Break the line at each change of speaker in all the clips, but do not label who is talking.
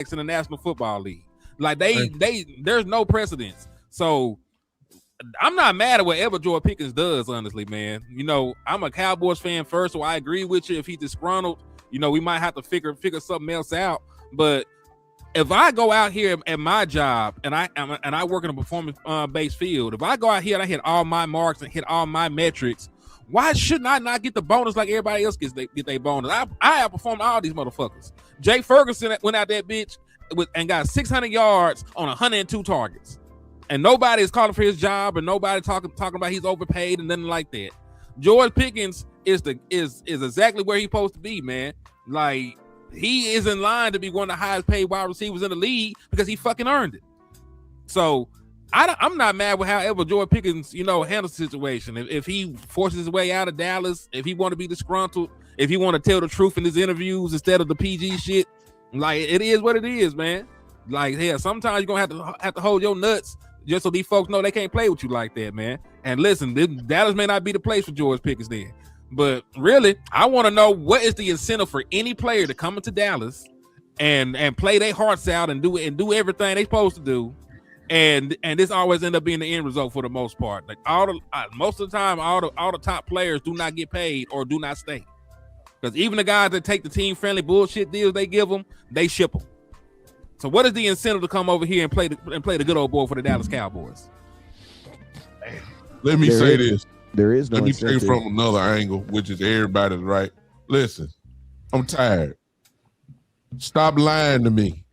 in the National Football League. Like there's no precedence. So I'm not mad at whatever George Pickens does, honestly, man. You know, I'm a Cowboys fan first, so I agree with you. If he's disgruntled, you know, we might have to figure something else out. But if I go out here at my job and I work in a performance based field, if I go out here and I hit all my marks and hit all my metrics, why shouldn't I not get the bonus like everybody else get their bonus? I outperformed all these motherfuckers. Jay Ferguson went out that bitch and got 600 yards on 102 targets. And nobody is calling for his job, and nobody talking about he's overpaid and nothing like that. George Pickens is exactly where he's supposed to be, man. Like, he is in line to be one of the highest paid wide receivers in the league because he fucking earned it. So I'm not mad with however George Pickens, you know, handles the situation. If he forces his way out of Dallas, if he want to be disgruntled, if he want to tell the truth in his interviews instead of the PG shit, like, it is what it is, man. Like, yeah, sometimes you're gonna have to hold your nuts just so these folks know they can't play with you like that, man. And listen, Dallas may not be the place for George Pickens then. But really, I want to know what is the incentive for any player to come into Dallas and play their hearts out and do everything they supposed to do. And this always end up being the end result for the most part. Like most of the time, all the top players do not get paid or do not stay. Because even the guys that take the team friendly bullshit deals they give them, they ship them. So what is the incentive to come over here and play the good old boy for the Dallas Cowboys?
Let me say this.
There is no
Let me
incentive.
take it from another angle, which is everybody's right. Listen, I'm tired. Stop lying to me.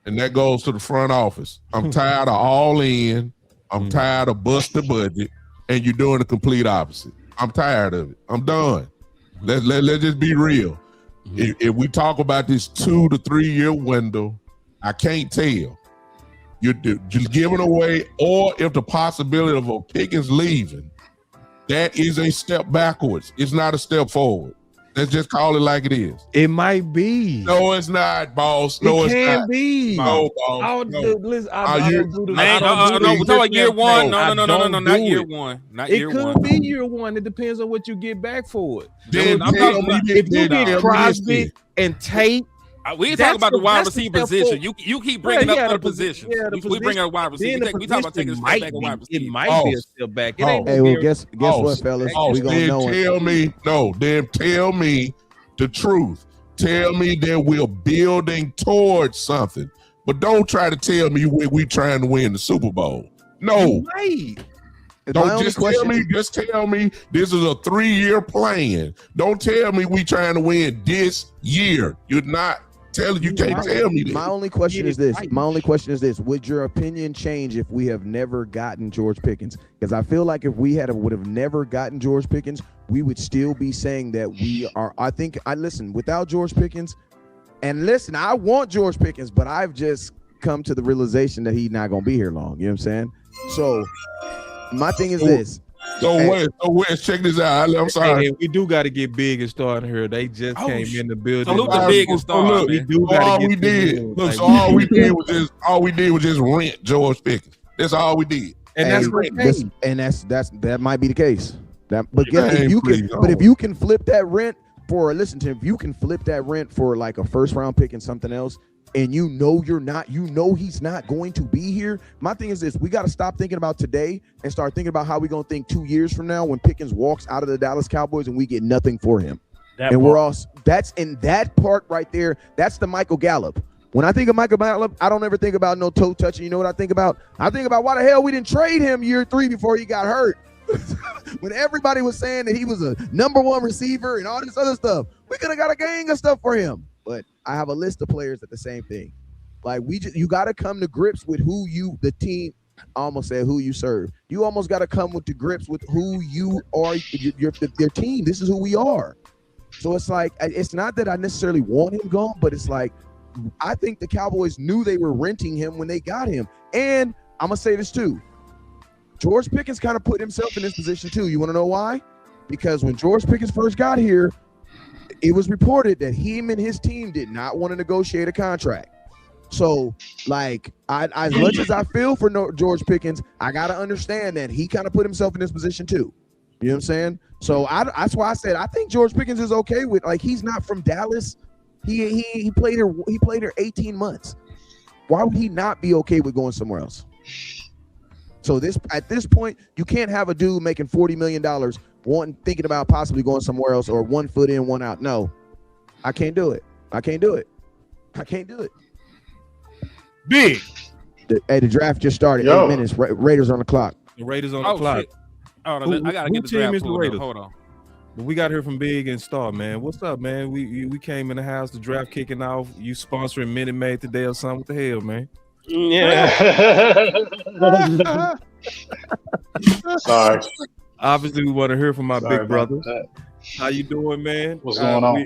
And that goes to the front office. I'm tired of all in. I'm tired of bust the budget. And you're doing the complete opposite. I'm tired of it. I'm done. Let's just be real. If we talk about this 2 to 3 year window, I can't tell. You're just giving away, or if the possibility of a Pickens leaving, that is a step backwards. It's not a step forward. Let's just call it like it is.
It might be.
No, it's not, boss. No, it's not.
It can be.
No, boss.
No.
Listen,
I don't do the.
Man,
I don't do
no,
the
we're talking about year one. No,
don't
not
do
year
it.
one. Not
It
year
could
one.
be year one. It depends on what you get back for it.
Then
I'm
tell
talking
me
about-
this,
If you
then
get Crosby and Tate,
We ain't
That's
talking about the
the-
wide
that's the
receiver
step
position.
forward.
You keep bringing
Yeah,
up
yeah,
other
the posi-
positions.
yeah, the
We bring up wide receiver.
then the
We talking about taking a
position
step
might
back at
be.
wide
It
receiver.
might be a step back. It ain't
Hey,
gonna
well,
be a-
guess what, fellas? We gonna
then
know it.
tell me, then tell me the truth. Tell me that we're building towards something. But don't try to tell me we trying to win the Super Bowl. No.
Right.
Don't just tell me this is a 3-year plan. Don't tell me we trying to win this year. You're not telling, you can't tell me that.
My only question is this. Would your opinion change if we have never gotten George Pickens? Because I feel like if we would have never gotten George Pickens, we would still be saying that we are. Without George Pickens, and listen, I want George Pickens, but I've just come to the realization that he's not going to be here long. You know what I'm saying? So my thing is this.
So Wes, check this out. I'm sorry.
Hey, we do got to get big and start here. They just came in the building.
Salute the big and start.
Look,
We do
all
gotta
we
get
did.
people,
Look,
like,
so all we did was just rent George Pickens. That's all we did.
and that's
Hey, that might be the case. But
Man,
if you can flip that rent if you can flip that rent for like a first round pick and something else, and you know he's not going to be here. My thing is this: we got to stop thinking about today and start thinking about how we're gonna think 2 years from now when Pickens walks out of the Dallas Cowboys and we get nothing for him. That's in that part right there. That's the Michael Gallup. When I think of Michael Gallup, I don't ever think about no toe touching. You know what I think about? I think about why the hell we didn't trade him year 3 before he got hurt. When everybody was saying that he was a #1 receiver and all this other stuff, we could have got a gang of stuff for him. But I have a list of players that the same thing. Like you got to come to grips with who the team. I almost said who you serve. You almost got to come to grips with who you are. Your team. This is who we are. So it's like, it's not that I necessarily want him gone, but it's like, I think the Cowboys knew they were renting him when they got him. And I'm gonna say this too. George Pickens kind of put himself in this position too. You want to know why? Because when George Pickens first got here, it was reported that him and his team did not want to negotiate a contract. So, like, as much as I feel for George Pickens, I got to understand that he kind of put himself in this position too. You know what I'm saying? So that's why I said I think George Pickens is okay with, like, he's not from Dallas. He played her 18 months. Why would he not be okay with going somewhere else? So at this point, you can't have a dude making $40 million thinking about possibly going somewhere else or 1 foot in, 1 out. No, I can't do it.
Big.
The draft just started. 8 minutes. Raiders on the clock.
The Raiders on the clock.
Shit. Hold on, I gotta get the draft pulled up. Hold on.
But we got here from Big and Star, man. What's up, man? We came in the house, the draft kicking off. You sponsoring Minute Maid today or something? What the hell, man?
Yeah. Sorry.
Obviously, we want to hear from my
Sorry
big brother.
that.
How you doing, man?
What's going on?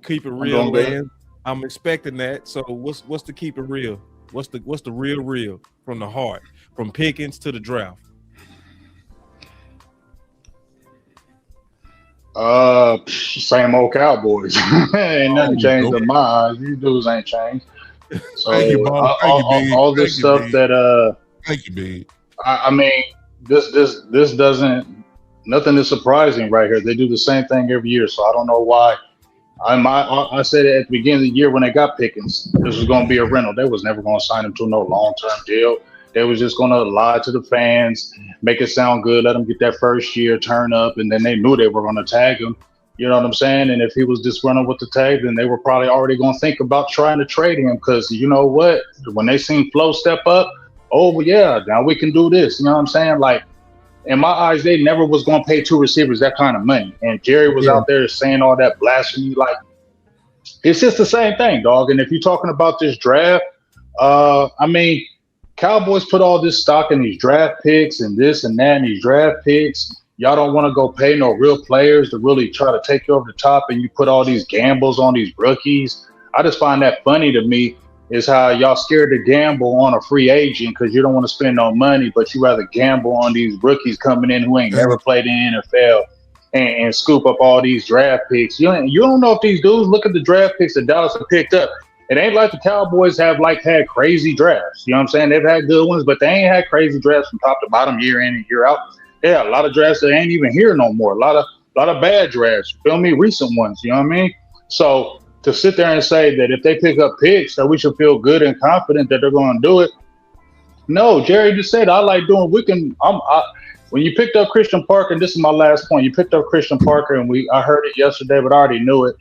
Keep it real,
doing good.
man. I'm expecting that. So what's the keep it real? What's the real from the heart, from Pickens to the draft?
Same old Cowboys. Ain't nothing changed in my eyes. These dudes ain't changed. So
Thank you, Bob. Thank you, Big.
all this
Thank you,
stuff
Big.
that
Thank you, Big.
I mean, this doesn't, nothing is surprising right here. They do the same thing every year, so I don't know why. I said it at the beginning of the year when they got Pickens, this was going to be a rental. They was never going to sign him to no long-term deal. They was just going to lie to the fans, make it sound good, let him get that first year, turn up, and then they knew they were going to tag him. You know what I'm saying? And if he was just running with the tag, then they were probably already going to think about trying to trade him because you know what? When they seen Flo step up, oh, yeah, now we can do this. You know what I'm saying? Like, in my eyes, they never was going to pay 2 receivers that kind of money. And Jerry was out there saying all that blasphemy. Like, it's just the same thing, dog. And if you're talking about this draft, I mean, Cowboys put all this stock in these draft picks and this and that and these draft picks. Y'all don't want to go pay no real players to really try to take you over the top, and you put all these gambles on these rookies. I just find that funny to me is how y'all scared to gamble on a free agent because you don't want to spend no money, but you rather gamble on these rookies coming in who ain't never played in the NFL and scoop up all these draft picks. You don't know if these dudes look at the draft picks that Dallas have picked up. It ain't like the Cowboys have had crazy drafts. You know what I'm saying? They've had good ones, but they ain't had crazy drafts from top to bottom, year in and year out. Yeah, a lot of drafts that ain't even here no more. A lot of bad drafts. You feel me? Recent ones. You know what I mean? So to sit there and say that if they pick up picks that we should feel good and confident that they're going to do it. No, Jerry just said I like doing. When you picked up Christian Parker, and this is my last point. You picked up Christian Parker, and I heard it yesterday, but I already knew it.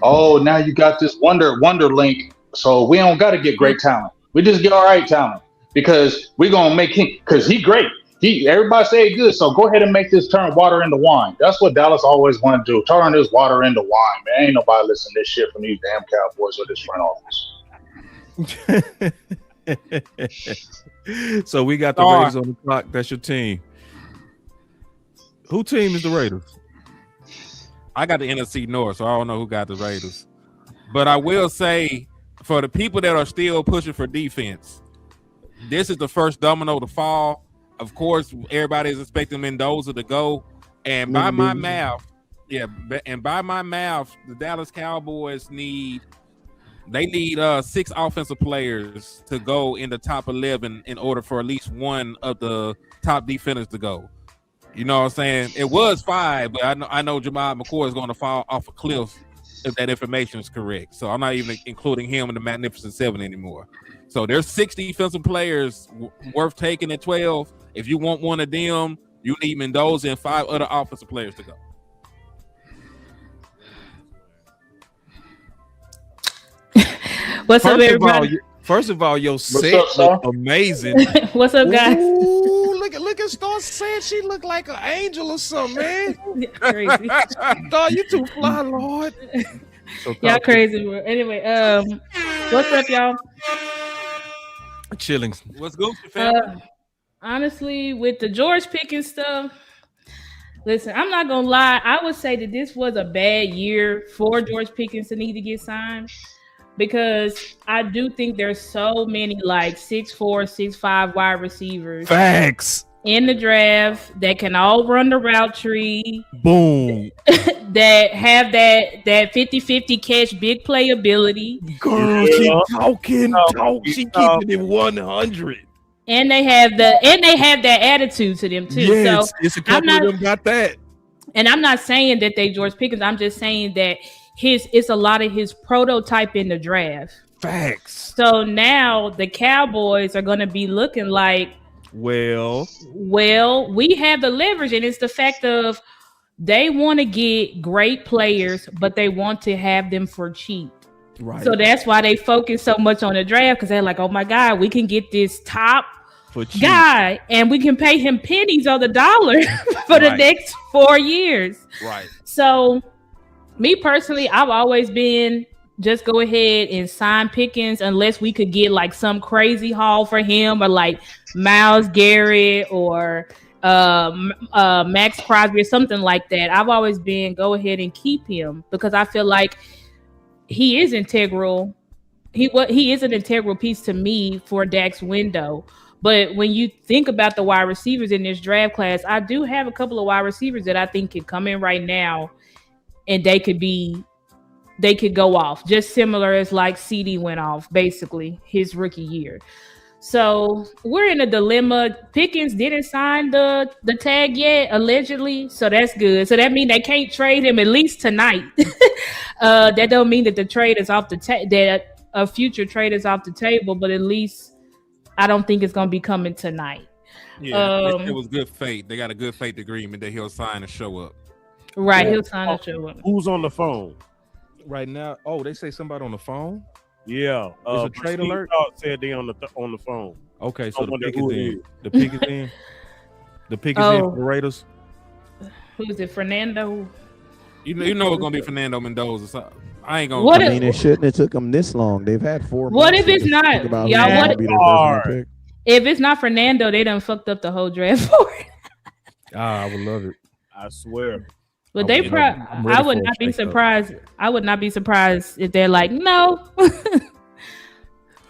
Oh, now you got this wonder link. So we don't got to get great talent. We just get all right talent because we're gonna make him because he great. Everybody say he good. So go ahead and make this turn water into wine. That's what Dallas always want to do. Turn this water into wine, man. Ain't nobody listening to this shit from these damn Cowboys or this front office.
So we got the Raiders on the clock. That's your team. Who team is the Raiders?
I got the NFC North, so I don't know who got the Raiders. But I will say, for the people that are still pushing for defense, this is the first domino to fall. Of course, everybody is expecting Mendoza to go. And by my math, the Dallas Cowboys need 6 offensive players to go in the top 11 in order for at least one of the top defenders to go. You know what I'm saying? It was 5, but I know Jamal McCoy is going to fall off a cliff if that information is correct. So I'm not even including him in the Magnificent 7 anymore. So there's 6 defensive players worth taking at 12. If you want one of them, you need Mendoza and 5 other offensive players to go.
What's up, everybody?
First of all, your set look amazing.
What's up, guys?
Ooh, look at Star saying she look like an angel or something, man.
Crazy.
Star, you too fly, Lord.
Y'all crazy, bro. Anyway, what's up, y'all?
Chilling.
What's good, family?
Honestly, with the George Pickens stuff, listen, I'm not gonna lie. I would say that this was a bad year for George Pickens to need to get signed. Because I do think there's so many 6'4", 6'5" wide receivers.
Facts.
In the draft that can all run the route tree.
Boom.
That have that 50-50 catch, big playability.
Girl, she talking. She keeping it 100.
And they have that attitude to them too.
Yes,
so
it's a couple of them got that.
And I'm not saying that they George Pickens. I'm just saying that it's a lot of his prototype in the draft.
Facts.
So now the Cowboys are going to be looking like,
Well,
we have the leverage, and it's the fact of they want to get great players, but they want to have them for cheap.
right.
So that's why they focus so much on the draft, because they're like, oh my God, we can get this top
For cheap.
guy and we can pay him pennies on the dollar for the
Right.
next 4 years.
Right.
So me personally, I've always been just go ahead and sign Pickens unless we could get like some crazy haul for him, or like Myles Garrett or Max Crosby or something like that. I've always been go ahead and keep him because I feel like he is integral. He is an integral piece to me for Dak's window. But when you think about the wide receivers in this draft class, I do have a couple of wide receivers that I think can come in right now and they could go off just similar as like CD went off basically his rookie year. So we're in a dilemma. Pickens didn't sign the tag yet, allegedly, so that's good. So that means they can't trade him at least tonight. That don't mean that the trade is off the that a future trade is off the table, but at least I don't think it's gonna be coming tonight.
Yeah, it was good faith. They got a good faith agreement that he'll sign and show up.
Right, he'll sign a show up.
Who's on the phone?
Right now, oh, they say somebody on the phone.
Yeah,
It's a trade
Steve
alert?
Dawg said they on the phone.
Okay, so
I
the
wonder
pick
who
is
it
in.
is.
The pick is in. The pick is in for the Raiders.
Who is it? Fernando?
You know it's gonna be Fernando Mendoza. So I ain't gonna.
What
I
if-
mean, it shouldn't have took them this long. They've had 4 months.
What if
to
it's
just
not?
think about
Y'all,
who's
what
gonna
if-
be their first round pick.
If it's not Fernando, they done fucked up the whole draft for it.
I would love it.
I swear.
But
I'm
they
ready- I'm ready
I would
for a
not be
shake-up.
surprised. I would not be surprised if they're like, no,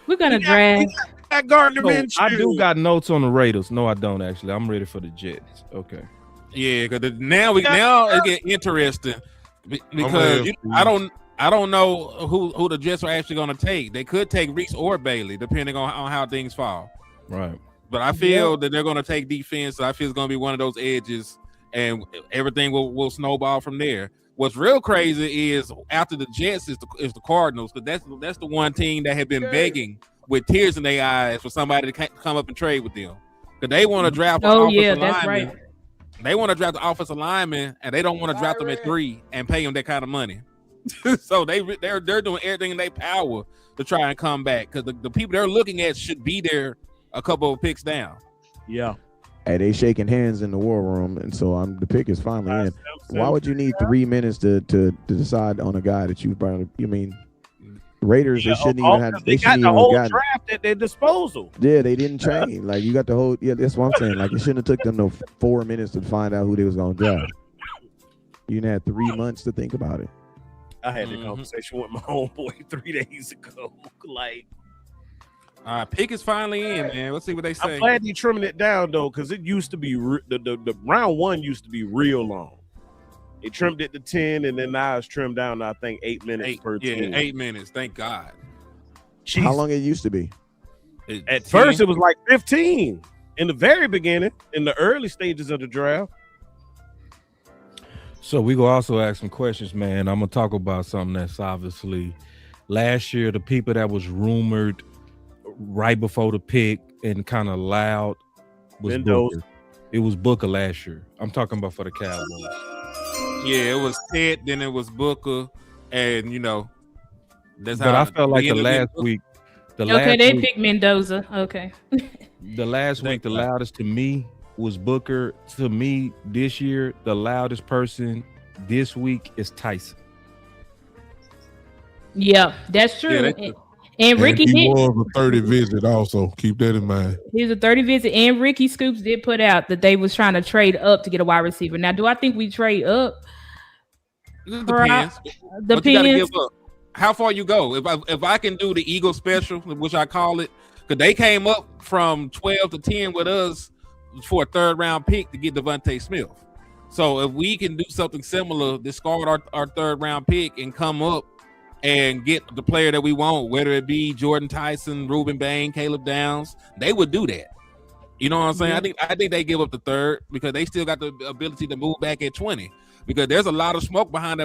we're gonna draft.
That Gardner
So,
Minshew.
I do got notes on the Raiders. No, I don't actually. I'm ready for the Jets. Okay.
Yeah, because now it get interesting because
ready.
I don't know who the Jets are actually going to take. They could take Reese or Bailey, depending on how things fall.
Right.
But I feel that they're going to take defense. So I feel it's going to be one of those edges, and everything will snowball from there. What's real crazy is after the Jets is the Cardinals, because that's the one team that had been begging with tears in their eyes for somebody to come up and trade with them, because they want to draft.
Oh
an
yeah,
offensive
that's
lineman.
right.
They want to draft the offensive lineman, and they don't want to draft them at 3 and pay them that kind of money. So they're doing everything in their power to try and come back, because the people they're looking at should be there a couple of picks down.
Yeah.
Hey, they shaking hands in the war room, and so the pick is finally in. Why would you need 3 minutes to decide on a guy that you brought? You mean Raiders? They shouldn't even have.
They
They
got
shouldn't
the
even
whole
got.
draft at their disposal.
Yeah, they didn't train. Like you got the whole. Yeah, that's what I'm saying. Like it shouldn't have took them no 4 minutes to find out who they was gonna draft. You didn't have 3 months to think about it.
I had the conversation with my homeboy 3 days ago. Like,
Pick is finally in, man. Let's see what they say.
I'm glad they trimming it down though, because it used to be the round 1 used to be real long. They trimmed it to 10, and then now it's trimmed down to I think 8 minutes per team.
8 minutes. Thank God.
Jeez.
How long it used to be?
At first, it was like 15 in the very beginning, in the early stages of the draft.
So we gonna also ask some questions, man. I'm gonna talk about something that's obviously last year, the people that was rumored right before the pick and kind of loud was
Mendoza.
Booker. It was Booker last year. I'm talking about for the Cowboys.
Yeah, it was Ted, then it was Booker, and that's
But
how.
I felt like the
ended
last
with
week,
Okay, they picked Mendoza. Okay.
the last week, the loudest to me was Booker. To me, this year, the loudest person this week is Tyson.
Yeah, that's true.
Yeah,
and Ricky
he
did.
was a 30 visit also. Keep that in mind.
He was a 30 visit, and Ricky Scoops did put out that they was trying to trade up to get a wide receiver. Now, do I think we trade up?
It depends. What you gotta
Depends.
give up. How far you go? If I can do the Eagle special, which I call it, because they came up from 12 to 10 with us for a 3rd round pick to get Devontae Smith. So if we can do something similar, discard our 3rd round pick and come up and get the player that we want, whether it be Jordan Tyson, Reuben Bain, Caleb Downs, they would do that. You know what I'm saying? I think they give up the 3rd because they still got the ability to move back at 20. because there's a lot of smoke behind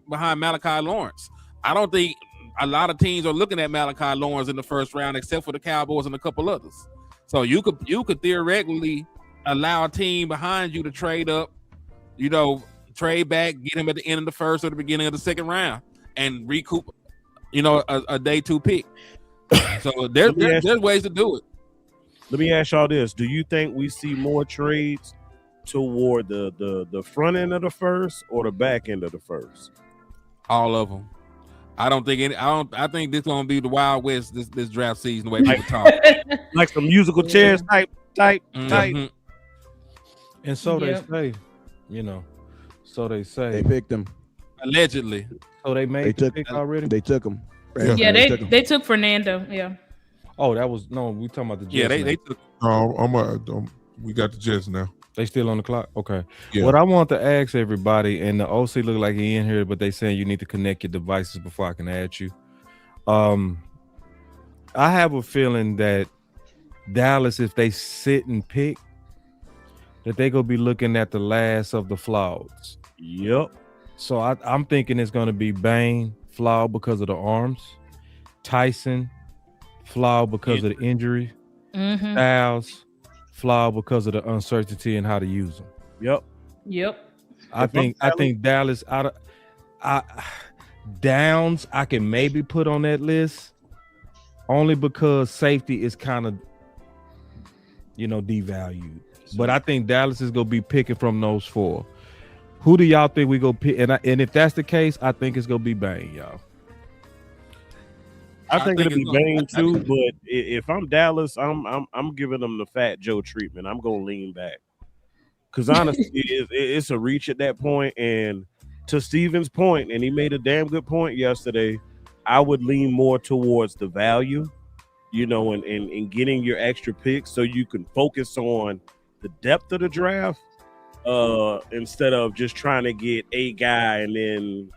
Malachi Lawrence. I don't think a lot of teams are looking at Malachi Lawrence in the first round, except for the Cowboys and a couple others. So you could theoretically allow a team behind you to trade up, trade back, get him at the end of the first or the beginning of the second round, and recoup, a day 2 pick. So there's ways to do it.
Let me ask y'all this: do you think we see more trades toward the front end of the first or the back end of the first?
All of them. I think this gonna be the Wild West this draft season. The way people talk,
like some musical chairs type.
Mm-hmm.
And so they say, So they say
They picked him.
Allegedly.
So they made the pick already.
They took him.
Yeah, they took Fernando. Yeah.
Oh, that was we talking about the Jets.
Yeah,
now.
they took.
We got the Jets now.
They still on the clock. Okay.
Yeah.
What I want to ask everybody, and the OC look like he in here, but they saying you need to connect your devices before I can add you. I have a feeling that Dallas, if they sit and pick, that they gonna be looking at the last of the flaweds.
Yep.
So I'm thinking it's gonna be Bain flawed because of the arms, Tyson flawed because of the injury, Styles flawed because of the uncertainty and how to use them.
Yep.
I think Dallas Downs I can maybe put on that list only because safety is kind of devalued. But I think Dallas is gonna be picking from those 4. Who do y'all think we go pick? And if that's the case, I think it's gonna be Bain, y'all.
I think it'll be Bain too, but if I'm Dallas, I'm giving them the Fat Joe treatment. I'm gonna lean back because honestly, it's a reach at that point. And to Steven's point, and he made a damn good point yesterday, I would lean more towards the value, and getting your extra picks so you can focus on the depth of the draft instead of just trying to get a guy and then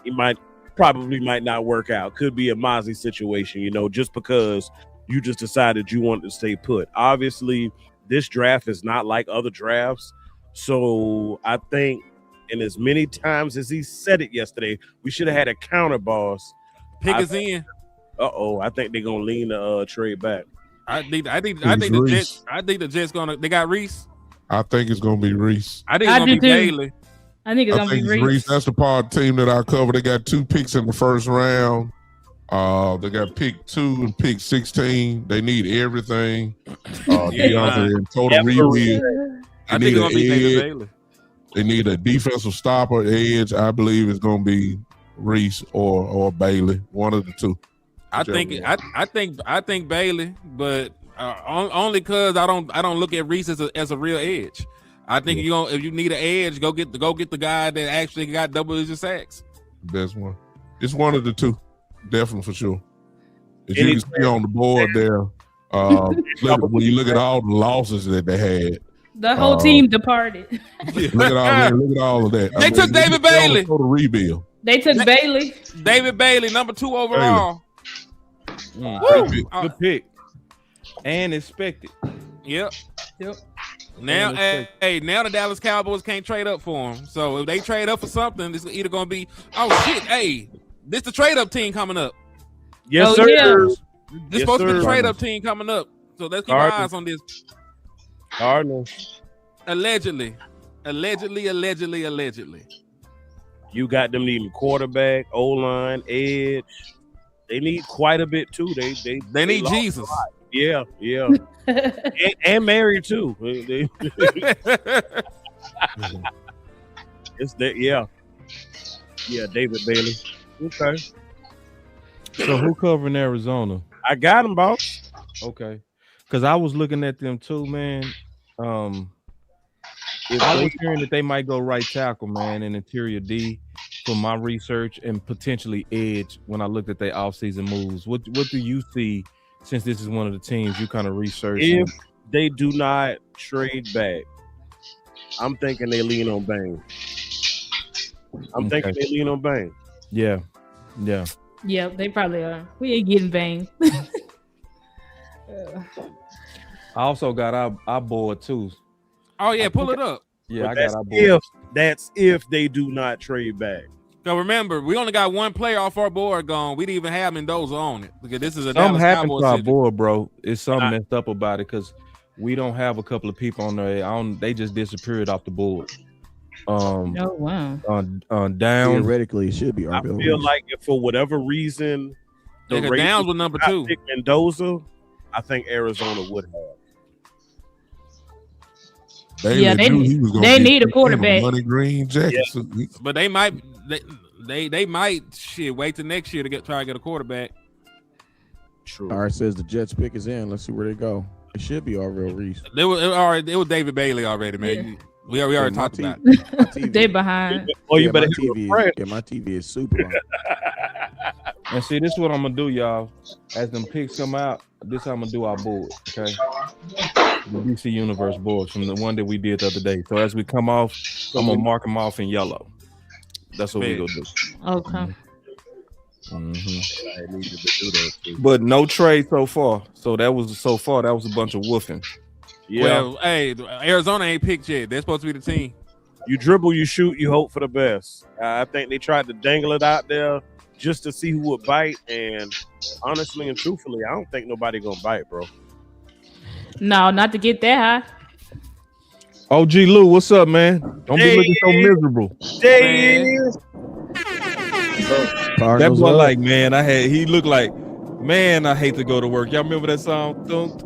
he probably might not work out. Could be a Mozzie situation, just because you just decided you wanted to stay put. Obviously, this draft is not like other drafts. So I think, and as many times as he said it yesterday, we should have had a counter boss.
Pick us in.
I think they're gonna lean the trade back.
I think the Jets they got Reese.
I think it's gonna be Reese.
I think it's gonna be Bailey.
I think it's gonna be Reese.
That's the part of the team that I cover. They got 2 picks in the first round. They got pick 2 and pick 16. They need everything. DeAndre and total rebuild.
I think it's gonna be David Bailey.
They need a defensive stopper, edge. I believe it's gonna be Reese or Bailey, one of the 2.
I think Bailey, but only because I don't look at Reese as a real edge. I think if you need an edge, go get the guy that actually got double-digit sacks.
Best one. It's one of the 2, definitely for sure. As you can see on the board there, when you look at all the losses that they had,
the whole team departed.
Look at all of that.
They took David Bailey.
Total rebuild.
They took Bailey.
David Bailey, number 2 overall.
Good pick. And expected.
Yep. Now, now the Dallas Cowboys can't trade up for him. So if they trade up for something, it's either going to be, this the trade up team coming up.
Yes, sir.
Yeah.
This supposed to be the trade up team coming up. So let's keep our eyes on this.
Cardinals.
Allegedly.
You got them needing quarterback, O-line, edge. They need quite a bit too. They
need Jesus.
Yeah. and Mary too. It's that, yeah, David Bailey. Okay.
So who covering Arizona?
I got him, boss.
Okay, because I was looking at them too, man. If I was hearing that they might go right tackle, man, and interior D from my research, and potentially edge when I looked at their offseason moves. What do you see, since this is one of the teams you kind of research?
If they do not trade back, I'm thinking they lean on Bain. Thinking they lean on Bain.
Yeah.
Yeah, they probably are. We ain't getting Bain.
I also got our board too.
Oh yeah, pull it up.
Yeah, I got our board.
That's if they do not trade back.
So remember, we only got one player off our board gone. We didn't even have Mendoza on it because this is a
Something
Dallas
happened
Cowboys
to our
situation.
board, bro. It's something messed up about it because we don't have a couple of people on there. They just disappeared off the board.
Oh wow.
Down.
Theoretically, it should be
I
Arvell
feel
Reese.
like if for whatever reason the
Yeah, 'cause
Raiders
Downs was number
did not
2.
pick Mendoza, I think Arizona would have.
Bailey
Yeah,
knew he was gonna
they
get
need a
him
quarterback.
Money green jacket.
But they might they might wait till next year to try to get a quarterback.
True.
All right, says the Jets pick is in. Let's see where they go. It should be Arvell Reese.
It was David Bailey already, man. We already
My
talked about it.
my TV.
They behind.
Oh, you
Yeah,
better
my
hit
TV.
refresh.
Yeah, my TV is super. on.
And see, this is what I'm gonna do, y'all. As them picks come out, this how I'm gonna do our board, okay? The DC Universe boards from the one that we did the other day. So as we come off, I'm gonna mark them off in yellow. That's what we gonna do.
Okay.
I needed to do that too.
But no trade so far. That was a bunch of woofing.
Yeah,
Well, hey, Arizona ain't picked yet. They're supposed to be the team.
you dribble, you shoot, you hope for the best. I think they tried to dangle it out there just to see who would bite, and honestly and truthfully, I don't think nobody gonna bite, bro.
No, not to get that high.
OG Lou, what's up, man? Don't be looking so miserable. That
Cardinals
boy,
up.
like, man, he looked like, man, I hate to go to work. Y'all remember that song? Dun,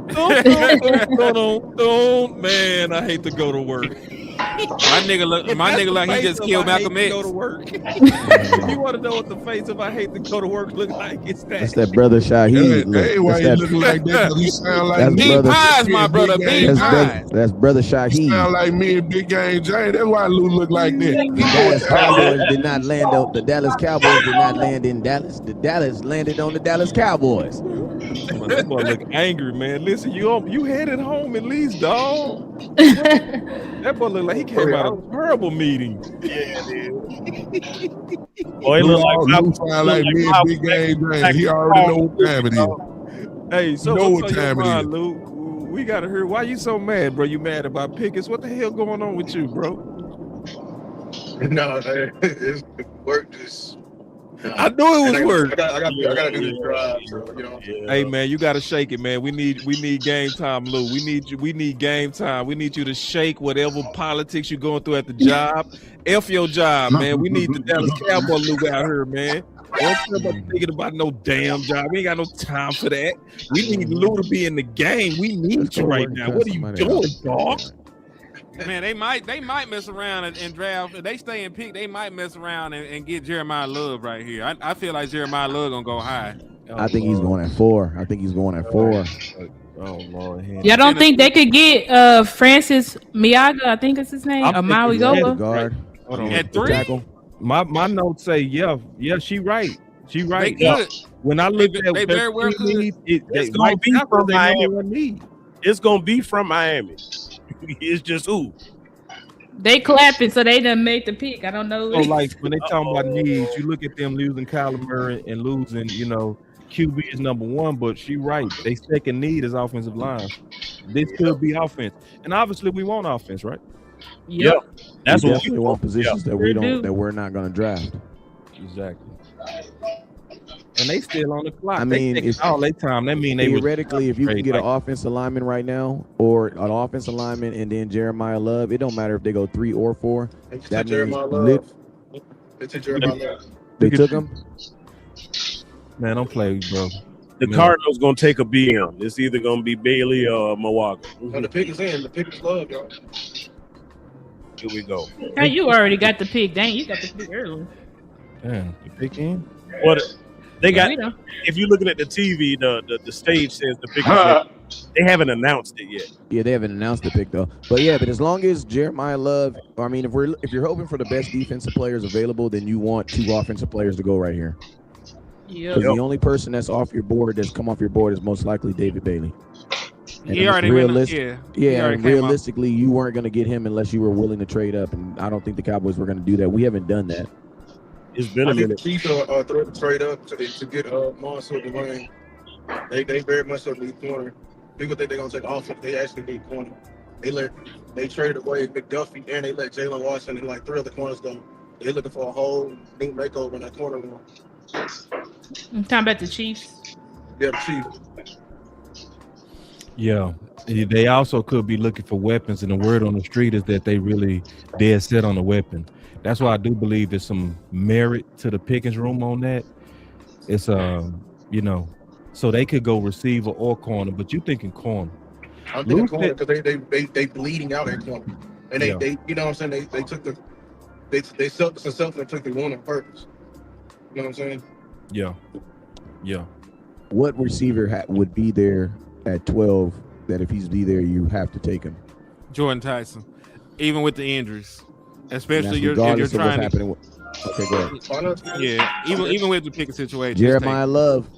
dun, dun, dun, dun, dun. Man, I hate to go to work.
My nigga like he just killed Malcolm X.
Go to work. If you want to know what the face of I hate to go to work look like, it's
That's that brother Shaheed. Look,
Hey, why
that's
you
that,
looking like that? 'Cause you sound like
That's
me.
Big
brother-
pies, my brother. Big
that's,
pies.
that's brother
You sound
Shaheed.
like me and Big Game Jane. That's why Lou look like that.
The Dallas Cowboys did not land on the Dallas Cowboys did not land in Dallas. The Dallas landed on the Dallas Cowboys.
That boy look angry, man. Listen, you headed home at least, dog. That boy look like he came out of a terrible meeting.
Boy, it look like
Lou sound like me and Big Game Jane. He already know what time it is.
Hey, so
You know
what's
what
on your
time it
mind,
is.
Lou? We gotta hear why you so mad, bro. You mad about Pickens? What the hell going on with you, bro?
No, it's work. Just
I knew it was work.
I gotta do this drive. So, you know.
Hey man, you gotta shake it, man. We need game time, Lou. We need game time. We need you to shake whatever politics you're going through at the job. F your job, man. We need the Dallas Cowboy Lou out here, man. Don't care about thinking about no damn job. We ain't got no time for that. We need Lou to be in the game. We need you right now. What are you doing, dog?
Man, they might mess around and draft. If they stay in pick, they might mess around and get Jeremiah Love right here. I feel like Jeremiah Love gonna go high.
I think he's going at 4. I think he's going at 4.
Oh Lord.
Y'all don't think they could get Francis Miaga? I think it's his name.
I'm
Or Maui
thinking-
The
Goba.
guard.
Hold on.
At
The
3,
tackle.
My notes say yeah, she right. She
they
right.
could.
When I look at
They
their
very well
team needs,
It's
they
gonna
might
be
tackle
from
they
Miami.
number one need.
It's gonna be from Miami. It's just who.
They clapping, so they done make the pick. I don't know.
So like when they talking about needs, you look at them losing Kyler Murray and losing, QB is number 1, but she right. They second need is offensive line. This could be offense, and obviously we want offense, right?
Yep.
That's
we
what
definitely
we
want positions that we
Sure
don't
do.
that we're not going to draft.
Exactly. And they still on the clock.
I mean,
they
if-
all their time. That mean they was
Theoretically, if you can
trade,
get an
like-
offensive lineman right now, or an offensive lineman and then Jeremiah Love, it don't matter if they go 3 or 4.
They just
That
took Jeremiah
means
Love. They took Jeremiah Love.
They took him.
Man, don't play, bro.
The
Man.
Cardinals gonna take a BM. It's either gonna be Bailey or Milwaukee.
No, the pick is in. The pick is Love, y'all.
Here we go.
Hey, you already got the pick. Dang, you got the pick early.
Damn, you pick in?
What they got?
We know.
If you're looking at the TV, the stage says the pick is in. They haven't announced it yet.
Yeah, they haven't announced the pick though. But as long as Jeremiah Love, I mean, if you're hoping for the best defensive players available, then you want 2 offensive players to go right here.
Yep.
Because the only person that's off your board that's come off your board is most likely David Bailey. And
He already went.
realistic-
He
Yeah,
already
and
came off.
realistically, you weren't going to get him unless you were willing to trade up, and I don't think the Cowboys were going to do that. We haven't done that.
It's been
I
a
think the
minute.
Chiefs throw the trade up to get Monson to win. They very much so need corner. People think they're gonna take offense. They actually need corner. They let They traded away McDuffie and they let Jalen Watson and like 3 other corners go. They're looking for a whole new makeover in that corner room.
I'm talking about the Chiefs.
Yeah, the Chiefs.
Yeah, they also could be looking for weapons, and the word on the street is that they really dead set on the weapon. That's why I do believe there's some merit to the Pickens room on that. It's you know, so they could go receiver or corner, but you thinking corner.
I'm thinking corner because they bleeding out at corner, and they you know what I'm saying, they took the they self and took the one on purpose. You know what I'm saying?
Yeah.
What receiver would be there at 12 that if he's be there, you have to take him?
Jordan Tyson, even with the injuries, especially you're
regardless of
trying
what's
to.
happening. Okay, go ahead.
Yeah, even with the Pickens situation.
Jeremiah Love.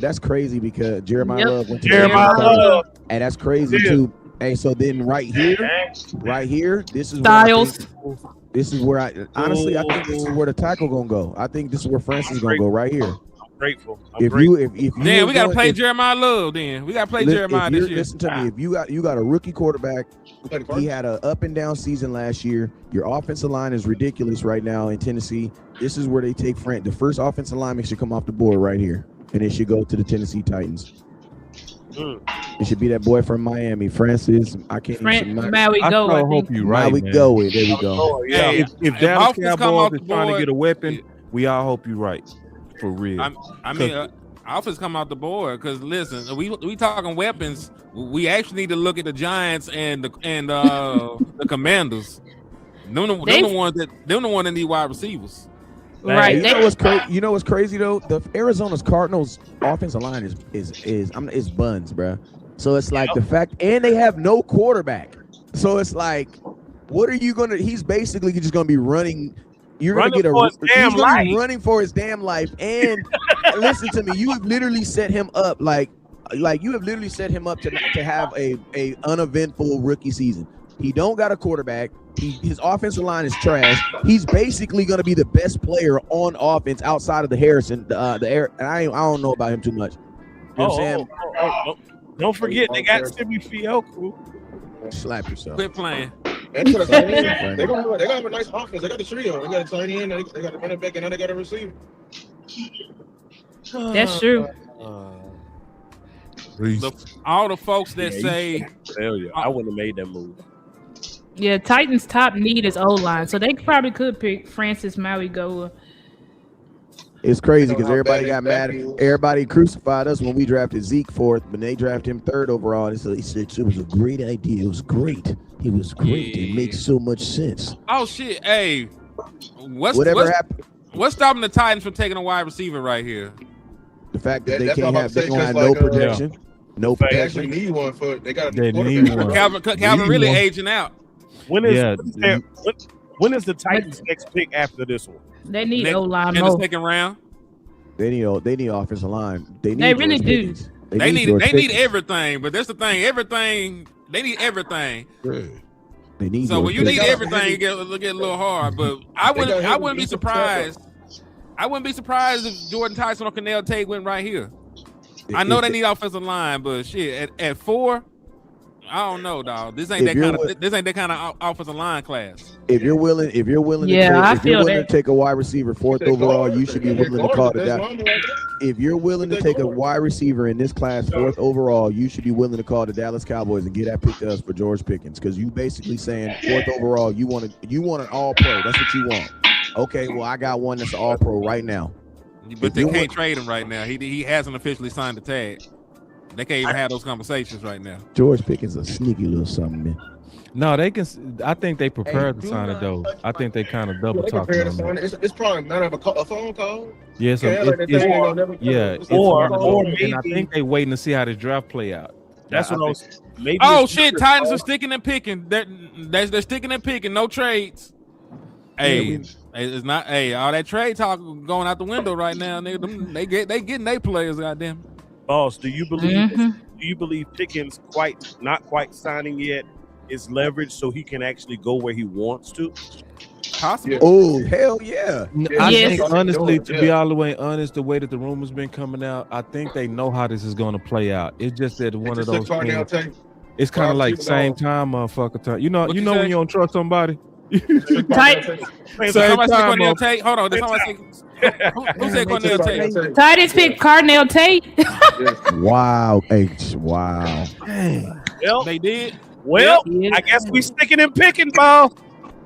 That's crazy because Jeremiah Love went to
Jeremiah Love.
And that's crazy too. Hey, so then right here, this is
Styles.
This is where I think this is where the tackle gonna go. I think this is where Francis is gonna go right here.
I'm grateful.
If you
then we gotta play Jeremiah Love. Then we gotta play Jeremiah this year.
Listen to me. If you got a rookie quarterback, he had an up and down season last year. Your offensive line is ridiculous right now in Tennessee. This is where they take Frank. The first offensive lineman should come off the board right here, and it should go to the Tennessee Titans. It should be that boy from Miami, Francis. I can't.
Maui go.
I hope you right.
Maui
man.
go. There we go.
Hey,
If Dallas
Offense come
Cowboys
off
is
the
trying to
board,
get a weapon, we all hope you right. For real.
I mean, offense come out the board because listen, we talking weapons. We actually need to look at the Giants and the Commanders. They're the one that need wide receivers.
Right.
You know what's crazy though? The Arizona's Cardinals offensive line is buns, bro. So it's like the fact, and they have no quarterback. So it's like, what are you gonna? He's basically just gonna be running. You're gonna get he's gonna be running for his damn life. And listen to me, you have literally set him up like you have literally set him up to have a uneventful rookie season. He don't got a quarterback. His offensive line is trash. He's basically going to be the best player on offense outside of the Harrison. And I don't know about him too much. You know what I'm saying?
Don't forget they got Timmy Fioku.
Slap yourself.
Quit playing.
They're gonna have a nice offense. They got the trio. They got a tight end. They got a running back, and now they got a receiver.
That's true.
All the folks that say,
hell yeah, I wouldn't have made that move.
Yeah, Titans' top need is O-line, so they probably could pick Francis Maui Goa.
It's crazy because everybody got mad. Everybody crucified us when we drafted Zeke 4th, but they drafted him 3rd overall. And he said it was a great idea. It was great. It was great. It makes so much sense.
Oh shit! Hey,
happened?
What's stopping the Titans from taking a wide receiver right here?
The fact that they don't have no protection. No protection.
They actually need one for. They got
They need one.
Calvin really aging out.
When is the Titans' next pick after this one?
They need O-line
in
more.
the second round.
They need offensive line. They
really do.
They need everything, but that's the thing. They need everything.
They need.
So when you need everything, it get a little hard. But I wouldn't be surprised. I wouldn't be surprised if Jordan Tyson or Canell Tate went right here. I know they need offensive line, but shit, at 4, I don't know, dog. This ain't that kind of offensive line class.
If you're willing to take a wide receiver 4th overall, you should be willing to call it that. If you're willing to take a wide receiver in this class 4th overall, you should be willing to call the Dallas Cowboys and get that pick to us for George Pickens, because you basically saying 4th overall, you want an all pro. That's what you want. Okay, well I got one that's all pro right now.
But they can't trade him right now. He hasn't officially signed the tag. They can't even have those conversations right now.
George Pickens a sneaky little something, man.
No, they can. I think they prepared to sign it though. I think they kind of double talking on it.
It's probably a matter of a phone call.
Yeah, so or maybe, and I think they waiting to see how the draft play out.
That's what I was. Maybe.
Oh shit! Titans are sticking and picking. They're sticking and picking. No trades. Hey, it's not. Hey, all that trade talk going out the window right now. Nigga, they getting their players. Goddamn.
Boss, do you believe Pickens not quite signing yet is leverage so he can actually go where he wants to?
Possible.
Oh, hell yeah.
I think honestly, to be all the way honest, the way that the rumors been coming out, I think they know how this is going to play out. It's just that one of those things. It's kind of like
Super
same
Bowl.
time, motherfucker. Time. You know
What you
when
say?
you don't trust somebody.
Tight.
Did
Same
somebody say
time,
Cornell Tate? Hold on. Did somebody say who said Cornell Tate?
Titus picked Cardinal Tate.
Wow, H. Wow.
Well,
They did.
Yeah.
I guess we sticking and picking, ball.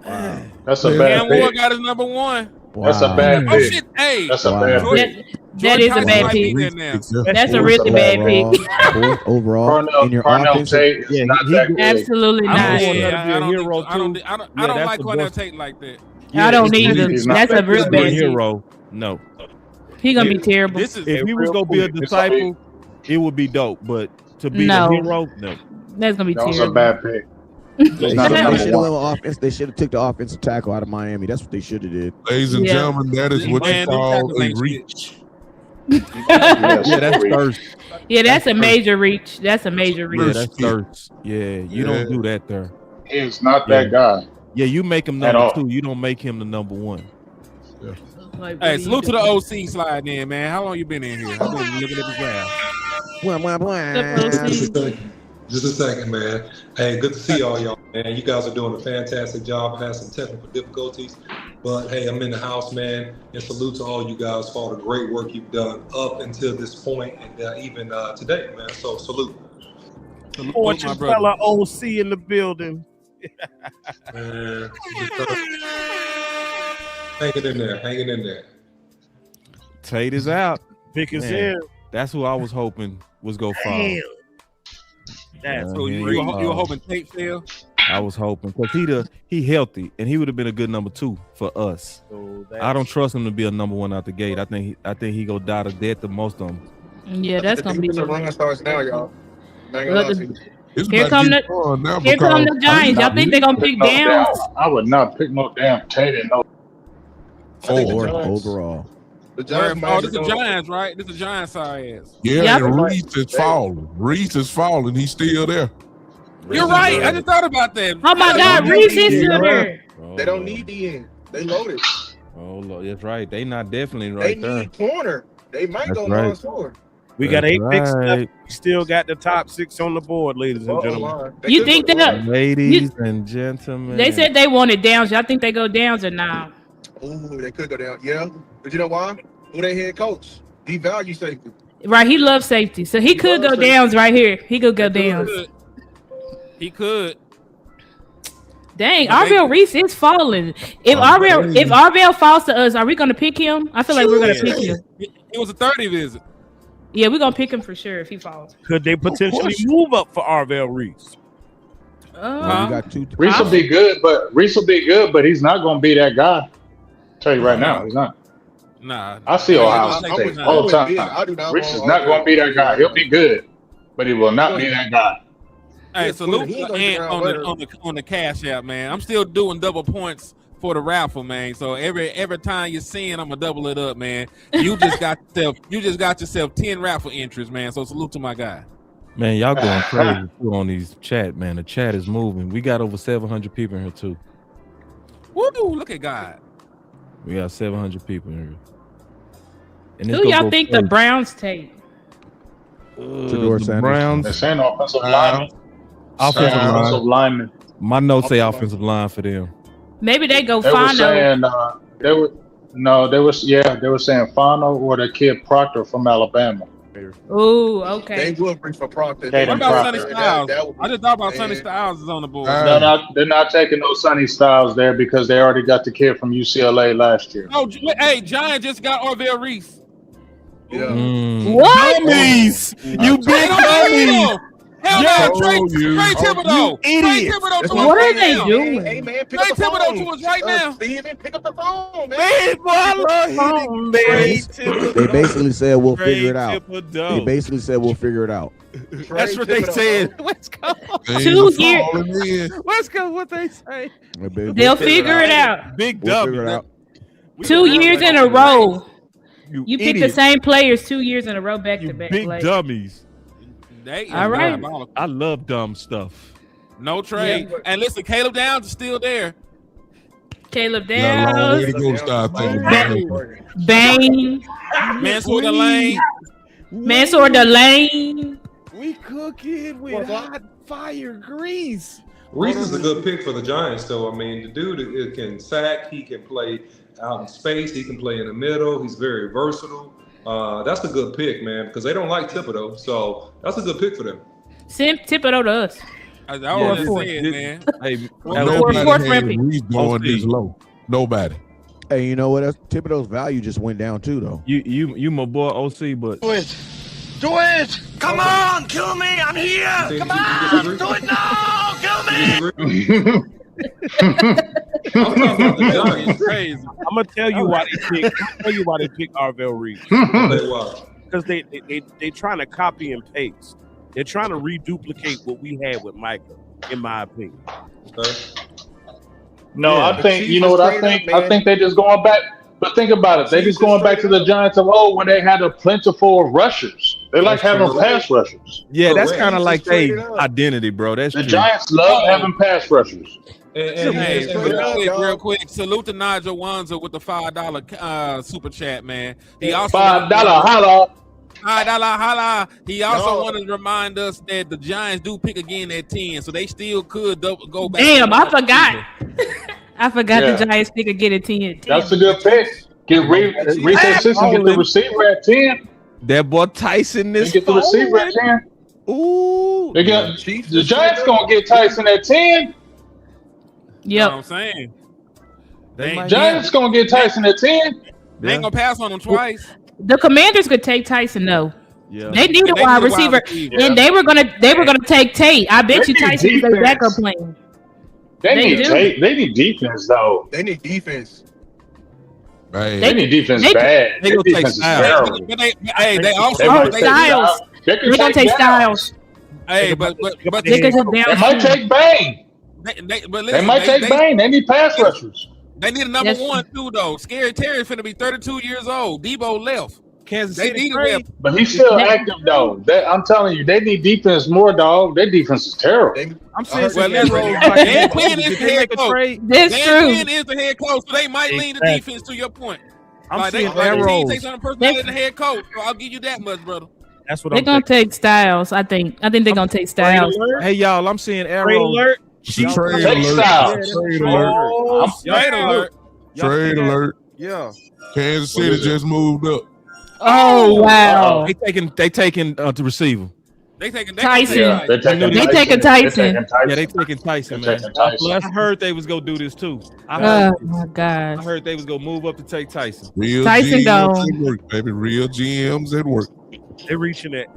That's a
Yeah.
bad
Cam Ward
pick.
got his number one.
Wow.
That's a bad
Oh
pick.
shit! Hey,
That's a
Wow.
bad
George-
pick.
That is a
Tyson
bad
might be
pick.
there now.
That's a really bad
overall,
pick.
fourth overall in
Cornell,
your
Cornell
offensive.
Tate is
Yeah,
not
he-
that good.
Absolutely
I
not.
don't want her to be a
I don't
hero,
think- I don't.
too.
I
Yeah,
don't
that's
like
the
Cornell
best.
Tate like that.
I don't
it's-
either.
he's not
That's a
that
real
good.
Be a
bad pick.
hero. No.
He gonna be terrible.
This is
If he was
real
gonna be a
quick, it's gonna be-
disciple, it would be dope. But to be
No.
the hero, no.
That's gonna be
That was a
terrible.
bad pick. He's not a
They
number
should have
one.
went offense. They should have took the offensive tackle out of Miami. That's what they should have did.
Ladies and
Yeah.
gentlemen, that is what
Man,
you
them
call
tackles
a
ain't
reach.
Yes,
Yeah, that's
reach.
thirst.
Yeah, that's a major reach. That's a major
Yeah,
reach.
that's thirst. Yeah, you don't do that there.
He is not that guy.
Yeah, you make him
At
number
all.
2. You don't make him the number 1.
Like,
Hey,
what
salute to
do
the
you
OC slide in, man. How long you been in here? I've been looking at the draft.
Blah, blah, blah.
do?
Just a second, man. Hey, good to see all y'all, man. You guys are doing a fantastic job. I had some technical difficulties, but hey, I'm in the house, man. And salute to all you guys for all the great work you've done up until this point and even today, man. So salute.
Salute, my
Fortune
brother.
fella OC in the building.
Man, hanging in there, hanging in there.
Tate is out.
Pick his
Man.
in.
That's who I was hoping was go fall.
Damn. That's
So you were hoping Tate fell?
I was hoping because he healthy and he would have been a good number 2 for us. I don't trust him to be a number 1 out the gate. I think he go die to death to most of them.
Yeah, that's gonna be.
The run starts now, y'all. I ain't gonna lie to you.
It's
Here
about
come
to
the-
get fun now
Here come
because
the Giants. Y'all think they're gonna pick
No
Downs?
doubt. I would not pick no damn Tate and no.
I think the
Fourth
Giants-
overall.
The Giants might
This is the
go-
Giants, right? This is Giants ass.
Yeah,
Yep.
and Reese is falling. Reese is falling. He's still there.
You're right. I just thought about that.
Oh my God, Reese is still there.
They don't need the end. They loaded.
Oh Lord, that's right. They not definitely
They
right there.
need corner. They might
That's
go
right.
non-score.
We got
That's
8 picks left.
right.
We still got the top 6 on the board, ladies and gentlemen.
You think that-
Ladies and gentlemen.
They said they wanted Downs. Y'all think they go Downs or not?
Ooh, they could go down. Yeah, but you know why? Who they head coach? He value safety.
Right, he loves safety, so he could go
loves safety.
Downs right here. He could go Downs.
He could.
Dang,
But they-
Arvell Reese is falling. If Arvell falls to us, are we gonna pick him? I feel like we're gonna pick him.
It was a 30 visit.
Yeah, we're gonna pick him for sure if he falls.
Could they potentially move up for Arvell Reese?
Well, you got 2.
Reese will be good, but he's not going to be that guy. Tell you right now, he's not.
Nah.
I see Ohio
I
State
would-
all the
I
time.
do not
Reese is
want
not going to be that
Arvell.
guy. He'll be good, but he will not be that guy.
Hey,
Yeah,
salute
he ain't
to
gonna get
Ant
around better.
on the cash app, man. I'm still doing double points for the raffle, man. So every time you're seeing, I'm gonna double it up, man. You just got yourself 10 raffle entries, man. So salute to my guy.
Man, y'all going crazy too on these chat, man. The chat is moving. We got over 700 people in here too.
Woo! Look at God.
We got 700 people in here. And
Who y'all think the Browns take?
Shador
the
Sanders.
Browns
They're saying offensive lineman.
offensive line.
Offensive lineman.
My notes say offensive line for them.
Maybe they go
They were
Fano.
saying they were saying Fano or the kid Proctor from Alabama.
Ooh,
They
okay.
would bring for Proctor.
What
What about Sonny
Proctor.
Styles?
That would be-
I just thought about
man.
Sonny Styles is on the board.
They're not taking no Sonny Styles there because they already got the kid from UCLA last year.
Oh, hey, Giant just got Arvell Reese.
Yeah.
Mm.
What?
Dummies! You big
Hey,
dummies!
no, hell
Yeah,
no, Trey Thibodeau. Trey
idiots.
Thibodeau to us
What
right
are they
now.
doing?
Hey, man, pick
Trey
up the
Thibodeau
phone.
to us right now.
Steven, pick up the phone, man.
Man, boy, I love him, man.
They basically said we'll
Trey
figure it out.
Thibodeau.
They basically said we'll figure it out.
That's what they said. Let's go.
Things
2
are
years.
falling in.
Let's go. What they say?
They'll figure it out.
Big
We'll figure it
W.
out.
2 years in a row. You pick the
idiots.
same players 2 years in a row back
You
to back.
big
Like,
dummies.
They
All right.
diabolical.
I love dumb stuff.
No trade.
Yeah.
And listen, Caleb Downs is still there.
Caleb
Got a long way
Downs,
to go to start thinking about it.
Bane,
Mansour Delane.
Mansour Delane.
We cooking with
What?
hot fire Grease.
Reese is a good pick for the Giants, though. I mean, the dude it can sack, he can play out in space, he can play in the middle. He's very versatile. That's a good pick, man, because they don't like Thibodeau, so that's a good pick for them.
Send Thibodeau to us.
I was just saying, man.
Hey,
Nobody
fourth
had
round pick.
Reese going this low. Nobody.
Hey, you know what? Thibodeau's value just went down too, though.
you my boy OC, but
Do it! Come on, kill me! I'm here! Come on! Do it now! Kill me!
I'm talking about the Giants.
Crazy.
I'm gonna tell you why they pick Arvell Reed. Because they trying to copy and paste. They're trying to reduplicate what we had with Micah, in my opinion.
Okay.
No,
Yeah,
I think
the
you know what I
Chiefs
think.
straight up,
I think they just going back. But think about it. They just going back to the Giants of old when they had a plentiful of rushers. They like having pass rushers.
yeah, that's
Correct.
kind of like
Straight
their
up.
identity, bro. That's
The
true.
Giants love having pass rushers.
And
Hey,
straight up, dog.
real quick, salute to Nigel Wanza with the $5 super chat, man. He also
$5 holla.
holla. He also
No.
wanted to remind us that the Giants do pick again at 10, so they still could go back.
Damn, I forgot. I forgot
Yeah.
the Giants pick again at 10.
That's a good pick. Get Reese Simpson, get the receiver at 10.
That boy Tyson
They
is
get the receiver at 10.
Ooh,
They got
Chiefs
the
is
Giants
straight up.
gonna get Tyson at 10.
You know what
Yep.
I'm saying?
they might
Giants gonna get Tyson at 10.
They ain't gonna pass on them twice.
The Commanders could take Tyson though.
yeah.
They need a
They
wide
need a
receiver,
Yeah.
and they were gonna take Tate. I bet
They
you
need
Tyson is their
defense.
backup plan.
They
They
need
do.
they need defense though.
They need defense.
Man,
They need defense
they-
bad.
they
Their
gonna take
defense is
Styles.
terrible.
But they also
They might
Oh,
take
Styles.
They can
They're gonna take Styles.
Hey, but
They could just
They
down
might
shoot.
take Bang.
but
They
listen,
might take Bang. They need pass rushers.
They need a number
That's
one too, though. Scary Terry finna be 32 years old. Debo left.
Kansas
They
City
need a
trade.
weapon.
But he's still
That-
active though. I'm telling you, they need defense more, dog. Their defense is terrible.
They,
I'm
I
saying
heard
Well,
they
listen,
got-
Dan Quinn is
Did
the
they
head
make a
coach.
trade?
That's
Dan
true.
Quinn is the head coach, so they might lean the
Exactly.
defense to your point.
I'm
Like,
seeing
the team
arrows.
takes on the personality of the head coach. So I'll give you that much, brother.
That's what
They're
I'm
gonna
thinking.
take Styles. I think they're gonna take
Trade
Styles.
alert.
Hey y'all, I'm seeing
Trade
arrows.
alert.
trade
Take
alert.
Styles.
Trade alert.
Oh,
Straight alert.
Y'all see
Trade
that?
alert.
Yeah.
Kansas City just moved up.
Oh wow!
They taking the receiver.
They taking
Tyson.
Yeah, they're taking
They taking Tyson.
Yeah, they taking Tyson,
They're
man.
taking Tyson.
I heard they was gonna do this too. I
Oh
heard,
my
I
gosh!
heard they was gonna move up to take Tyson.
Real
Tyson
GMs
gone.
at work, baby. Real GMs at work.
They're reaching it.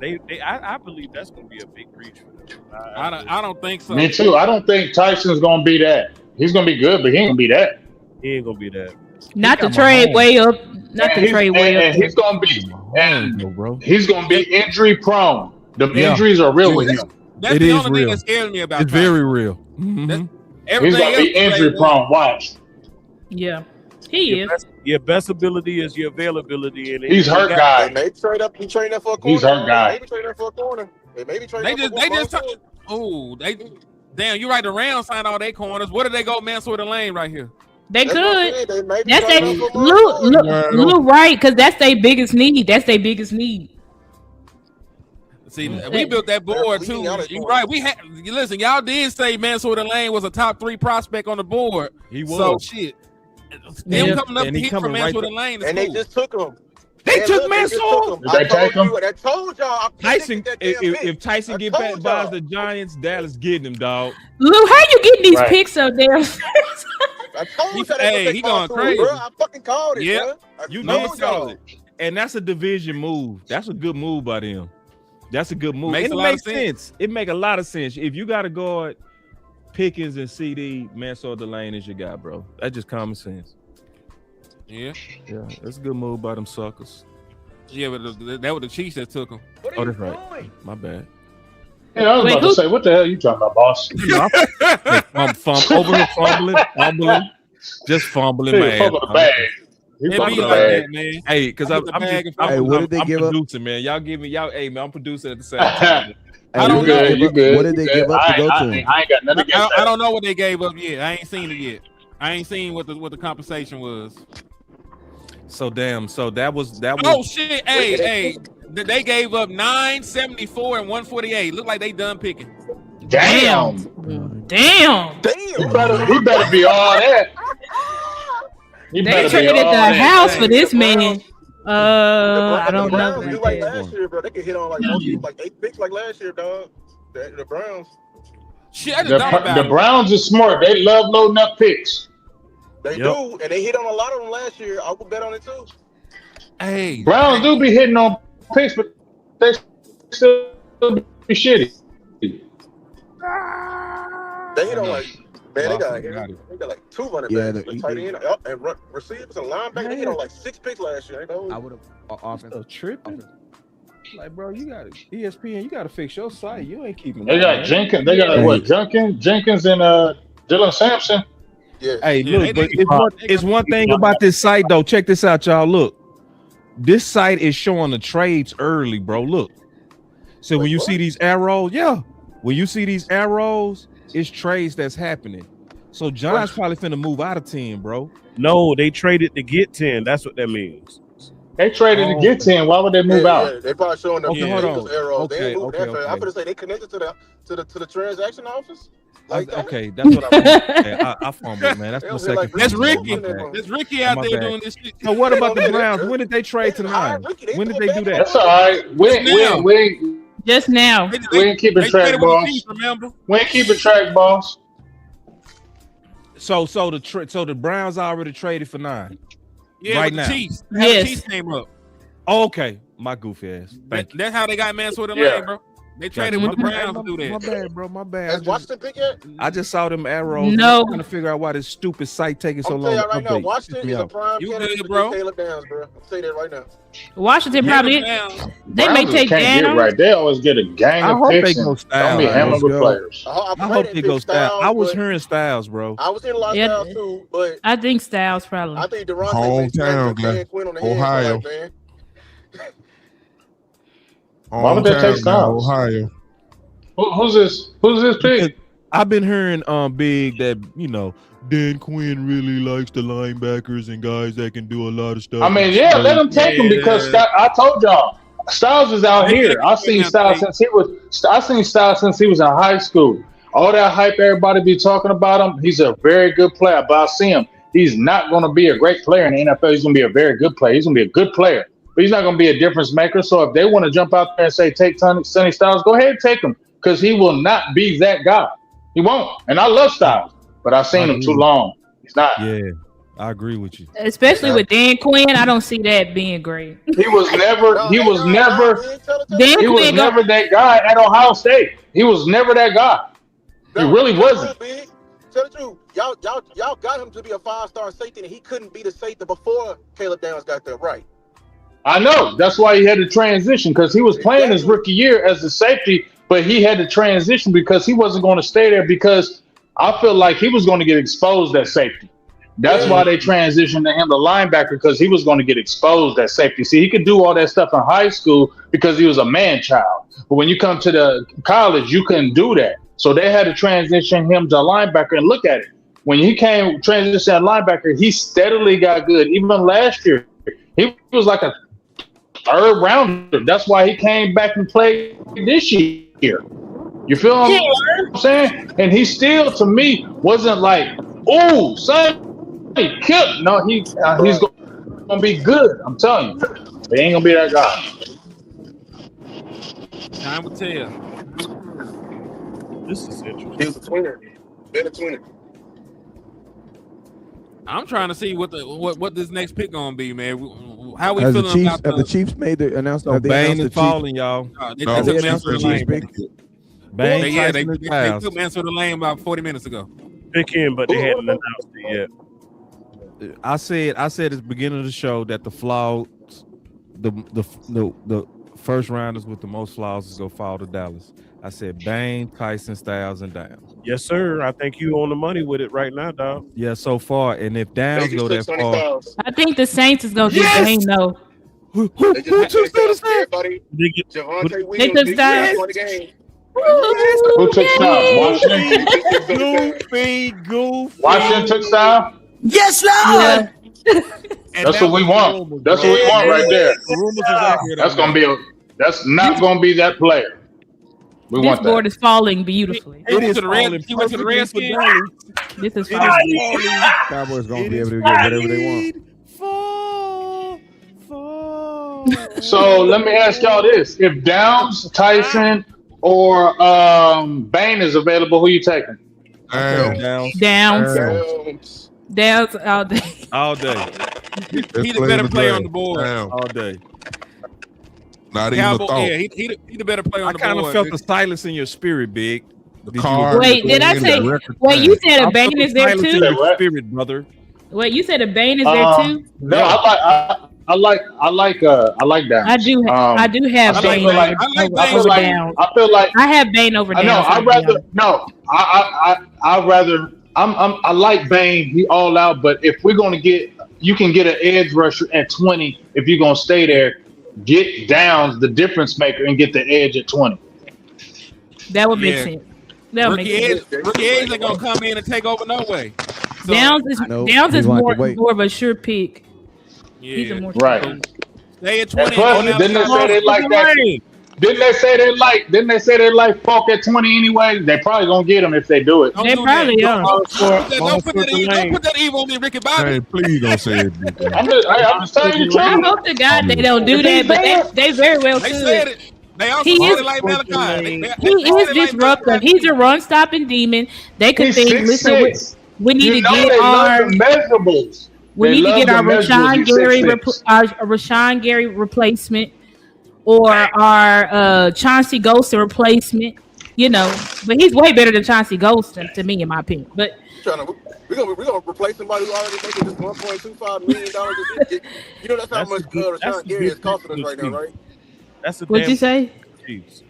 I believe that's going to be a big reach for them.
I don't think so.
Me too. I don't think Tyson's gonna be that. He's gonna be good, but he ain't gonna be that.
He ain't gonna be that.
Not to
got
trade
Mahomes.
way up. Not to
And
trade way
and
up.
he's gonna be and
bro.
he's gonna be injury prone. The
Yeah.
injuries are real with him.
That's
It
the
is
only thing
real.
that scares me about
It's
Tyson.
very real. Mhm.
He's
Everything
gonna be
else
injury prone. Watch.
Yeah, he is.
Your best ability is your availability, and
He's hurt
They
guy.
may trade up. He trade that for a corner.
He's hurt guy.
Maybe trade that for a corner. They maybe trade
They
that
just
for
they just
one.
oh they damn you right. The Rams signed all their corners. Where did they go, Mansour Lane right here?
They
That's what I'm
could.
saying. They maybe
That's
trade
their
up for one corner.
Lou right, because that's their biggest need. That's their biggest need.
See, we built that board too.
bleeding out at
You're
corner.
right. We had listen. Y'all did say Mansour Lane was a top 3 prospect on the board.
He was.
So shit.
Yeah.
Them coming up
And
to
he
hit from
coming right
Mansour
there.
Lane is
And they
cool.
just took him.
They
And
took
look, they just
Mansour.
took him.
Did they take him?
I told y'all. I
Tyson,
predicted that damn pick.
if Tyson
I
get
told
back buys
y'all.
the Giants, Dallas getting him, dog.
Lou, how you getting these
Right.
picks up there?
I told
He-
you that
hey,
they
he
gonna
going
take
crazy.
Bro. I fucking called it,
Yep.
bro. I
You
told
did call
y'all.
it. And that's a division move. That's a good move by them. That's a good move.
Makes
And
a
it
lot of
makes sense. It make a lot of sense. If you got to guard Pickens and CD, Mansour Lane is your guy, bro. That's just common sense.
Yeah,
Yeah, that's a good move by them suckers.
yeah, but that was the Chiefs that took him.
Oh, that's right. My bad.
Yeah, I was
Wait,
about
who-
to say, what the hell you talking about, boss?
Over here fumbling, just fumbling,
Hey,
man.
fumble the bag. He
It be
fumbled the
like
bag.
that, man.
Hey, because I'm,
Fumble the
I'm,
bag
just,
and
I'm,
Hey, what
I'm,
did they
I'm
give up?
producing, man. Y'all give me, y'all. Hey, man, I'm producing at the same time.
I don't
You
know.
good? You good?
What did they
You
give
good?
up to go to
I
him?
ain't got nothing against
I
that.
don't know what they gave up yet. I ain't seen it yet. I ain't seen what the compensation was.
So damn. So that was.
Oh shit! Hey, they gave up 974 and 148. Look like they done picking.
Damn.
He better be all that.
They traded the house for this man. I don't know.
Do like last year, bro. They could hit on like most people, like 8 picks like last year, dog. The Browns.
Shit, I just thought about
The
it.
Browns are smart. They love loading up picks.
They do, and they hit on a lot of them last year. I would bet on it too.
Hey,
Browns do be hitting on picks, but they still be shitty.
They hit on like, man, they got like 2 running backs, like tight end, and receivers and linebackers. They hit on like 6 picks last year.
I would have offensive tripping. Like, bro, you got ESPN. You got to fix your site. You ain't keeping.
They got Jenkins. They got what? Jenkins and Dylan Sampson.
Yeah.
Hey, look, but it's one thing about this site though. Check this out, y'all. Look, this site is showing the trades early, bro. Look. So when you see these arrows, when you see these arrows, it's trades that's happening. So John's probably finna move out of 10, bro.
No, they traded to get 10. That's what that means.
They traded to get 10. Why would they move out?
Yeah, they probably showing them arrows.
Okay,
they ain't moved that
okay.
fast. I'm gonna say they connected to the transaction office. Like
Okay, that's what I fumbled, man. That's my second.
That's
fumble.
Ricky.
My bad.
That's Ricky out
My
there
bad.
doing this shit.
So what about the Browns? When did they trade to the Lions? When did they do that?
That's all right. We
Just now.
we ain't keeping track, boss.
Remember?
We ain't keeping track, boss.
So the Browns already traded for 9.
Yeah,
right
with
now.
the Chiefs.
Yes.
The Chiefs came up.
Okay, my goofy ass. Thank you.
That's how they got Mansfield
Yeah.
Lane, bro. They traded with the Browns to do that.
My bad, bro. My bad.
Has Washington pick yet?
I just saw them arrows.
No.
I'm trying to figure out why this stupid site taking so
I'm
long
telling
to
you right now,
update.
Washington is a prime
You
candidate
good,
to
bro?
get Caleb Downs, bro. I'll tell you that right now.
Washington probably they may
Browns
take
can't get
down.
right. They always get a gang
I
of
hope they
picks
go
and
Styles.
don't be hammering with players.
I hope they go Styles. I was hearing Styles, bro.
I was in a lot of
Yeah.
Styles too, but
I think Styles probably.
I think Durante
Hometown guy.
Dan Quinn on the head.
Ohio.
Man.
Why would they take Styles?
Ohio.
Who's this? Who's this pick?
I've been hearing Big that Dan Quinn really likes the linebackers and guys that can do a lot of stuff.
I mean, yeah, let them take him because I told y'all Styles is out here. I seen Styles since he was in high school. All that hype everybody be talking about him. He's a very good player, but I see him. He's not going to be a great player in the NFL. He's going to be a very good player. He's going to be a good player, but he's not going to be a difference maker. So if they want to jump out there and say take Sonny Styles, go ahead and take him because he will not be that guy. He won't. And I love Styles, but I've seen him too long. He's not.
Yeah, I agree with you.
Especially with Dan Quinn, I don't see that being great.
He was never
Dan Quinn
never that guy at Ohio State. He was never that guy. He really wasn't.
Tell the truth, y'all got him to be a 5-star safety, and he couldn't be the safety before Caleb Downs got there, right?
I know. That's why he had to transition because he was playing his rookie year as a safety, but he had to transition because he wasn't going to stay there because I feel like he was going to get exposed at safety. That's why they transitioned to him, the linebacker, because he was going to get exposed at safety. See, he could do all that stuff in high school because he was a man child. But when you come to the college, you couldn't do that. So they had to transition him to linebacker and look at it. When he came transition at linebacker, he steadily got good. Even last year, he was like a 3rd rounder. That's why he came back and played this year. You feel what I'm saying? And he still, to me, wasn't like, oh, son, he killed. No, he's going to be good. I'm telling you. He ain't going to be that guy.
Time will tell.
This is interesting.
He was a tweener. Been a tweener.
I'm trying to see what this next pick gonna be, man. How we
Has the
feeling
Chiefs,
about
have the Chiefs made the announcement?
So
Have they
Bane
announced
is
the Chiefs?
falling, y'all.
They
Have
took
they announced the
Mansfield
Chiefs
Lane.
pick?
Bane,
They
Tyson, and Styles.
took Mansfield Lane about 40 minutes ago.
Pick him, but they hadn't announced it yet.
I said at the beginning of the show that the flaws, the first rounders with the most flaws is gonna fall to Dallas. I said Bane, Tyson, Styles, and Downs.
Yes, sir. I think you on the money with it right now, dog.
Yeah, so far, and if Downs go that far,
I think the Saints is gonna get Bane though.
They just took everybody. Javonte Williams.
took Styles.
won the game.
Who took Styles? Washington?
Goofy.
Washington took Styles?
Yes, Lord.
That's what we want. That's what we want right there. That's not gonna be that player. We
This
want
board
that.
is falling beautifully.
He went to the Redskins.
This is falling.
Cowboys gonna be able to get whatever they want.
So let me ask y'all this: if Downs, Tyson, or Bane is available, who you taking?
Damn.
Downs all day.
All day.
He the better player on the board.
Damn.
All day.
Not even a
Cowboy,
thought.
yeah, he the better player on
I
the
kind
board.
of felt the silence in your spirit, Big.
The card,
Wait, did I say? Wait, you said a Bane is there
Silence in
too?
your spirit, brother.
Wait, you said a Bane is there too?
No, I like Downs.
I do have
I
Bane
feel like-
over Downs.
I feel like
I have Bane over
I
Downs.
know. I'd rather. I like Bane. He all out. But if we're gonna get, you can get an edge rusher at 20. If you're gonna stay there, get Downs, the difference maker, and get the edge at 20.
That would make
Yeah.
sense. That would make sense.
Rookie Edge ain't gonna come in and take over no way. So,
Downs is
Nope,
Downs
he's
is
like
more
to wait.
of a sure pick. He's a
yeah.
more
Right.
sure pick.
Stay at
And
20.
plus, didn't they say they like that? Didn't they say they like Falk at 20 anyway? They probably gonna get him if they do it.
Don't
They
do
probably
that.
are.
Don't put that evil on me, Ricky Bobby.
Hey, please don't say it.
I'm just telling you the
I
truth.
hope to God they don't do that, but they very well
They said
could.
it. They also
He
said
is-
it like Malachi.
He is disruptive. He's a run stopping demon. They could
He's
think,
6'6".
listen, we need
You
to
know
get
they
our
love the measurables.
we
They
need to
love
get our
the measurables.
Rashawn
He's
Gary
6'6".
our Rashawn Gary replacement or our Chauncey Golston replacement. You know, but he's way better than Chauncey Golston to me, in my opinion. But
We're gonna replace somebody who already making this $1.25 million a year. You know that's how much Rashawn Gary is costing us right now, right?
That's a
what'd
damn
you say?
Chiefs.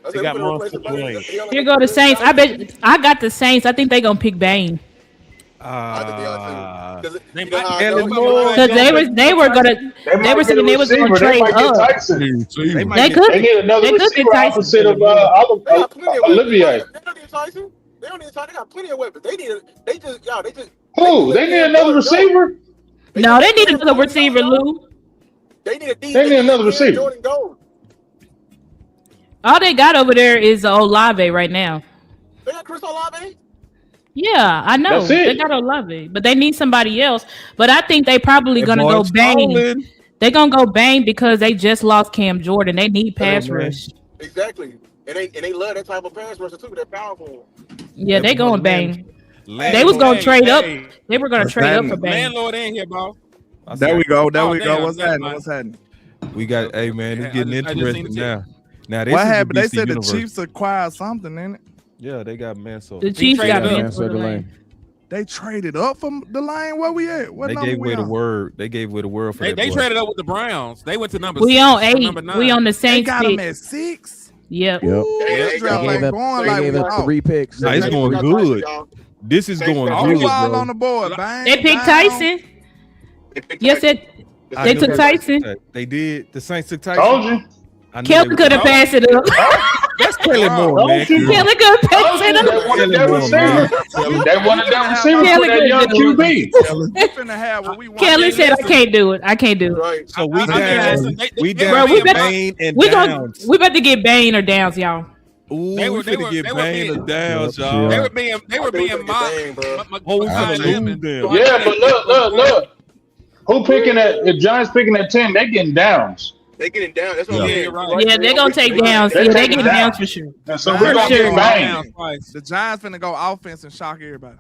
I
They
said
got
we're gonna
monster
replace somebody.
playing.
Here go the Saints. I bet I got the Saints. I think they gonna pick Bane
I think they are too.
They
You know how I
might-
know?
because they were saying they was gonna trade up.
They
They could.
They need another
They could
receiver
get Tyson.
opposite of
They got plenty of
Olivier.
weapons. They don't need Tyson. They don't need Tyson. They got plenty of weapons. They just.
Who? They need another receiver?
No, they need another receiver, Lou.
They need a D.
They need another receiver.
Jordan Gold.
All they got over there is Olave right now.
They got Chris Olave.
Yeah, I know.
That's it.
They got Olave, but they need somebody else. But I think they probably gonna go
boy's
Bane.
falling.
They gonna go Bane because they just lost Cam Jordan. They need pass rush.
Exactly. And they love that type of pass rusher too. They're powerful.
Yeah, they going Bane.
Landlord
They was gonna
in.
trade up.
Hey,
They were gonna trade up for Bane.
Landlord in here, bro.
There we go. There
Oh,
we go.
damn,
What's
never
happening?
mind.
What's happening?
We got, hey man, it's
Yeah,
getting
I just seen
interesting
the
now. Now this
What
is the
happened? They
BC
said
universe.
the Chiefs acquired something, in it.
Yeah, they got Manso.
The Chiefs got
traded up.
Mansour Delane.
They traded up from the line. Where we at? What
They
number
gave
we
away the
on?
word. They gave away the word for
They
that boy.
traded up with the Browns. They went to number
We
6,
on
or
8.
number 9.
We on the
They
Saints
got him
pick.
at 6.
Yep.
Yep.
Ooh,
They
this
gave
draft
They
ain't
gave
going
they
like
gave
we
up
thought.
3 picks.
Nah, it's
They
going
got
good.
Tyson, y'all.
This is going
All
Who's
good,
all
bro.
on the board? Bang,
They picked
bang.
Tyson.
They picked
Yes,
Tyson.
it.
I
They
knew
took
was
Tyson.
gonna say. They did. The Saints took Tyson.
Told you.
I knew
Kelly
they
could have
was-
passed it up.
That's Kelly Moore, man.
Don't you?
Kelly could have passed it
They
up.
wanted that
Kelly Moore, man.
receiver. They wanted that receiver
Kelly
for that
could
young
do it.
QB.
We finna have what we want.
Kelly said, "I can't do it. I can't do it."
Right.
So we
I mean,
down.
listen,
We
they-
down.
Bro, we
to
better-
Bane and
We gonna
Downs.
we about to get Bane or Downs, y'all.
Ooh,
They
we
were- they
finna
were-
get
they were
Bane or
being-
Downs,
Yep,
y'all.
They
yeah.
were being mocked.
Dang, bro.
Oh, we
Makai
finna
Lemon.
lose them.
Yeah, but look. Who picking at? If Giants picking at 10, they getting Downs.
They getting down. That's what
Yeah,
I'm saying.
you're right.
Yeah, they're gonna take Downs.
They
Yeah, they
taking
get
Downs.
Downs for sure.
And so
For
we're gonna
sure.
get Bang.
Downs twice.
The Giants finna go offense and shock everybody.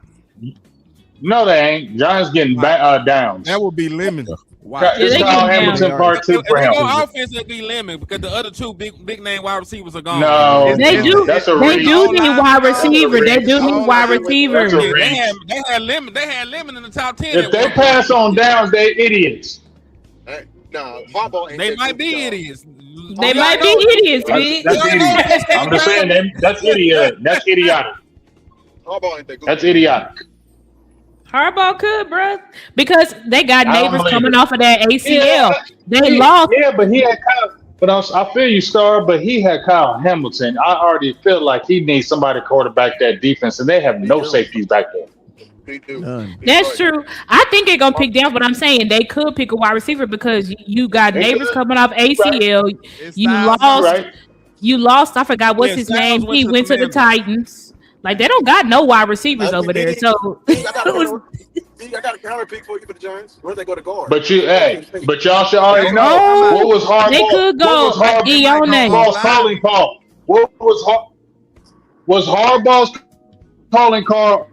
No, they ain't. Giants getting Downs.
That would be Lemon.
Wow.
Yeah,
It's
they
Kyle
getting
Hamilton
Downs.
part 2
If
for
they
him.
go offense, it'd be Lemon because the other two big name wide receivers are gone.
No,
They do.
That's a
They
reach.
do need wide receiver. They do need wide receiver.
That's a
Yeah,
reach.
they had Lemon in the top 10.
If
at
they
one
pass on Downs, they idiots.
Nah, Harbaugh ain't
They
that
might
good,
be
y'all.
idiots.
They might be idiots, big.
That's idiot. I'm just saying that's idiot. That's idiotic.
Harbaugh ain't that good.
That's idiotic.
Harbaugh could, bro, because they got
I don't
neighbors
believe
coming
it.
off of that ACL. They
Yeah,
lost.
Yeah, but he had Kyle. But I feel you, Star. But he had Kyle Hamilton. I already feel like he needs somebody to quarterback that defense, and they have no safeties back there.
They do.
None.
That's true. I think they're gonna pick Downs, but I'm saying they could pick a wide receiver because you got
They
neighbors
could.
coming off ACL.
It's
You
Styles
lost.
Right?
You lost. I forgot what's
Yeah,
his
Styles
name.
went
He
to the
went to the
Commanders.
Titans. Like they don't got no wide receivers over there. So
I got a counter pick for you for the Giants. Where they go to guard?
But y'all should already know
Oh,
what was Harbaugh.
they could go
Harbaugh's calling call? What was Harbaugh's calling call?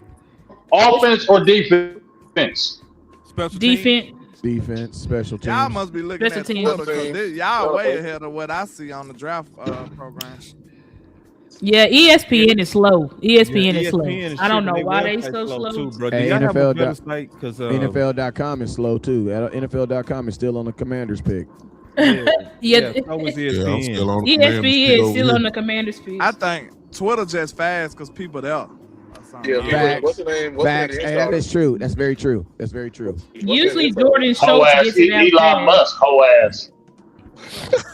Offense or defense?
Special
defense.
Defense, special teams.
Y'all must be looking
Special
at
teams.
Twitter because y'all way ahead of what I see on the draft program.
Yeah, ESPN is slow. ESPN is slow.
ESPN is
I don't know
tripping.
why
Their
they
website's
so slow.
too, bro. Do
Hey,
y'all have a
NFL
better site? 'Cause,
NFL.com is slow too. NFL.com is still on the Commanders pick.
Yeah,
so was
Yeah, I'm still on the
ESPN
Commanders
is
over
still
here.
on the Commander's pick.
I think Twitter just fast because people there.
Yeah,
Facts.
what's the name?
Facts. Hey, that is true. That's very true. That's very true.
Usually Jordan
Ho
Schultz
ass,
gets it out
Elon
fast.
Musk, ho ass.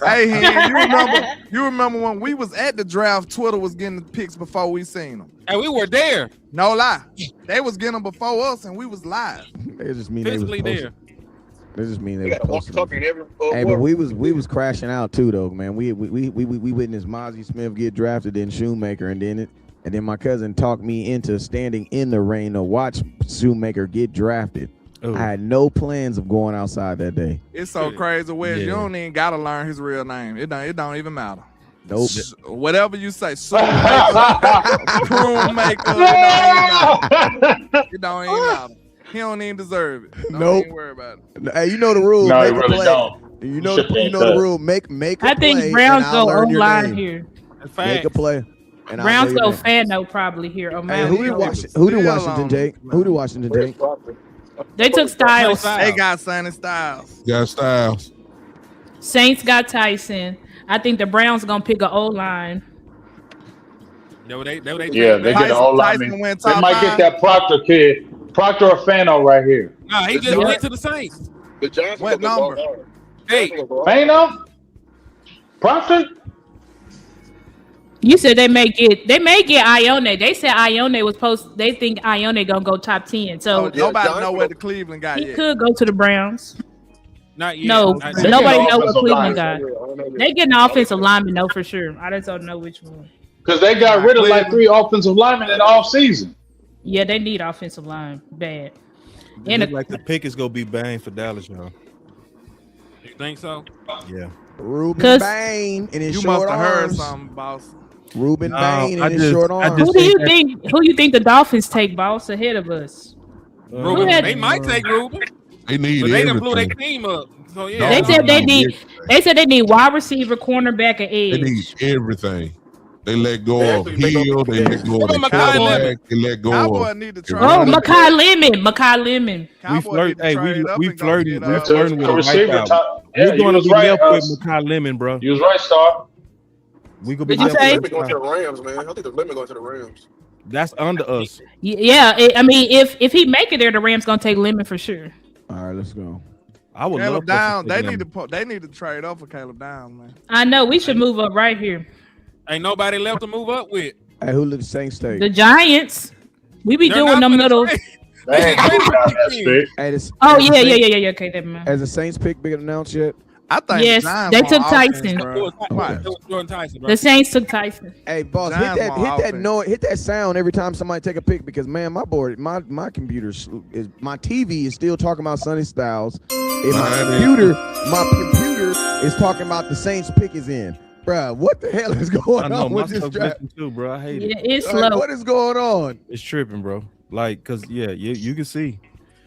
Hey, Hen, you remember when we was at the draft, Twitter was getting the picks before we seen them.
And we were there.
No lie. They was getting them before us and we was live.
They just mean they was
Physically
posting.
there.
They just mean
They
they was
got a
posting.
walkie-talkie in every.
Hey, but we was crashing out too though, man. We witnessed Mozzie Smith get drafted, then Shoemaker, and then my cousin talked me into standing in the rain to watch Shoemaker get drafted.
Oh.
I had no plans of going outside that day.
It's so crazy, Wes. You
Yeah.
don't even gotta learn his real name. It don't even matter.
Nope.
Whatever you say, prune maker, it don't even matter. He don't even deserve it. Don't
Nope.
even worry about it.
Hey, you know the rule.
No,
make
he
a
really
play.
don't.
You know,
Shit
you
ain't
know the
that.
rule. Make a
I
play.
think Browns
and I'll
go
learn your
online
name.
here.
Make a play. And I'll
Browns
know
go
your name.
Fano probably here. Or
Hey,
Mount
who did
Hope.
Washington take? Who did Washington take?
They took Styles.
They got Sonny Styles.
Got Styles.
Saints got Tyson. I think the Browns gonna pick a O line.
Yeah, they get an old
Tyson
lineman.
went
They
top
might
five.
get that Proctor kid. Proctor or Fano right here.
Nah, he just went to the Saints.
The Giants
What number?
Hey,
Fano? Proctor?
You said they may get Ione. They said Ione was supposed. They think Ione gonna go top 10. So
Oh, nobody know where the Cleveland got
he
yet.
could go to the Browns.
not yet.
No,
Not
They
yet.
nobody
get
know what
offensive
Cleveland
lineman.
got. They getting an offensive lineman, though, for sure. I just don't know which one.
Because they got rid of like 3 offensive linemen in the offseason.
Yeah, they need offensive line bad.
It
And
look like the pick is gonna be bang for Dallas, y'all.
You think so?
Yeah.
Ruben
'Cause-
Bain in his
You
short
must have heard
arms.
something, boss.
Ruben
No,
Bain
I
in his
just-
short
I
arms.
just-
who do you think? Who you think the Dolphins take, boss, ahead of us?
Ruben,
had-
they might take Ruben,
They need
but they done blew their
everything.
team up. So yeah,
They
No,
said they
no,
need. They said they need wide receiver, cornerback, and
They need
edge.
everything. They let go of
They
Hill. They let go of
What
the
about
Cowboy?
quarterback. They let go
Cowboy
of.
need to
Oh,
trade.
Oh,
up.
Makai Lemon. Makai Lemon.
We
Cowboy
flirt.
need to
Hey,
trade up
we
and go
flirting.
get,
We flirting with
To
a
receiver
white
top. Yeah,
We're
you
gonna
was
be
right,
left with
Us.
Makai Lemon, bro.
You was right, Star.
We gonna be
Did you
left
say?
with
Going to the
Makai.
Rams, man. I think the limit going to the Rams.
That's under us.
Yeah, I mean, if he make it there, the Rams gonna take Lemon for sure.
All right, let's go.
I would
Caleb
love
Downs.
for us to
They
take
need
Lemon.
to. They need to trade up for Caleb Downs, man.
I know we should move up right here.
ain't nobody left to move up with.
Hey, who did the Saints take?
The Giants. We be
They're
doing
not
them
gonna
little.
trade.
They ain't
They
moving down
ain't
that
pick
street.
Hey, this,
Oh
has the
yeah.
Saints-
Okay, never mind.
Has the Saints pick been announced yet?
I think
Yes,
the Giants
they
want
took
offense,
Tyson.
bro.
It was,
Why?
it was Jordan Tyson, bro.
The Saints took Tyson.
Hey, boss,
Giants
hit
want
that
offense.
noise, hit that sound every time somebody take a pic because man, my board, my computer is my TV is still talking about Sonny Styles, and my computer is talking about the Saints pick is in. Bruh, what the hell is
I
going
know
on
my
with this
stuff
draft?
glitching too, bro. I hate it.
Yeah, it's
Like,
slow.
what is going on?
It's tripping, bro. Like, cause yeah, you can see.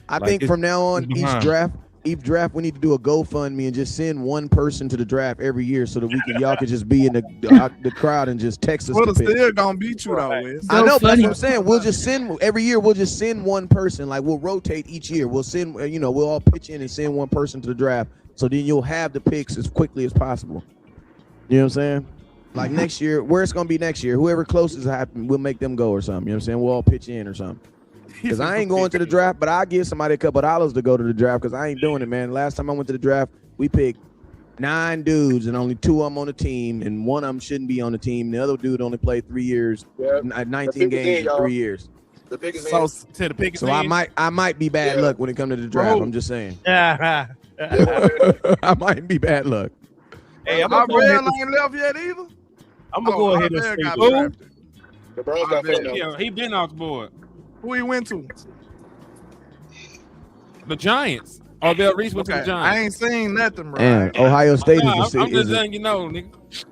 I
Like,
think
it's-
from now on,
it's behind.
each draft, we need to do a GoFundMe and just send one person to the draft every year so that y'all could just be in the crowd and just text us.
Twitter
the pick.
still gonna beat you though, Wes.
I know, but that's
funny.
what I'm saying. We'll just send every year. We'll just send one person. Like we'll rotate each year. We'll send. We'll all pitch in and send one person to the draft. So then you'll have the picks as quickly as possible. You know what I'm saying? Like next year, where it's gonna be next year. Whoever closest happen, we'll make them go or something. You know what I'm saying? We'll all pitch in or something. Because I ain't going to the draft, but I'll give somebody a couple of dollars to go to the draft because I ain't doing it, man. Last time I went to the draft, we picked 9 dudes and only 2 of them on the team, and one of them shouldn't be on the team. The other dude only played 3 years,
Yeah.
19 games in 3 years.
The biggest
So
To the pick.
So I might be bad luck when it comes to the draft.
Bro.
I'm just saying.
Yeah.
I might be bad luck.
Hey, my red ain't left yet either.
I'm gonna go ahead and
Odell
say
got
this.
drafted.
The Browns got
Odell.
Fano.
Yeah, he been off the board.
Who he went to?
The Giants. Odell Reese went to the
Okay,
Giants.
I ain't seen nothing, bro.
And Ohio State
Nah,
is
I'm just
the
letting you know, nigga.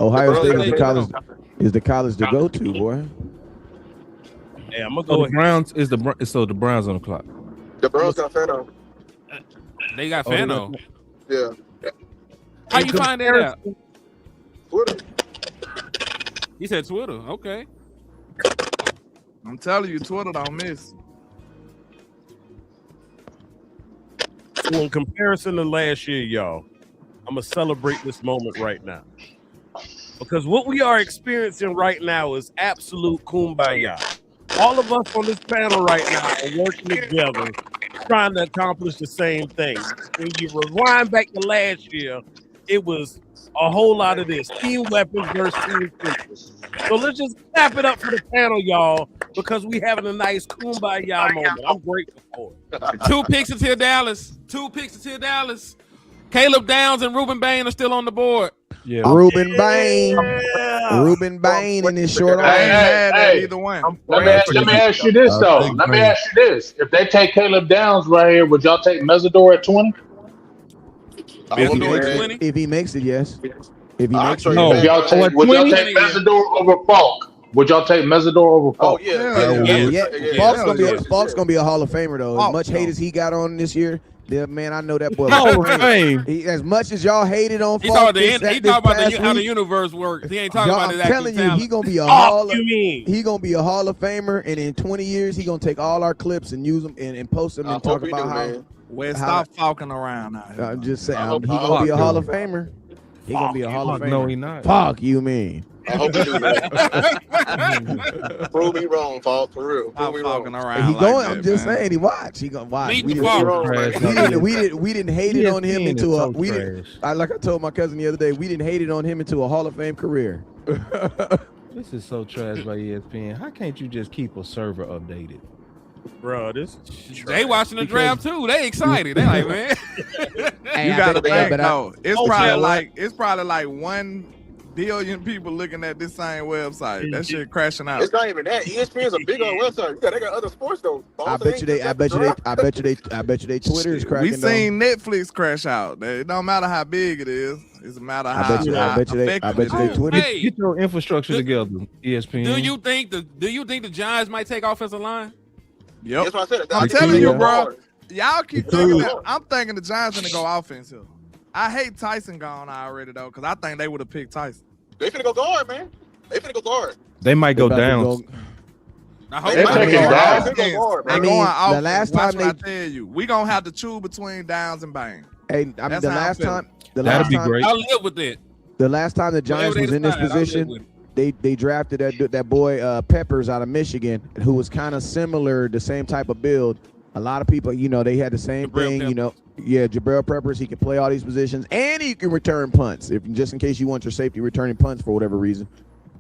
Ohio
The
State
Browns
is the
got
college is the college to go to, boy.
Hey, I'm gonna
So
go
the
ahead.
Browns is the Browns on the clock.
The Browns got Fano.
They got
Oh, they
Fano.
Yeah.
How you find that out?
Twitter.
He said Twitter. Okay.
I'm telling you, Twitter don't miss.
So in comparison to last year, y'all, I'm gonna celebrate this moment right now. Because what we are experiencing right now is absolute kumbaya. All of us on this panel right now are working together, trying to accomplish the same thing. When you rewind back to last year, it was a whole lot of this. Team weapons versus team fixes. So let's just clap it up for the panel, y'all, because we having a nice kumbaya moment. I'm grateful for it.
2 picks until Dallas. 2 picks until Dallas. Caleb Downs and Ruben Bain are still on the board.
Yeah.
Ruben Bain.
Yeah.
Ruben Bain in his short
I ain't
arm.
mad at
hey.
either one.
Let me ask you this though. Let me ask you this: if they take Caleb Downs right here, would y'all take Mesidor at 20?
I will
If he
do
makes
it.
it,
20?
if he makes it, yes. If he
I'll
makes
trade
it,
No.
Would y'all take? Would y'all take Mesidor over Falk? Would y'all take Mesidor over
Oh
Falk?
yeah.
yeah, Falk's gonna be
yeah.
Falk's gonna be a Hall of Famer though. As
Falk,
much hate
though.
as he got on this year, man, I know that boy.
Hall of Fame.
As much as y'all hated on
He
Falk,
talking
this
about
past
how the
week,
universe works. He ain't talking
y'all,
about
I'm
his actual
telling you,
talent.
he gonna be a
Oh, you mean?
he gonna be a Hall of Famer, and in 20 years, he gonna take all our clips and use them and post them
I
and talk
hope he
about
do,
how.
man.
Well,
How-
stop falking around out here.
I'm just saying,
I hope-
he
I
gonna be a
hope
Hall
so.
of Famer. He gonna be a Hall of Famer.
No, he not.
Fuck you mean?
I hope he do, man. Prove me wrong, Falk, for real.
Stop
Prove me
falking
wrong.
around.
He
like
going.
that,
I'm just
man.
saying. He watch. He gonna watch.
Meet
We
the
didn't,
Falk.
wrong,
Trash,
man.
like
we didn't hate it on him
ESPN
into
is
a
so
we didn't.
trash.
Like I told my cousin the other day, we didn't hate it on him into a Hall of Fame career.
This is so trash by ESPN. How can't you just keep a server updated?
Bro, this
They watching the draft too. They excited. They like, man.
Hey,
You
I
gotta
bet-
think
but I-
though. It's
Oh,
probably
yeah,
like 1 billion people looking at this same website. That shit crashing out.
It's not even that. ESPN is a big old website. Yeah, they got other sports though.
I bet you they Twitter is cracking.
We seen Netflix crash out. It don't matter how big it is. It's a matter
I
how.
bet you they
effective it is.
Twitter.
Hey,
Get your infrastructure together, ESPN.
do you think the Giants might take offensive line?
Yep.
That's what I said.
I'm
I
telling
think
you,
they
bro.
hard.
Y'all keep thinking that. I'm thinking the Giants gonna go offense here. I hate Tyson gone already though, because I think they would have picked Tyson.
They finna go guard, man. They finna go guard.
They might go
About to
down.
go-
I hope
They
not.
taking
going
Downs.
They finna go guard,
They
I
man.
mean,
going
the
offense.
last
Watch
time
what I tell you, we gonna have to choose between Downs and Bang.
Hey, I mean
That's
the
how I'm
last
feeling.
time. The
That'd
last
be
time,
great.
I'll live with it.
the last time the Giants
Whatever
was
they
in this
decide, I'll live
position,
with it.
they drafted that boy Peppers out of Michigan, who was kind of similar, the same type of build. A lot of people, they had the same
Jabril
thing, Yeah, Jabril Peppers, he can play all these positions, and he can return punts, just in case you want your safety returning punts for whatever reason.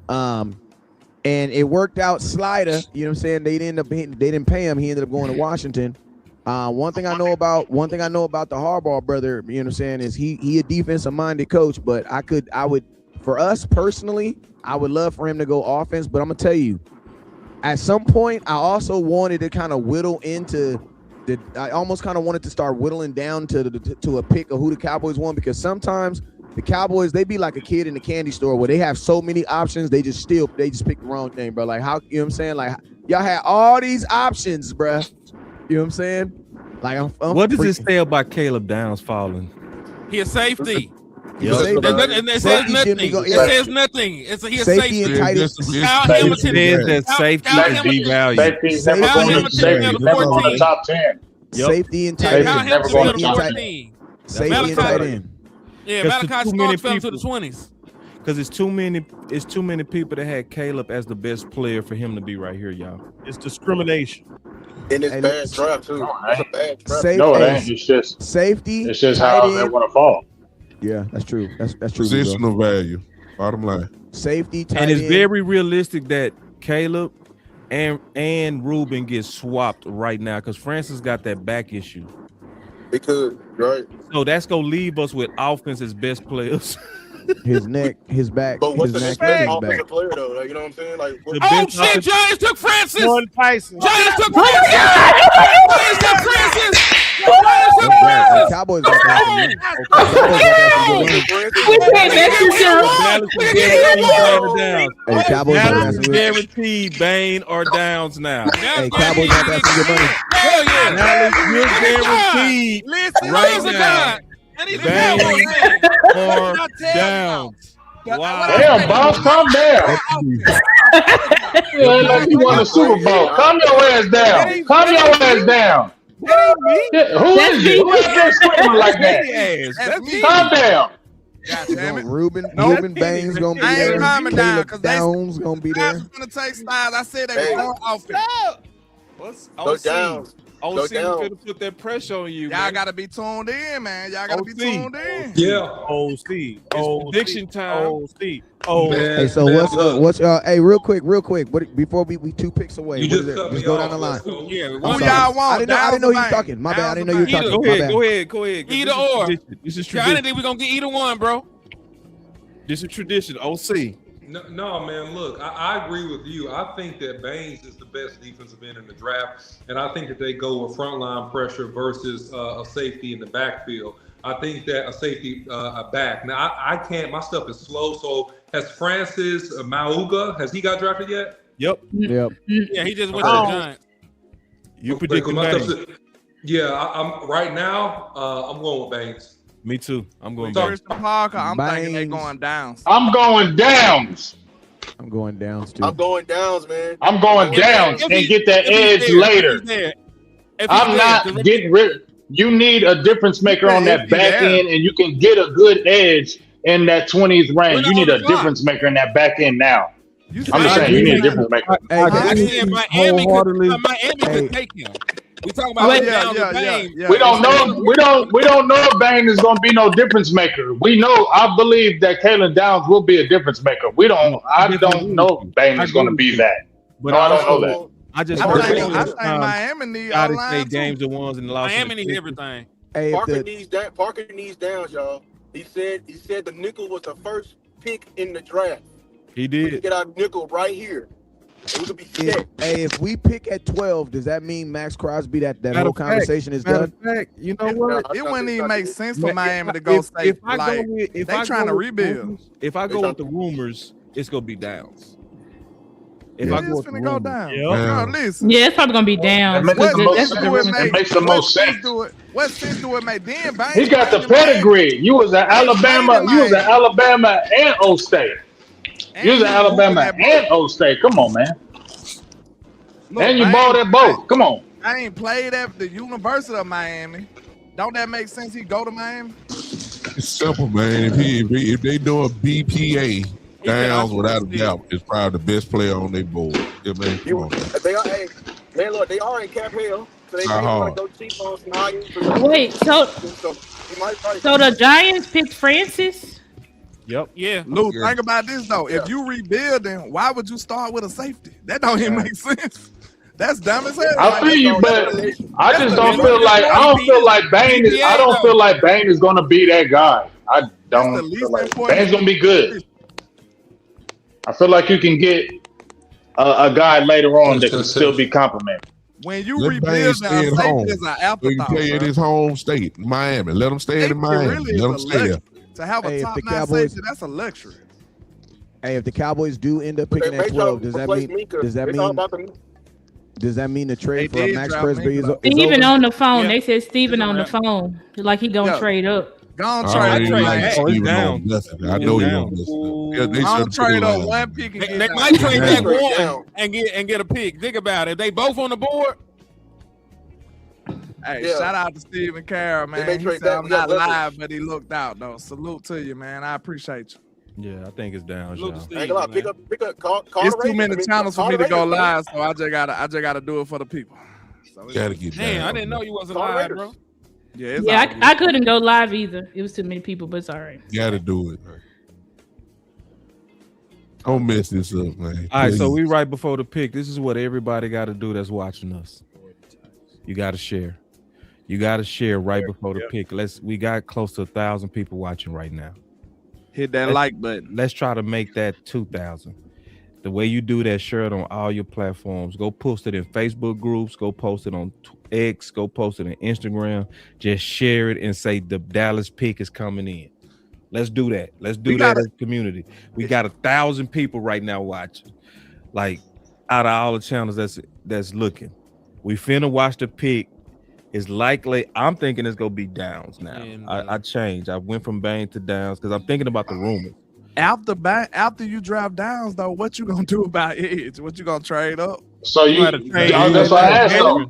And it worked out. Slider, you know what I'm saying? They didn't pay him. He ended up going to Washington. One thing I know about the Harbaugh brother, you know what I'm saying, is he a defensive minded coach, but I would for us personally, I would love for him to go offense, but I'm gonna tell you, at some point I also wanted to kind of whittle into I almost kind of wanted to start whittling down to a pick of who the Cowboys want, because sometimes the Cowboys, they be like a kid in the candy store where they have so many options, they just pick the wrong thing, bro. Like, how, you know what I'm saying? Like, y'all had all these options, bro. You know what I'm saying? Like, I'm
What does it
freaking-
say about Caleb Downs falling?
He a safety.
Yep.
And it says
Safety
nothing.
shouldn't go-
It
yeah.
says nothing. He a
Safety
safety.
and tight end.
Kyle Hamilton
It says that safety
Kyle
is
Hamilton-
devalued.
Safety's never
Kyle
going to
Hamilton
safety.
never
Never on the
14.
top 10.
Yep.
Safety and tight
Safety
Kyle
end.
never
Hamilton
going
went
to
to
top
14.
Safety and
Malachi-
tight end.
Yeah,
'Cause
Malachi
too many
Starks fell to the
people-
20s.
Because it's too many people that had Caleb as the best player for him to be right here, y'all.
it's discrimination.
In this
Hey,
bad
look,
draft too.
No,
It's a bad draft.
Safe-
No, it
hey,
ain't.
Safety.
It's just
tight
how they
end.
want to fall.
Yeah, that's true. That's true. bro.
Positional value. Bottom line.
Safety, tight
And it's
end.
very realistic that Caleb and Ruben get swapped right now because Francis got that back issue.
It could, right?
So that's gonna leave us with offense's best players.
His neck, his back,
But what's
his
the
neck,
next
and his
offensive
back.
player though? Like, you know what I'm saying? Like, what,
Oh shit! Giants took Francis.
Jordan Tyson.
Giants took Francis. Giants took Francis. Giants took Francis.
Cowboys got that.
We can't mess this up.
Dallas is guaranteed
Hey, Cowboys got
Dallas
that.
is guaranteed Bane or Downs now.
Hey, Cowboys got that some good money.
Hell yeah!
Dallas is guaranteed
Listen,
right
He's a
now.
god. And he's a
Bane
Cowboys fan.
or Downs. Wow.
Damn, boss, calm down. You ain't like you won a Super Bowl. Calm your ass down. Calm your ass down.
that ain't me.
Yeah, who is it? Who is that screaming like that?
That's me.
Calm down.
God damn it.
Ruben Baines gonna be
I ain't
there.
calming down
Caleb
because
Downs gonna be
I
there.
was gonna take Styles. I said they
Hey.
were going offense.
What's
go
OC?
down.
OC
down.
could have put that pressure on you.
Y'all
man.
gotta be tuned in, man. Y'all gotta be
OC.
tuned in.
Yeah.
OC.
prediction time.
OC. Oh,
Man,
Hey, so
man,
what's
look,
hey, real quick, what, before we 2 picks away,
you
what
just
is it?
cut me
Just go
off.
down the line.
Let's go.
Yeah,
Who
one
y'all want?
I didn't know you was talking. My bad. I didn't know you was talking.
Go
My bad.
ahead.
Either
This is
or.
tradition. This is
I
tradition.
didn't think we're gonna get either one, bro.
This is tradition. OC.
No, man, look, I agree with you. I think that Baines is the best defensive end in the draft, and I think that they go with frontline pressure versus a safety in the backfield. I think that a safety, a back. Now, I can't, my stuff is slow, so has Francis Mauga, has he got drafted yet?
Yep.
Yep.
Yeah, he just went to the Giants.
You predict
my
Baines.
stuff's- Yeah, I'm right now, I'm going with Baines.
Me too. I'm going
Sorry.
back.
Christian Parker, I'm thinking they
Baines.
going down.
I'm going downs.
I'm going downs too.
I'm going downs, man.
I'm going downs and get that edge later. I'm not getting rid. You need a difference maker on that back end, and you can get a good edge in that 20th range. You need a difference maker in that back end now. I'm just saying, you need a difference maker.
Hey,
I said Miami
wholeheartedly.
could take him. We talking about down to Bane.
We don't know. We don't know if Bane is going to be no difference maker. We know. I believe that Kalen Downs will be a difference maker. I don't know if Bane is going to be that.
But
No, I don't know that.
I just
I
heard
think
all this time,
Miami need
gotta
O-line
say
too.
games are ones and losses.
Miami needs everything.
Hey,
Parker needs downs, y'all. He said the nickel was the first pick in the draft.
He
We can
did.
get our nickel right here. And we could be set.
if we pick at 12, does that mean Max Crosby that
Matter
whole
of fact,
conversation is
Matter
done?
of fact, you know
It
what?
wouldn't even make sense for
Man,
Miami to go safe.
If I
Like,
go with, if
they
I
trying
go
to
with
rebuild.
rumors- if I
They
go with the
trying-
rumors, it's gonna be Downs. If
it
I
is
go with the
finna go
rumors,
down.
Yeah.
Bro, listen.
Yeah, it's probably gonna be down.
That makes the most
That's
sense.
the difference.
It makes the most sense.
What sense do it make? Then Baines
He got the
played in Miami,
pedigree. You was at Alabama. You was at Alabama and O State. You was at
he
Alabama
whooping that
and O State. Come on, man.
Look,
And you
Baines-
balled that boat. Come on.
I ain't played at the University of Miami. Don't that make sense? He go to Miami.
It's simple, man. If they do a BPA, Downs without a doubt is probably the best player on their board. Yeah, man. Come on.
They are, hey, man, look, they are in Cap Hill, so they may want to go cheap on some high.
Wait, so
he might fight.
so the Giants picked Francis?
Yep.
Yeah.
Lou, think about this though. If you rebuilding, why would you start with a safety? That don't even make sense. That's dumb as hell.
I feel you, but I just don't feel like Bane is. I don't feel like Bane is going to be that guy. I don't feel like Bane's going to be good. I feel like you can get a guy later on that can still be complimented.
When you
Let
rebuild,
Baines stay at home.
safety is an
So he
afterthought.
play in
bro.
his home state, Miami. Let him stay in
Safety
Miami.
really
Let him
is a
stay there.
luxury. To have a
Hey, if
top
the
nine
Cowboys-
safety, that's a luxury.
Hey, if the Cowboys do end up picking at 12, does that mean the trade for Max Crosby is
Steven
over?
on the phone. They said Steven on the phone. Like he gonna trade up.
Gone
I
trade.
already like
Hey,
Steven on nothing. I know he don't listen. Yeah, they
I'll
should
trade up
have
one pick and
They
get
might trade that
down.
one and get a pick. Think about it. If they both on the board,
Hey,
Yeah.
shout out to Stephen Carroll,
They may
man. He
trade
said
that.
I'm
We got
not
leverage.
live, but he looked out though. Salute to you, man. I appreciate you.
Yeah, I think it's Downs,
Salute
y'all.
to Steve,
Ain't gonna lie,
man.
pick up, call
It's
the
too
Raiders.
many
I mean,
channels for
call
me
the
to go
Raiders, man.
live, so I just gotta do it for the people. So it's-
Gotta get
Damn,
down.
I didn't know you wasn't
Call the
live,
Raiders.
bro.
Yeah, it's
Yeah,
all good.
I couldn't go live either. It was too many people, but it's all right.
Gotta do it. Don't mess this up, man.
All right, so
Please.
we right before the pick. This is what everybody got to do that's watching us. You got to share. You got to share right before the pick. We got close to 1,000 people watching right now.
Hit that like button.
Let's try to make that 2,000. The way you do that, share it on all your platforms. Go post it in Facebook groups. Go post it on X. Go post it on Instagram. Just share it and say the Dallas pick is coming in. Let's do that. Let's do that as a community. We got 1,000 people right now watching. Like out of all the channels that's looking, we finna watch the pick. It's likely. I'm thinking it's gonna be Downs now. I changed. I went from Bane to Downs because I'm thinking about the rumors.
After you drive Downs, though, what you gonna do about Edge? What you gonna trade up?
So that's what I asked though.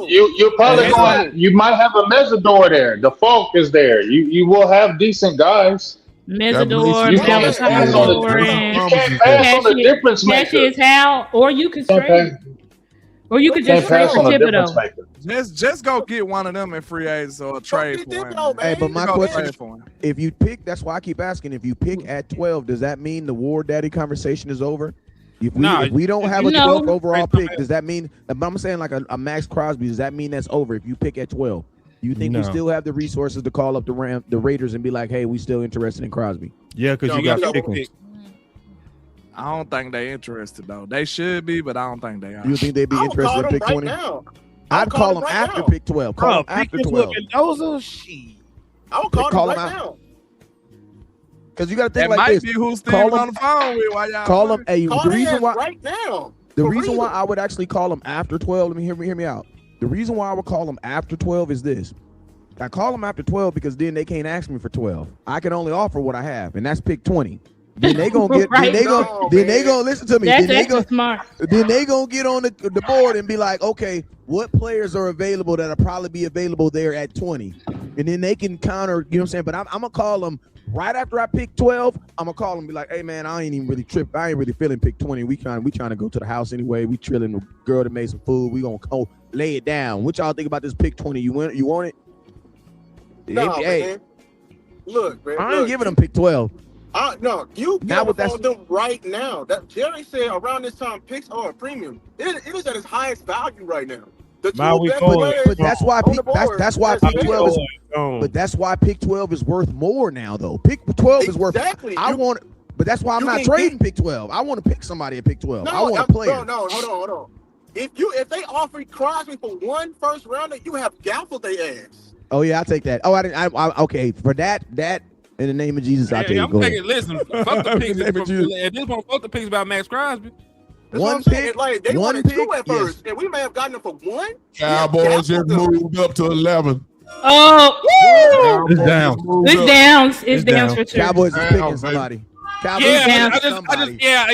You're probably going. You might have a Mesidor there. The Falk is there. You will have decent guys.
Mesidor,
you can't pass on the difference maker.
Cassius Hal, or you could trade. Or you could just trade for Thibodeau.
Just go get one of them in free agents or trade for him.
Hey, but my question is, if you pick, that's why I keep asking, if you pick at 12, does that mean the War Daddy conversation is over? If we don't have a 12th overall pick, does that mean, I'm saying like a Max Crosby, does that mean that's over if you pick at 12? Do you think we still have the resources to call up the Raiders and be like, hey, we still interested in Crosby?
Yeah, because you got Pickens.
I don't think they're interested though. They should be, but I don't think they are.
You think they'd be interested in pick 20? I'd call them after pick 12. Call them after 12.
Those are shit.
I would call them right now.
Because you got to think
that
like this.
Might be who's still on the phone with while y'all
call them. Hey, the reason why
right now.
The reason why I would actually call them after 12. Let me hear me out. The reason why I would call them after 12 is this. I call them after 12 because then they can't ask me for 12. I can only offer what I have, and that's pick 20. Then they gonna get. Right. Then they gonna listen to me.
That's
then they gonna
smart.
Then they gonna get on the board and be like, okay, what players are available that'll probably be available there at 20, and then they can counter. You know what I'm saying? But I'm gonna call them right after I pick 12. I'm gonna call them and be like, hey man, I ain't even really trip. I ain't really feeling pick 20. We trying to go to the house anyway. We chilling. The girl that made some food. We gonna lay it down. What y'all think about this pick 20? You want it?
No, man. Look, man.
I ain't giving them pick 12.
No, you get on them right now. That Jerry said around this time picks are a premium. It is at its highest value right now.
But that's why that's why pick 12 is. But that's why pick 12 is worth more now, though. Pick 12 is worth. But that's why I'm not trading pick 12. I want to pick somebody at pick 12.
No,
I want a player.
No, hold on. If they offer Crosby for one first rounder, you have gaffled their ass.
Oh yeah, I'll take that. Oh, okay. For that. In the name of Jesus, I'll take it.
I'm taking. Listen, fuck the picks. At this point, fuck the picks about Max Crosby.
That's one pick. Like they wanted two at first, and we may have gotten them for one.
Cowboys just moved up to 11.
Oh,
it's down.
It's downs. It's downs for sure.
Cowboys is picking somebody. Cowboys
it's gonna be down.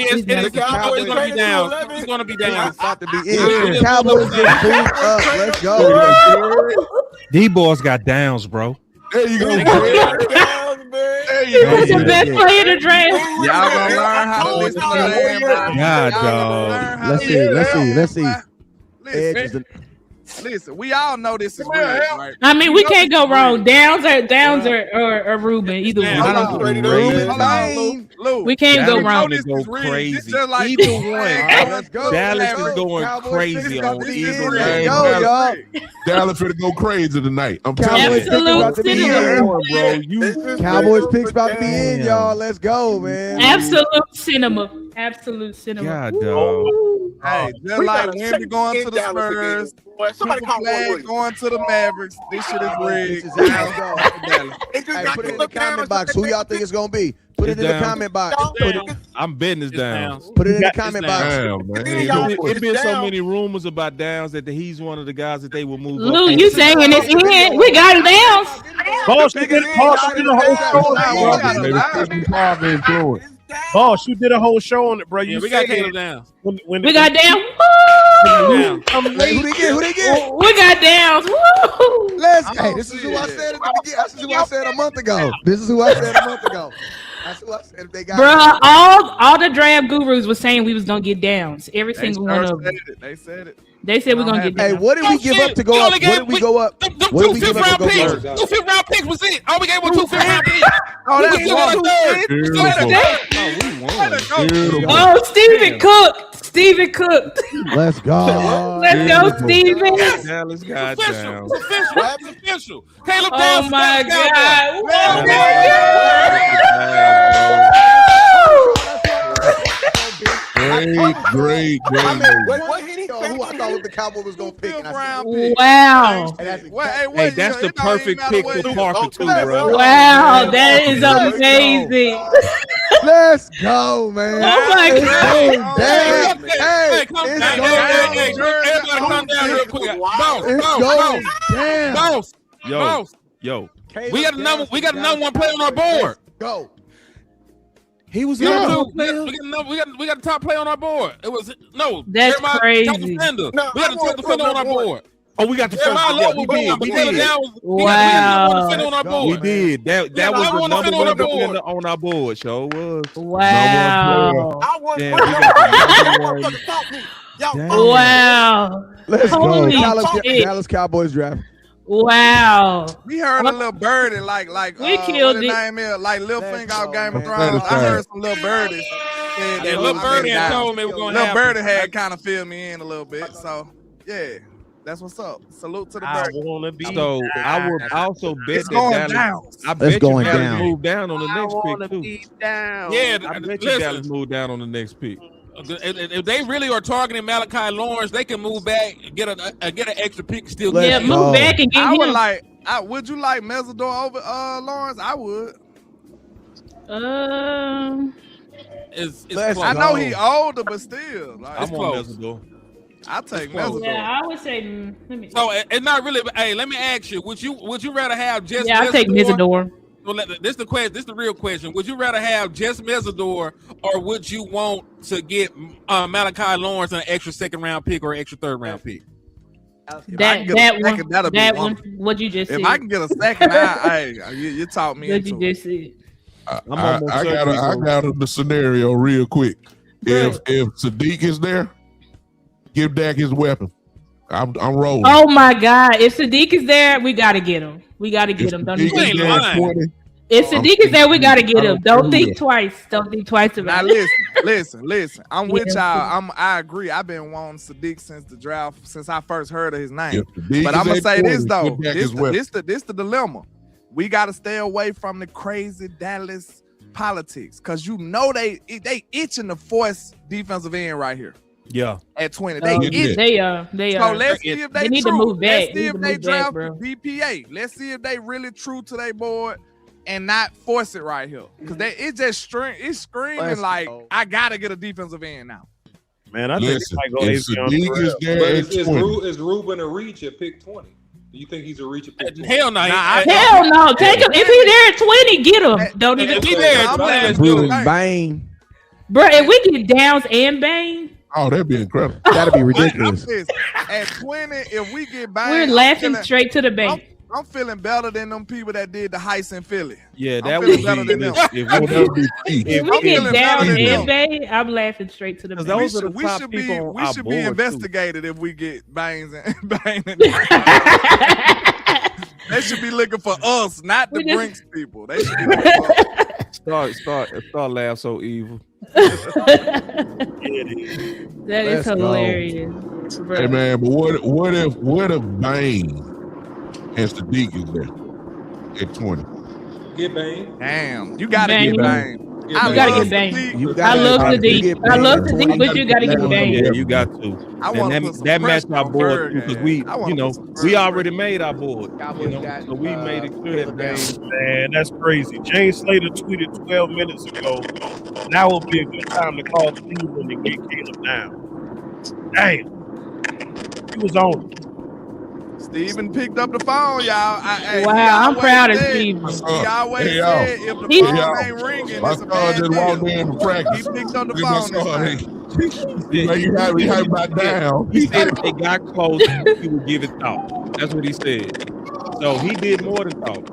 It's gonna be down.
It's about to be in. Cowboys get booed up. Let's go.
D-boys got downs, bro.
There you go.
That's the best player in the draft.
Y'all gonna learn how to listen to
God, dog. Let's see.
Listen, we all know this is real, right?
I mean, we can't go wrong. Downs or Ruben, either one. We can't go wrong.
Go crazy. Either one. Dallas is going crazy on either one.
Y'all.
Dallas finna go crazy tonight. I'm telling
you. Cowboys picks about to be in, y'all. Let's go, man.
Absolute cinema.
God, dog.
Hey, just like Wemby going to the Spurs, somebody going to the Mavericks. This shit is rigged.
Hey, put it in the comment box. Who y'all think it's gonna be? Put it in the comment box.
I'm betting this down.
Put it in the comment box.
It's been so many rumors about Downs that he's one of the guys that they will move.
Lou, you saying it's in? We got him down.
Boss, you did a whole show on it, bro.
We got Caleb down.
We got down.
Who they get?
We got downs.
Hey, this is who I said at the beginning. This is who I said a month ago. That's who I said if they got.
Bro, all the draft gurus were saying we was gonna get downs. Every single one of them.
They said it.
They said we're gonna get downs.
Hey, what did we give up to go up? What did we go up? What did we give up to go up?
2 5th-round picks was it. All we gave was 2 5th-round picks.
Oh, that's
Oh, Stephen Cook. Steven Cook.
Let's go.
Let's go, Steven.
Dallas got down.
It's official. It's official. Caleb
Oh
Dawson.
my
Dallas
God.
Great.
What hit who I thought the Cowboys was gonna pick?
Wow.
Hey, that's the perfect pick for Parker too, bro.
Wow, that is amazing.
Let's go, man.
Oh my
It's
God.
going down.
Hey, come
it's
down.
going
Hey, everybody come down real quick.
It's going down.
Boss.
Yo.
We got a number one player on our board.
Go.
He was
We got
number
a
one player.
we got a top player on our board. It was
That's
Jeremiah
crazy.
Defender. We got a top defender on our board.
Oh, we got the
Jeremiah
first. Yeah,
Love
we
was
did.
Caleb Downs. We got
Wow.
a defender on our
We
board.
did. That
Yeah,
was
I
the
wanna
number
fit on
one
the board.
defender on our board. Show was.
Wow.
Damn, we got the number one.
Wow.
Let's
Holy
go.
shit.
Dallas Cowboys draft.
Wow.
We heard a little birdie like
We
what
killed
the
it.
name is, like Lil Finger out Game of
man.
Thrones. I heard some little birdies.
Yeah, Lil Birdie had told me we're gonna
Lil
have
Birdie had kind of filled me in a little bit. So yeah, that's what's up. Salute to the
I
Birdie.
wanna be.
So I would also bet
It's
that
going
Dallas.
down.
I bet you
going
Dallas
down.
moved down on the
I
next
wanna
pick too.
be down.
Yeah,
I bet you Dallas
listen.
moved down on the next pick.
If they really are targeting Malachi Lawrence, they can move back, get an extra pick, still
Let's
Yeah,
get him.
move back and get
I would
him.
like. Would you like Mesidor over Lawrence? I would.
It's
Let's
close.
I know he older, but still, like,
I'm on
close.
Mesidor.
I take
close.
Mesidor.
Yeah, I would say. Let me.
So it's not really. Hey, let me ask you: Would you rather have just?
Yeah, I'll take Mesidor.
Well, this the question. This is the real question. Would you rather have just Mesidor, or would you want to get Malachi Lawrence an extra second round pick or extra third round pick?
That one.
that'll be
That
wonderful.
one. What you just said.
If I can get a second, you taught me
What
into
you
it.
just said.
I
almost
got the scenario real quick. If Sadiq is there, give Dak his weapon. I'm rolling.
Oh my God! If Sadiq is there, we gotta get him. We gotta get him. Don't
Sadiq
even
is there at 20,
If Sadiq is there, we gotta get him. Don't think
it.
twice. Don't think twice
Now
about it.
listen. I'm with
Yeah.
y'all. I agree. I've been wanting Sadiq since the draft, since I first heard of his name.
If Sadiq
But
is
I'm gonna
at
say
20,
this though.
give Dak his weapon.
This the dilemma. We gotta stay away from the crazy Dallas politics, cause you know they itching to force defensive end right here
Yeah.
at 20.
Oh,
They itching.
they are. They
So
are.
let's see if they
need to
true.
move back.
Let's see
They
if
need to
they
move back,
draft
bro.
the BPA. Let's see if they really true to their board and not force it right here. Cause it's screaming
Let's
like
go.
I gotta get a defensive end now.
Man, I think
Listen,
they might go
if
Avion
Sadiq is
Terrell.
there
But
at 20,
is Ruben a reach at pick 20? Do you think he's a reach at pick 20?
Hell no.
Hell no. Take him. If he's there at 20, get him. Don't even.
If he there,
I'm
let's
saying-
do it.
Bruce Bane.
Bro, if we get Downs and Bane,
oh, that'd be incredible.
That'd be
I'm
ridiculous.
pissed. At 20, if we get banged,
we're laughing straight to the bank.
I'm feeling better than them people that did the heist in Philly.
Yeah,
I'm
that would
feeling
be.
better than them.
If
That
we
would be key.
If
I'm
we get
feeling
Downs
better than
and
them.
Bane, I'm laughing straight to the
Because
bank.
those are the top
should
people on
we
our
should
board,
be
too.
investigated if we get bangs and bangs. They should be looking for us, not the
We just-
Brinks people. They should be looking for us.
Start laugh so evil.
That is
Let's go.
hilarious. Bro.
Hey man, but what if Bane and Sadiq is there at 20?
Get Bane.
Damn, you gotta
Bang.
get bang.
Get
I
You gotta
love
get Bane.
Sadiq.
You
I
gotta-
love
you
Sadiq.
get
I love
Bane.
Sadiq, but you gotta get Bane.
Yeah, you got to.
I
And
wanna
that,
put some
that matched
pressure
our
on
board
Berg,
because
man.
we,
I wanna
you know,
put some
we
pressure.
already made our board.
Cowboys
You know,
got,
so we made it clear that Bane.
Man, that's crazy. James Slater tweeted 12 minutes ago. Now would be a good time to call Cleveland and get Caleb down. Damn. He was on it.
Steven picked up the phone, y'all.
Wow, I'm proud of Steven.
He always
Hey, y'all.
said if the
He-
phone
y'all.
ain't ringing,
My
it's a
son
bad
just walked
deal.
in to practice.
He picked up the
Look at
phone
my
this
son,
time.
hey, you had my down.
He said if they got close, he would give it thought. That's what he said. So he did more than thought.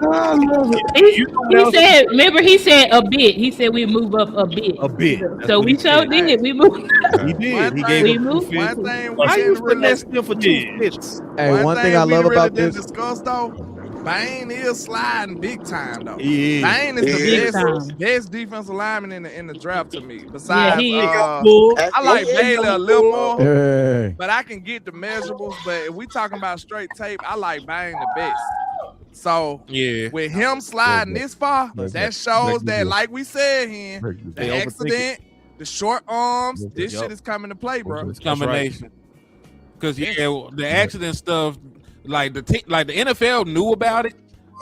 He said, remember, he said a bit. He said we move up a bit.
A bit. That's
So
what
we
he said.
showed did. We moved.
He did.
One
He
thing-
gave
We
him
moved.
2
One
fifths.
thing we
How you
didn't really
finesse them for 2 fifths?
Hey, one thing I love
really
about
didn't
this.
discuss though, Bane is sliding big time though.
He is.
Bane is
Big
the
time.
best defensive lineman in the draft to me. Besides,
he is.
I like Bailey a little more,
Hey.
but I can get the measurables. But if we talking about straight tape, I like Bane the best. So
Yeah.
with him sliding this far, that shows that, like we said here, the
They overthink
accident, the short arms, this
Yup.
shit is coming to play, bro.
It's combination. Because the accident stuff, like the NFL knew about it,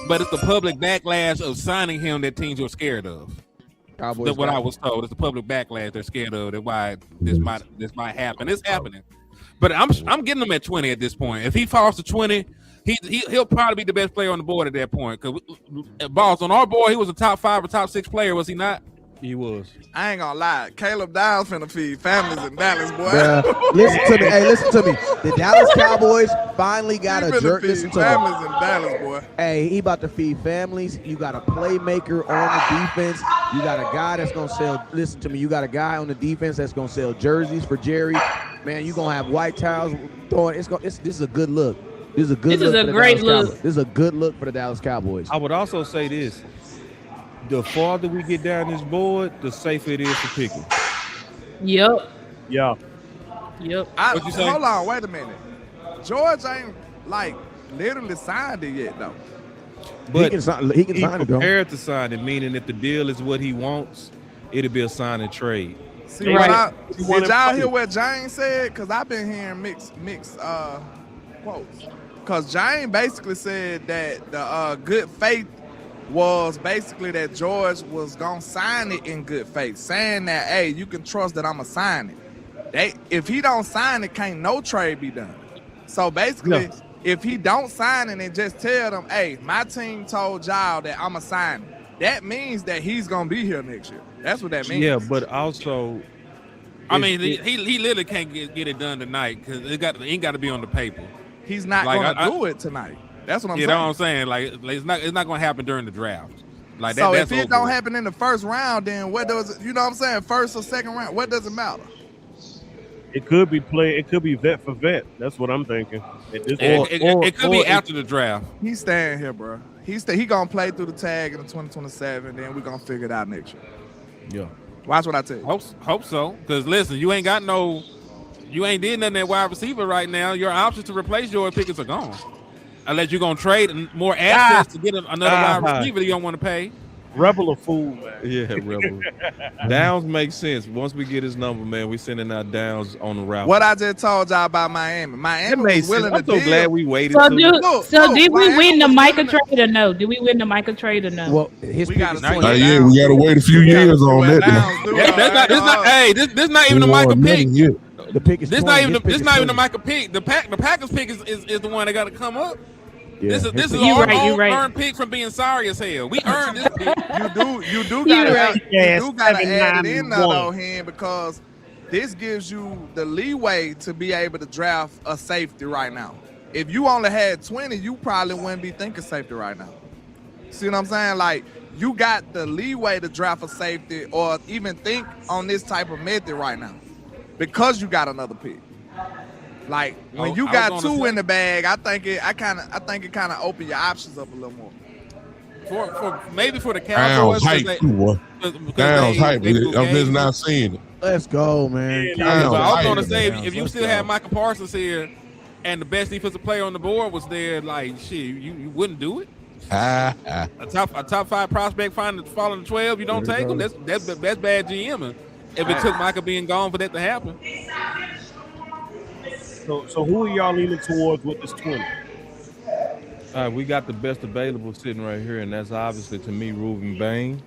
but it's the public backlash of signing him that teams were scared of.
Cowboys
That's what
got
I was told. It's the public backlash they're scared of. That's why this might happen. It's happening. But I'm getting him at 20 at this point. If he falls to 20, he'll probably be the best player on the board at that point. Because Boss, on our board, he was a top 5 or top 6 player, was he not?
He was.
I ain't gonna lie. Caleb Downs finna feed families in Dallas, boy.
Bruh, listen to me. Hey, listen to me. The Dallas Cowboys finally got
He
a
finna
jerk.
feed
Listen to me.
families in Dallas, boy.
Hey, he about to feed families. You got a playmaker on the defense. You got a guy that's gonna sell. Listen to me. You got a guy on the defense that's gonna sell jerseys for Jerry. Man, you gonna have white towels throwing. This is a good look. This is a good.
This is
look
a
for the
great
Dallas
look.
Cowboys. This is a good look for the Dallas Cowboys.
I would also say this: the farther we get down this board, the safer it is for picking.
Yep.
Yeah.
Yep.
What you say?
Hold on, wait a minute. George ain't like literally signed it yet, though.
But
he can sign it
he's
though.
prepared to sign it, meaning if the deal is what he wants, it'll be a sign and trade.
See,
Right.
did y'all hear what James said? Because I've been hearing mixed quotes. Because James basically said that the good faith was basically that George was gonna sign it in good faith, saying that, hey, you can trust that I'ma sign it. If he don't sign it, can't no trade be done. So basically, if he don't sign it and just tell them, hey, my team told y'all that I'ma sign it, that means that he's gonna be here next year. That's what that means.
Yeah, but also,
I mean, he literally can't get it done tonight because it ain't got to be on the paper.
He's not
Like,
gonna do it tonight. That's what I'm
You
saying.
know what I'm saying? Like it's not going to happen during the draft. Like
So
that's
if it
over
don't
with.
happen in the first round, then what does it, you know what I'm saying? First or second round, what does it matter?
It could be It could be vet for vet. That's what I'm thinking. At this
It
point.
could be after the draft.
He's staying here, bro. He gonna play through the tag in the 2027. Then we're gonna figure it out next year.
yeah.
Watch what I tell you.
Hope so. Because listen, you ain't did nothing at wide receiver right now. Your options to replace George Pickens are gone. Unless you're gonna trade more assets to get another wide receiver you don't want to pay.
Rebel a fool, man.
Yeah, Rebel. Downs makes sense. Once we get his number, man, we sending out Downs on the route.
What I just told y'all about Miami.
That
Miami
makes
was willing
sense. I'm
to
so
deal.
glad we waited.
So,
till-
did we
Miami
win the
was
Micah
willing to-
trade or no? Did we win the Micah trade or no?
Well, his
We
pick
got
is
to
Not
20.
yet.
We gotta wait a few years on that.
That's not. Hey, this not even the Micah pick.
The pick is
This
20.
not even.
His pick
This
is
not even the
20.
Micah pick. The Packers pick is the one that got to come up.
Yeah,
This
his
is
pick-
You
our
right, you
own
right.
earned pick from being sorry as hell. We earned this pick.
You do
You
gotta
right.
add it in there
791.
though, Hen, because this gives you the leeway to be able to draft a safety right now. If you only had 20, you probably wouldn't be thinking safety right now. See what I'm saying? Like, you got the leeway to draft a safety or even think on this type of method right now because you got another pick. Like, when you
I
got
was
two
gonna say-
in the bag, I think it kind of open your options up a little more.
Maybe for the
Downs
Cowboys.
hype too, boy. Downs hype. I'm just not seeing it.
Let's go, man.
Downs
But I was
hype.
going to say, if you
Let's
still
go.
had Michael Parsons here, and the best defensive player on the board was there, like shit, you wouldn't do it. A top 5 prospect falling to 12, you don't take him. That's bad GMing. If it took Michael being gone for that to happen.
So who are y'all leaning towards with this 20?
All right, we got the best available sitting right here, and that's obviously to me Reuben Bain.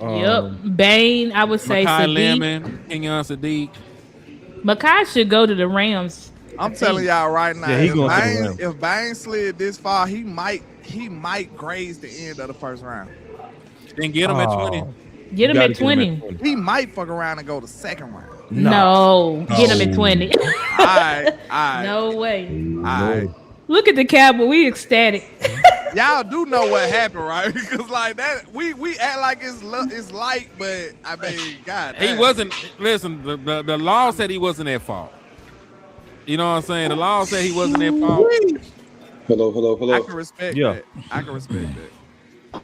Yep. Bane, I would say
Makai
Sadiq.
Lemon, Kenyon Sadiq.
Makai should go to the Rams.
I'm telling y'all right now,
Yeah, he going to the Rams.
if Bain slid this far, he might graze the end of the first round.
Then get him at 20.
Get him
Gotta
at
get
20.
He might fuck around and go to second round.
No. Get him at 20.
All right.
No way.
All right.
Look at the Cowboy. We ecstatic.
Y'all do know what happened, right? Because like that, we act like it's light, but I mean, God,
He
damn.
wasn't. Listen, the law said he wasn't at fault. You know what I'm saying? The law said he wasn't at fault.
Hello.
I can respect that. I can respect that.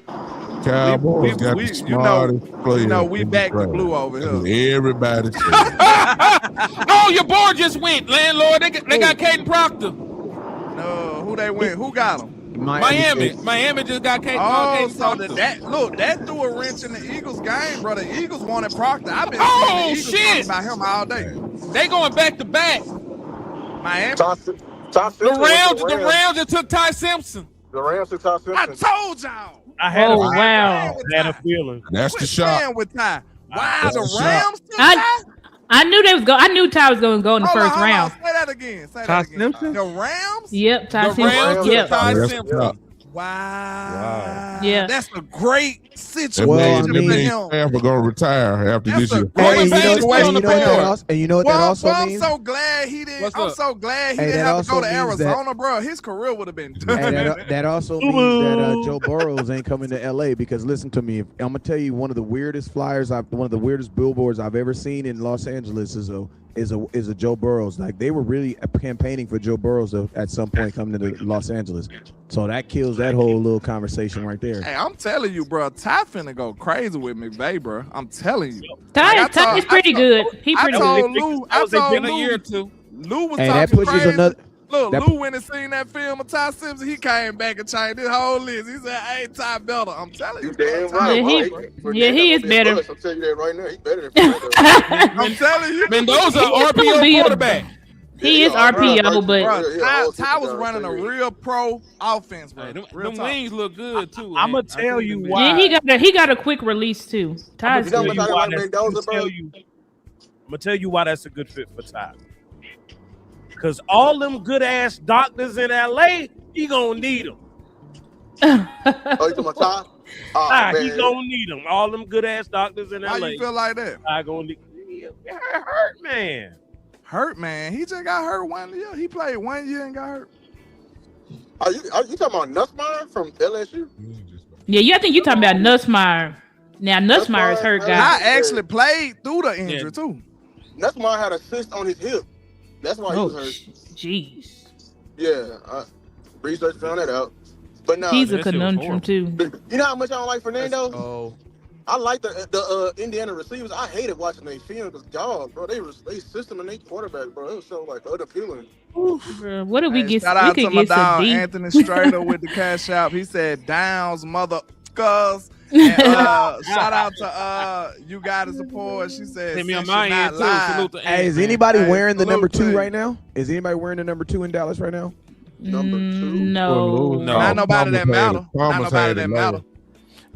Cowboys got the smartest player.
You know, we
in the
back to
draft.
blue over
That's
here.
what everybody says.
Oh, your board just went, landlord. They got Caden Proctor.
No, who they went? Who got them?
Miami just got Caden.
Oh,
Caden
so
Proctor.
that threw a wrench in the Eagles game, bro. The Eagles wanted Proctor. I've been
Oh,
seeing the Eagles
shit.
talking about him all day.
They going back to back.
Miami.
The Rams just took Ty Simpson.
The Rams took Ty Simpson.
I told y'all.
I had
Oh,
a
wow.
had a feeling.
That's the
Quit
shot.
playing with Ty. Wow,
That's
the
the shot.
Rams took Ty?
I knew they was go. I knew Ty was going to go in the first round.
Say that again. Say
Ty
that again.
Simpson?
The Rams?
Yep, Ty
The
Simpson.
Rams took
Yep.
Ty
That's the
Simpson.
shot.
Wow.
Yeah.
That's a great
That
situation
Well,
means
I mean-
staff are gonna retire after
That's
this
a
year.
great
Hey, you know,
Payne is still on the board.
and you know what that also
I'm
means?
so glad he didn't.
What's
I'm
up?
so glad he
Hey,
didn't
that
have to go
also
to
means that-
Arizona, bro. His career would have been done.
Hey, that also means that Joe Burrows ain't coming to LA because listen to me, I'm gonna tell you one of the weirdest flyers one of the weirdest billboards I've ever seen in Los Angeles is a Joe Burrows. Like they were really campaigning for Joe Burrows to, at some point coming to Los Angeles. So that kills that whole little conversation right there.
Hey, I'm telling you, bro. Ty finna go crazy with McVay, bro. I'm telling you.
Ty is pretty good. He pretty
I
good.
told Lou. I
It's
told
been a
Lou.
year or two.
Lou was
Hey,
talking
that pushes
crazy.
another.
Look,
that-
Lou went and seen that film of Ty Simpson. He came back and changed his whole list. He said, "Hey, Ty better." I'm telling you,
You damn
bro,
right.
Yeah, he-
Well,
yeah, he is better.
I'll tell you that right now. He's better than Fernando.
I'm telling you.
Mendoza,
He is gonna be
RPO
a-
quarterback.
He is
Yeah,
RPO,
Bro,
but
Ty was running a real pro offense, bro.
Hey,
Real
them
talk.
wings look good too.
I'ma
man.
tell you
think
why.
yeah, he got a quick release too. Ty's
You know
good.
what I like Mendoza,
I'm
bro?
gonna tell you why that's a good fit for Ty. Cause all them good ass doctors in LA, he gonna need them.
Oh, you talking about Ty? Oh,
He
man.
gonna need them. All them good ass doctors in
Why
LA.
you feel like that?
I gonna need. Hurt man.
Hurt, man. He just got hurt 1 year. He played 1 year and got hurt.
Are you talking about Nussmeier from LSU?
Yeah, I think you're talking about Nussmeier. Now Nussmeier's hurt,
I
guy.
actually played through the injury too.
Nussmeier had a cyst on his hip. That's why he was hurt.
Jeez.
Yeah, research found that out. But no,
He's a
that shit was
conundrum too.
you know how much I don't like Fernando?
Oh,
I like the Indiana receivers. I hated watching they film because dog, bro, they system and they quarterback, bro. It was so like unappealing.
Bro, what did we
Hey,
get?
shout
We
out to
could
my
get some
dog
deep.
Anthony Strader with the cash out. He said Downs motherfuckers. And, shout out to you got to support. She said
Hit me on
since
my
you're
end
not
too.
live.
Salute to
hey, is
Ant,
anybody
Hey,
wearing the
salute
number
to
2
you.
right now? Is anybody wearing the number 2 in Dallas right now?
Number 2.
No.
No.
Not nobody that
Thomas
matter.
had it.
Not
Thomas
nobody
had
that
it
matter.
low.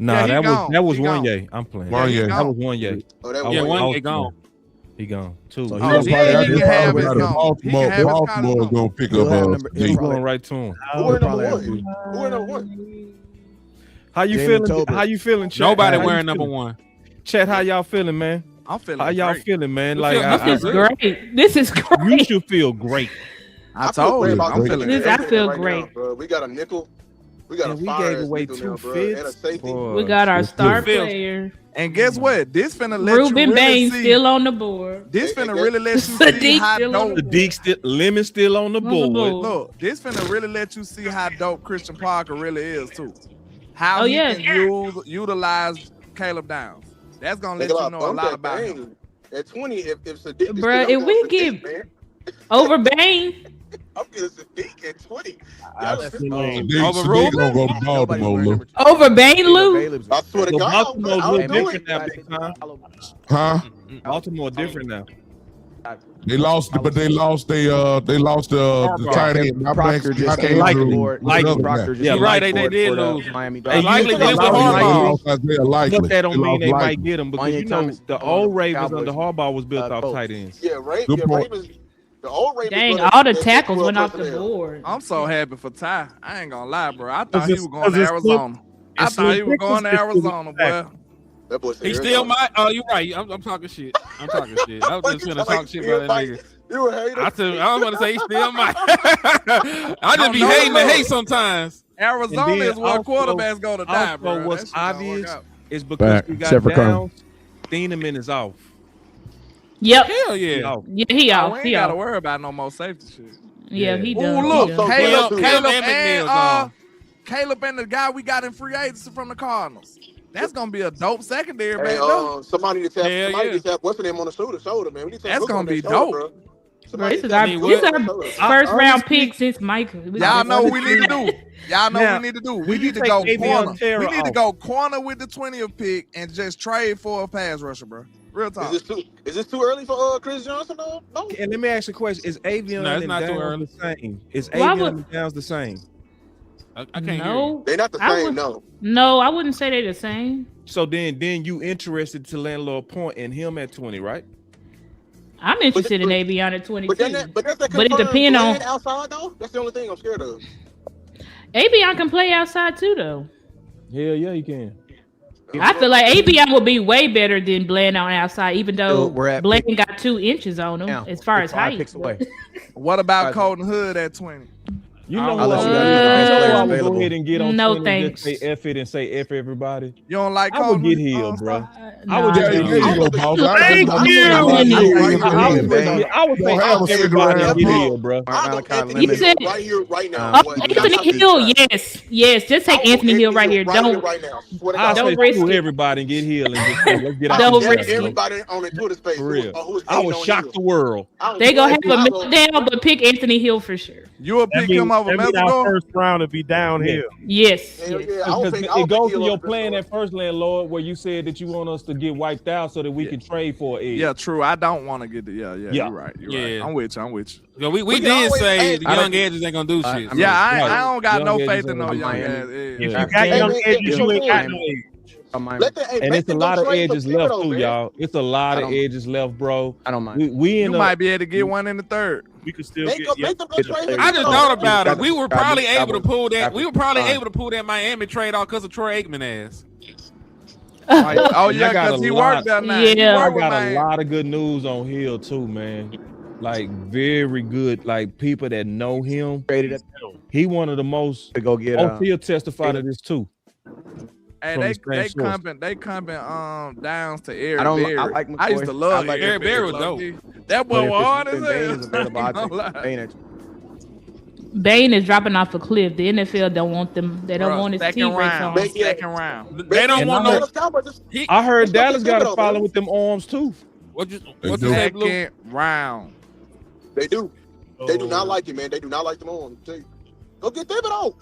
Nah,
Yeah, he
that
gone.
was
He
one
gone.
yay. I'm playing.
One yay.
That was one yay.
Oh, that
I
was
Yeah,
was-
one
I was
yay gone.
playing. He gone. Two.
So
Oh,
gonna
yeah,
probably
he can have his number. He
Baltimore,
can have his
Baltimore
number.
gonna pick
He'll
up
have number-
G.
he'll
Going right to him.
Who were number
probably have
1?
to.
Who were number 1?
How you
Jalen
feeling?
Tolbert.
How you feeling, Chat?
Nobody
How you
wearing number
feeling?
1.
Chat, how y'all feeling, man?
I'm feeling
How y'all
great.
feeling, man?
We
Like
feel-
This is
I-
great. This is
you
great.
should feel great.
I told
great
you.
about
I'm
the
feeling
This-
great.
I feel
right
great.
now, bro. We got a nickel. We got
And
a
we
fire
gave away
nickel
2
now, bro. And a
fifths.
safety.
We got our star
Phil.
player.
And guess what? This finna let
Ruben
you really
Baines
see.
still on the board.
This
Hey,
finna
hey,
really let you see
Sadiq
how
still on
dope.
the
The Deke still, Lemon still on the
On the
board.
board.
Look, this finna really let you see how dope Christian Parker really is too. How
Oh,
he
yeah.
can utilize Caleb Downs. That's gonna let
Nigga,
you know a
bump
lot
that
about him.
thing. At 20, if Sadiq is
Bruh,
still
if we
Sadiq,
give-
man,
Over Bain.
I'm getting Sadiq at 20.
I
Y'all-
still ain't.
Over
Sadiq
Ruben?
gonna go to Baltimore, Lou.
Over Bain, Lou.
I swear to
So
God,
Baltimore's
I'll
look
do
different
it.
now, big time.
Huh?
Baltimore different now.
They lost, but they lost the tight end. Not
Proctor
back-
just
not
came on
Andrews,
board.
but other
Proctor
than
just
Yeah,
came
right,
on
they
board
did
for the
lose.
Miami
Hey,
Dolphins.
Likely
you
went with
know,
Harbaugh.
lost Isaiah Likely.
But that don't
They
mean
lost
they might
Likely.
get him because
Manya
you know
Thomas
the
on
old
the
Ravens
Cowboys.
under Harbaugh was built off
Coach.
tight ends.
Yeah,
Good point.
Ravens. The old Ravens.
Dang,
were
all the
they
tackles
12
went off the
personnel.
board.
I'm so happy for Ty. I ain't gonna lie, bro. I thought
Cause
he
it's-
was going to
cause it's
Arizona. I
it's
thought he was going to
ridiculous.
Arizona, boy.
That boy said
He still
Arizona.
might. Oh, you're right. I'm talking shit. I'm talking shit. I was just gonna talk shit about that nigga.
You a hater?
I was gonna say he still might. I just be
No,
hating
no.
the hate sometimes.
Arizona
And then
is where
also-
quarterbacks go to die,
Also,
bro.
what's
That shit don't
obvious
work out.
is because
Back,
we got
except for Colonel.
Downs, Thieneman is off.
Yep.
Hell
He
yeah.
off.
Yeah, he
Oh,
out.
we ain't
He
gotta
out.
worry about no more safety shit.
Yeah, he
Oh,
does.
look,
He does.
Caleb and the guy we got in free agency from the Cardinals. That's gonna be a dope secondary,
Hey,
man.
somebody need to tap what's the name on the shoulder, man. We need to
That's
hook
gonna
on that
be
shoulder,
dope.
bro.
This is our first round pick since Micah.
Y'all know what we need to do. Y'all know
Now,
what we need to do. We
when you
need to
take
go
Avion
corner.
Terra
We need to
off-
go corner with the 20th pick and just trade for a pass rusher, bro. Real talk.
Is this too early for Chris Johnson? No.
And let me ask you a question: is Avion
No, it's
and
not too
Downs
early.
the same? Is
Why
Avion
would-
and Downs the same?
I can't hear you.
No,
They're not the
I
same.
would-
No.
No, I wouldn't say they're the same.
So then you interested to landlord point in him at 20, right?
I'm interested in Avion at 22.
But that's
But it
confirmed
depends on
playing outside though. That's the only thing I'm scared of.
Avion can play outside too, though.
Hell yeah, you can.
I feel like Avion will be way better than Bland on outside, even though
we're at
Bland got 2 inches on him
Now,
as far
we're
as
5
height.
picks away.
What about
Right.
Colton Hood at 20?
You know
I'll
who
let you
I
guys know the best players
would go
available.
ahead and get on
No,
20 and just
thanks.
say F it and say F everybody.
You don't like
I would
Colton?
get Hill, bro. I
Nah,
would just
There
get
you
Hill.
go, boss.
Thank
I
you.
I would say
Don't have a
F everybody and
cigarette.
get Hill, bro.
You said
right here, right now.
Anthony Hill, yes. Just take Anthony Hill right here. Don't
right now. Swear to
I
God.
say
Don't risk
screw
it.
everybody and get Hill and just say, let's get out
Don't
of
risk
this.
it.
Everybody on the Twitter space.
For real.
Who's
I would
hating on
shock
Hill.
the world.
I don't
They gonna
care.
have a meltdown, but pick Anthony Hill for sure.
You will pick him over
Our
Mesidor?
first round to be downhill.
Yes.
Hell
yes.
yeah, I would
Because
pick- I
it
would pick
goes
Hill
to your
over
plan
Mesidor.
at first, landlord, where you said that you want us to get wiped out so that we can trade for it.
Yeah, true. I don't want to get the
Yeah.
You're right. You're right.
Yeah.
I'm with you.
Yeah, we
can
did
always-
say
hey,
the
I
young
don't-
edges ain't gonna do shit.
I mean,
Yeah, I
Right.
don't got
Young
no
edges
faith in
ain't
no
gonna
young
do
ass.
Miami.
edge.
If
Yeah.
you got young
Hey,
edges, you ain't got no age.
Let the, hey,
And
make
it's a
them go
lot of
trade for
edges left
Thibodeau,
too,
man.
y'all. It's a lot
I
of
don't-
edges left, bro.
I don't mind.
We
You
end up
might be able to get one in the third.
We could still
Make
get.
them
Yeah.
go trade for
I just
Thibodeau.
thought about it.
Got
We were
the-
probably
got
able to
the-
pull that.
got
We
the-
were probably
fine.
able to pull that Miami trade off because of Troy Aikman ass.
Like, oh
And
yeah,
I got
because
a
he
lot-
worked there now.
Yeah.
He
I
worked with
got a
Miami.
lot of good news on Hill too, man. Like very good, like people that know him.
Traded it
He one of the most.
to go get.
He'll testify to this too.
Hey,
from
they
the same source.
comping Downs to Eric
I don't.
Berry.
I like McCoy.
I used to love
I like
Eric Berry was dope.
That boy was hard as
Bain is
hell.
available.
I
I
ain't gonna lie.
take Bain at
Bain is dropping off a cliff. The NFL don't want them. They don't
Bruh,
want his
second
T-Rex
round.
on.
Second round.
They don't
And
want
I
no.
heard-
Cowboys just-
I heard
Let's go
Dallas
get
got a
Thibodeau,
problem
man.
with them arms too.
What you
They
what
do.
you say, Blue?
Second round.
They do. They do
Oh.
not like it, man. They do not like them on. Go get Thibodeau.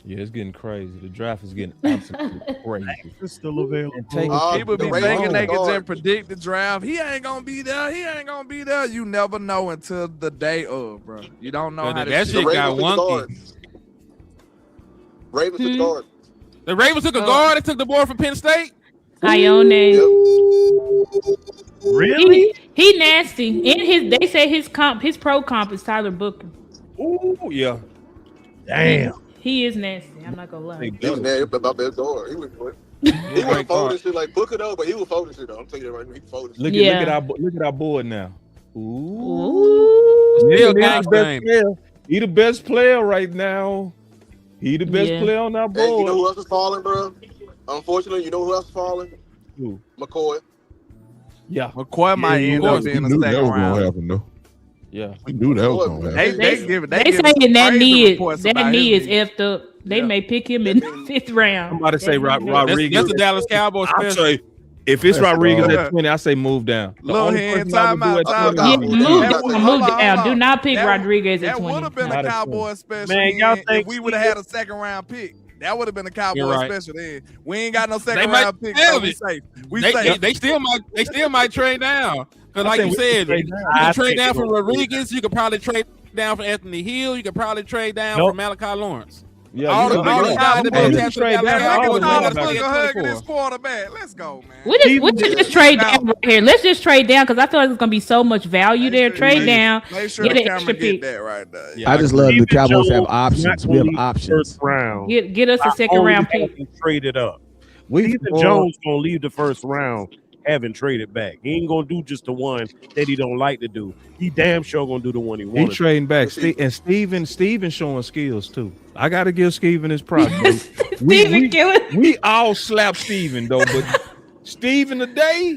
Yeah, it's getting crazy. The draft is getting absolutely crazy.
It's still available.
And take
People
the
be
Ravens
thinking they
are
can
guard.
just predict the draft. He ain't gonna be there. He ain't gonna be there. You never know until the day of, bro. You don't know
Yeah,
how
that
this
shit
shit.
got
Ravens took the guard.
wonky.
Ravens took the guard.
The Ravens took a guard and took the boy from Penn State.
Ione.
Really?
He nasty. In they say his pro comp is Tyler Booker.
Ooh, yeah.
Damn.
He is nasty. I'm not gonna lie.
He was mad about that guard. He was folding shit like Booker though, but he was folding shit though. I'm telling you that right now. He folded.
Look
Yeah.
look at our board now. Ooh.
Ooh.
Still
He the
gang
best
game.
player. He the best player right now. He the best
Yeah.
player on our
Hey, you know
board.
who else is falling, bro? Unfortunately, you know who else is falling?
Who?
McCoy.
Yeah.
McCoy might end up
We
being a
knew that
second
was gonna
round.
happen though.
Yeah.
We knew that was gonna happen.
They give
They
give
saying
some
that
crazy
knee
reports
is
about his knee.
effed up. They may pick him in the 5th round.
I'm about to say
That knee.
Rodriguez.
That's the Dallas Cowboys
I'll
special.
say, if it's Rodriguez
wrong.
at 20, I say move down. The
Lil'
only
hand,
person I would
time
do
out,
at
time
20
Yeah,
out.
is
move
Hold
down.
on,
Move
hold
down.
on.
Do not pick
That-
Rodriguez at
That would
20.
have been
Not
a
at
Cowboy special.
Man, y'all
if
think
we would have had a second round pick. That would have been a Cowboy
You're right.
special then. We ain't got no second
might
round pick,
have
so we
it.
safe. We
They
safe.
still might trade down. Because
I
like
think
you
we
said,
can
you
trade down.
can
I
trade
think
down
it
from
will.
Rodriguez. You could probably trade down from Anthony Hill. You could probably trade down
Nope.
from Malachi Lawrence.
Yeah,
all
you
the
know,
all the
yeah.
guys that
You
been
can
attached to
trade
the
down
Cowboys.
all
Y'all
of them.
can
gotta
look
stay
a
at
hug
24.
this quarterback. Let's go, man.
We should just trade down right here. Let's just trade down because I feel like there's gonna be so much value there. Trade down.
Make sure
Get
the
an extra
camera get
pick.
that right there.
Yeah,
I just love the
Stephen
Cowboys have
Jones
options.
not
We have
gonna leave
options.
First round.
Get us a second round pick.
Traded up.
We
Stephen Jones gonna leave the first round having traded back. He ain't gonna do just the one that he don't like to do. He damn sure gonna do the one he
He
wants.
trading back. And Steven showing skills too. I gotta give Steven his props.
Steven killing.
We all slap Steven though, but Steven today,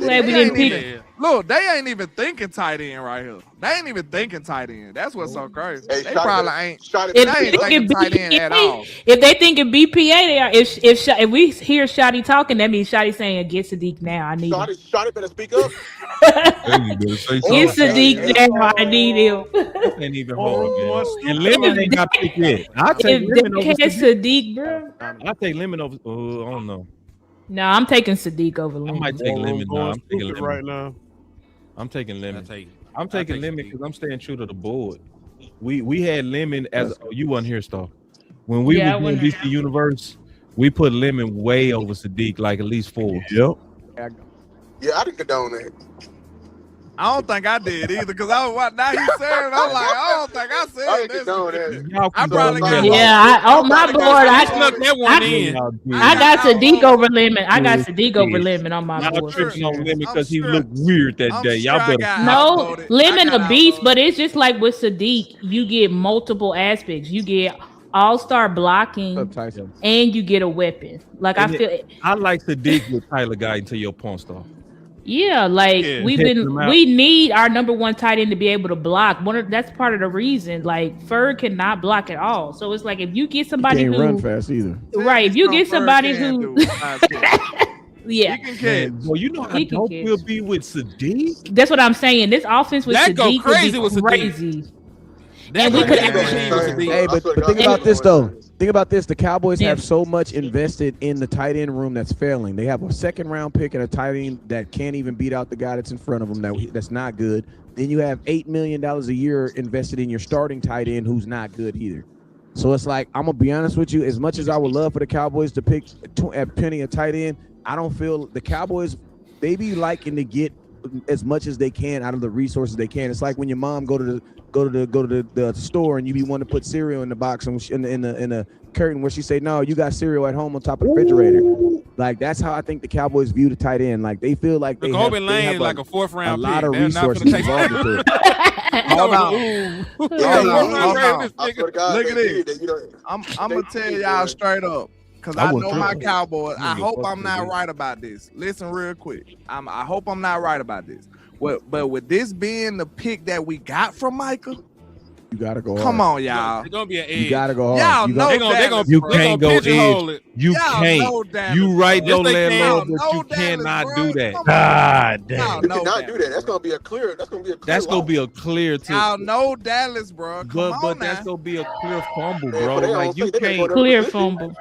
glad we didn't pick.
Look, they ain't even thinking tight end right here. They ain't even thinking tight end. That's what's so crazy.
Hey,
They
Shotty
probably
better-
ain't.
Shotty
They
better-
ain't thinking tight end at all.
If they thinking BPA, they are. If we hear Shotty talking, that means Shotty saying, "Get Sadiq now. I need him.
Shotty better speak up.
Hey, you better say
Get
something.
Sadiq now. I need him."
That ain't even hard, man. And Lemon ain't got picked yet. I take
If
Lemon
they
over
had
Sadiq.
Sadiq, bro.
I take Lemon over. Oh, I don't know.
No, I'm taking Sadiq over
I
Lemon.
might take Lemon. No, I'm taking
Stupid
Lemon
right now.
I'm taking Lemon. I'm
take
taking Lemon
Sadiq.
because I'm staying true to the board. We had Lemon as you wasn't here, Star. When we
Yeah, I
was doing
wasn't.
DC Universe, we put Lemon way over Sadiq, like at least 4.
Yep.
Yeah, I didn't condone that.
I don't think I did either, because I was now he's saying it, I'm like, I don't think I
I
said
didn't condone
this.
that.
I probably got
Yeah, on my board, I
snuck that one in.
I got Sadiq over Lemon. I got Sadiq over Lemon on my
Y'all
board.
tripping on Lemon because he looked weird that day. Y'all better
No, Lemon a beast, but it's just like with Sadiq, you get multiple aspects. You get all-star blocking, and you get a weapon. Like
And
I feel,
I like Sadiq with Tyler Guy until your point star.
yeah, like
Yeah.
we've
Testing
been,
them out.
we need our number one tight end to be able to block. That's part of the reason. Like Ferg cannot block at all. So it's like if you get somebody
Can't
who
run fast either.
right, if you get somebody who, yeah,
Well, you know how
He can
dope
catch.
we'll be with Sadiq.
that's what I'm saying. This offense with
That go
Sadiq
crazy
would
with
be
Sadiq.
crazy.
That
And we
go
could
crazy with Sadiq.
Hey, but think
God.
about this though. Think about this. The Cowboys
Yeah.
have so much invested in the tight end room that's failing. They have a second round pick and a tight end that can't even beat out the guy that's in front of them. That's not good. Then you have $8 million a year invested in your starting tight end who's not good either. So it's like, I'm gonna be honest with you. As much as I would love for the Cowboys to pick at penny a tight end, I don't feel the Cowboys. They be liking to get as much as they can out of the resources they can. It's like when your mom go to the store and you be wanting to put cereal in the box and in the curtain where she say, no, you got cereal at home on top of the refrigerator. Like that's how I think the Cowboys view the tight end. Like they feel like they
Jacoby
have
Lane is like a fourth round
a lot
pick.
of
They're not
resources
finna take
involved with it.
Hold on.
Ooh.
Hold
Yeah,
on,
fourth round
hold
grade,
on.
this nigga.
Look at this. I'm gonna tell y'all straight up, because I know my Cowboys. I hope I'm not right about this. Listen real quick. I hope I'm not right about this. But with this being the pick that we got from Michael,
You gotta go.
come
hard.
on, y'all.
It's gonna be an edge.
You gotta go hard.
Y'all
You
know
got-
They gonna
You
bro.
can't go
pigeonhole
edge.
it.
You
Y'all know
can't.
Dallas,
You right
bro.
though,
Yes, they
landlord,
can.
but
Y'all
you
know Dallas,
cannot
bro.
do that.
Come on.
God damn.
Y'all
You
know
cannot
that.
do that. That's gonna be a clear. That's gonna be a clear.
That's gonna
loss.
be a clear to.
Y'all know Dallas, bro. Come
But
on now.
that's gonna be a clear fumble,
Yeah,
bro.
but they
Like
don't
you
think they
can't.
go to
Clear
position.
fumble.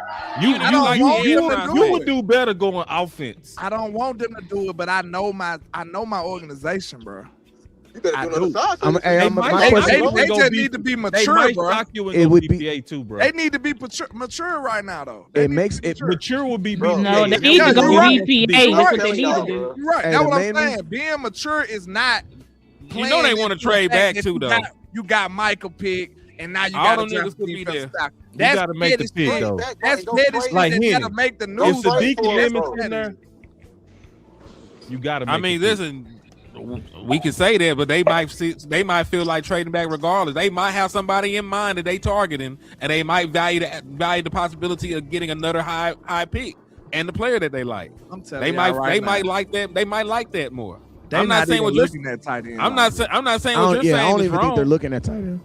You
I don't want them to do
you
it.
would do better going offense.
I don't want them to do it, but I know my organization, bro.
You better
I
do another
do.
side.
I'm- hey, I'm- my
They,
question-
they
gonna
just
be-
need to be
They
mature,
might
bro.
stock you
It
in
would be-
BPA too, bro.
They need to be mature right now, though. They
It
need
makes
to be
it
mature.
Mature would be
Bro,
No,
yeah,
they need to go
you're right.
BPA. That's what they
You're
need to
right.
do.
You're right.
Hey,
That's
the
what I'm
main
saying. Being mature is not.
You know they want to trade back too, though.
You got Michael pick, and now you
All
got
them
to
niggas could be there.
That's
gotta make the
petty
pick,
shit.
though.
That's
Don't
petty
trade.
shit
Like
that
Henny.
gotta make the
If
news.
If
Sadiq
Sadiq
for
and
it,
Lemon
bro.
in there, you gotta.
I
Make
mean,
the pick.
listen, we can say that, but they might feel like trading back regardless. They might have somebody in mind that they targeting, and they might value the possibility of getting another high pick and the player that they like.
I'm telling
They
y'all
might
right
they
now.
might like that. They might like that more.
They
I'm not saying
even
what you're.
looking at tight end.
I'm not saying
I
what
don't,
you're
yeah, I
saying
don't
is
even think they're
wrong.
looking at tight end.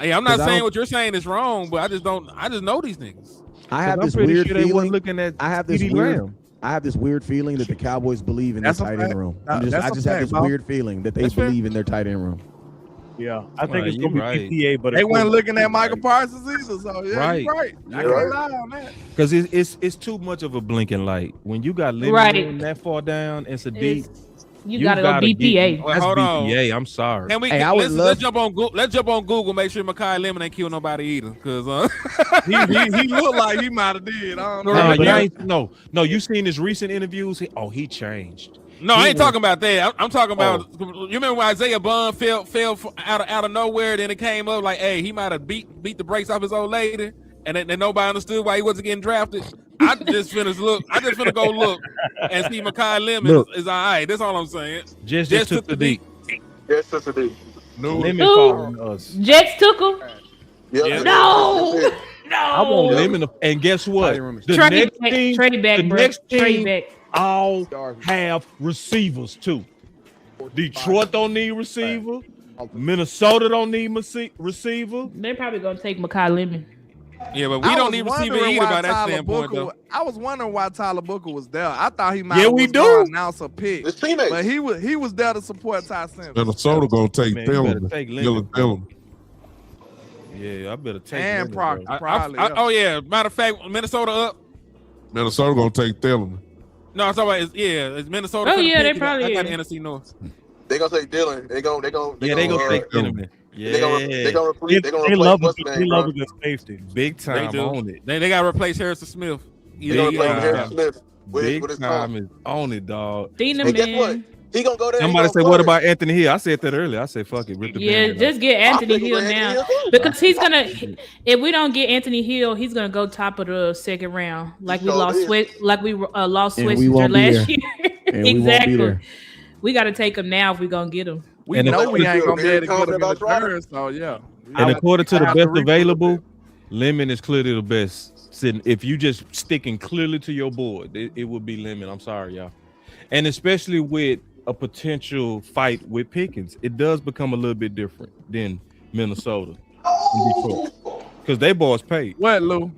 Yeah, I'm not
'Cause I
saying
don't-
what you're saying is wrong, but I just know these niggas.
I have
I'm
this
pretty
weird
sure they wasn't
feeling.
looking at
I have this
CeeDee
weird.
Lamb.
I have this weird feeling that the Cowboys believe in
That's a
their tight end
fact.
room.
That's
I
a
just have
fact,
this
bro.
weird feeling that they
That's fair.
believe in their tight end room.
Yeah, I think
Right,
it's
you
gonna be
right.
BPA, but
They
of
weren't
course-
looking at Michael Parsons either. So yeah,
Right.
you're right. I
You're
can't
right.
lie on that.
Because it's too much of a blinking light when you got Lemon
Right.
in that far down and Sadiq.
It's- You gotta go BPA.
Well,
That's
hold on.
BPA. I'm sorry.
Can we?
Hey, I would
Let's jump on Google. Let's jump on Google. Make sure Makai Lemon ain't kill nobody either, because
He looked like he might have did. I don't know.
No,
but
you
I-
ain't, no. You seen his recent interviews? He changed.
No,
He
I ain't
was-
talking about that. I'm talking about. You remember when Isaiah Bond fell out of nowhere? Then it came up like, hey, he might have beat the brakes off his old lady, and then nobody understood why he wasn't getting drafted. I just finished go look and see Makai Lemon
Look.
is all right. That's all I'm saying.
Just took the
deep.
deep.
Yes, Sister D.
Lemon
Ooh.
following us.
Jets took him.
Yeah.
No.
I want
No.
Lemon, and guess what? The
Trade
next
back,
team,
trade back,
the
bro.
next
Trade
team
back.
all have receivers too.
Detroit don't need receiver. Minnesota don't need receiver.
They're probably gonna take Makai Lemon.
Yeah, but we don't need receiver either by that standpoint, though.
I was wondering why Tyler Booker was there. I thought he might announce a pick.
His teammates.
But he was there to support Ty Simpson.
Minnesota gonna take
Man, you better
Thielen.
take
Dylan
Lemon.
Thielen.
Yeah, I better take
And
Lemon,
Proctor,
bro.
probably.
Oh yeah, matter of fact, Minnesota up.
Minnesota gonna take Thielen.
No, I'm talking about it's Minnesota.
Oh,
for the
yeah,
pick.
they probably
I got
is.
NFC North.
They gonna take Dylan. They gonna
take Thielen. Yeah,
They gonna replace
They love
Mustang,
a good safety.
big
They
time
do.
on it.
They got to replace Harrison Smith.
He gonna replace
Yeah.
Harrison Smith
Big
with his
time
tongue.
is on it, dog.
Dina
And guess what?
man.
He gonna go there.
Somebody said, "What about Anthony Hill?" I said that earlier. I said, "Fuck it, rip the
Yeah,
Band-Aid off."
just get Anthony
I think
Hill
we're
now
Anthony Hill.
because he's gonna. If we don't get Anthony Hill, he's gonna go top of the second round, like we
sure
lost
did.
Swift, like we lost
And we
Switzer
won't be
last
there.
year.
And we won't be
Exactly.
there.
We got to take him now if we gonna get him.
We
And
know
if-
we ain't gonna be able to get him in the
About Trotter.
third, so yeah.
And according to the
have
best
to recoup
available, Lemon is clearly the best. Sitting, if you just sticking clearly to your board, it would be Lemon. I'm sorry, y'all. And especially with a potential fight with Pickens, it does become a little bit different than Minnesota and Detroit because they boys paid.
What, Lou?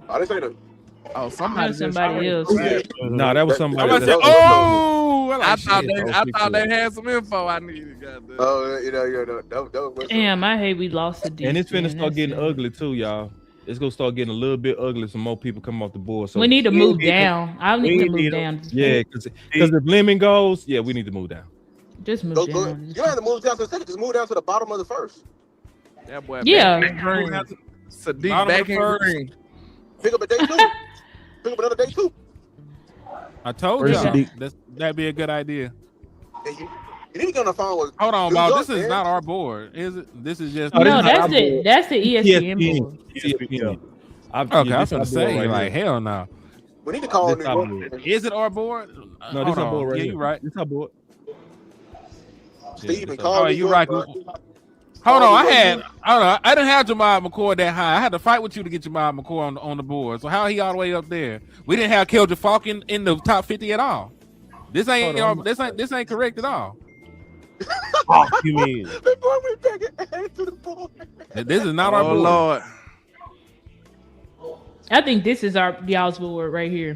I didn't say that.
Oh, somebody
Somebody else.
Nah, that was somebody.
Somebody said,
that-
"Oh, I
I
like
thought
shit."
they had some info I needed. Goddamn.
Oh, that was
Damn, I hate we lost the D.
And it's finna start getting ugly too, y'all. It's gonna start getting a little bit ugly. Some more people come off the board. So
We need to move down. I need to
we
move
need
down.
yeah, because if Lemon goes, yeah, we need to move down.
Just move
Go,
down.
you don't have to move down to the second. Just move down to the bottom of the first.
That boy.
Yeah.
Back in green. Sadiq
Bottom of
back
the
in
first.
green.
Pick up a day two. Pick up another day two.
I told
Where's
y'all
Sadiq?
that'd be a good idea.
And you need to get on the phone with.
Hold on,
New
Bob.
York,
This is
man.
not our board, is it? This is just.
Oh, this
No,
is
that's
our
it.
board.
That's the ESPN board.
ESPN.
Okay, I was
gonna
gonna say like hell no.
We need to call
This
New
our
York.
board.
Is it our board?
No, this
Hold
our
on.
board right
Yeah,
here.
you right.
This our board.
Steve
Yeah,
and
this
call.
Oh,
New
you
York,
right.
bro.
Hold on,
New York.
I didn't have Jamal McCoy that high. I had to fight with you to get Jamal McCoy on the board. So how he all the way up there? We didn't have Keldra Falk in the top 50 at all. This ain't this ain't correct at all.
You mean?
Before we back it to the board.
This is not our
Oh
board.
Lord.
I think this is y'all's board right here.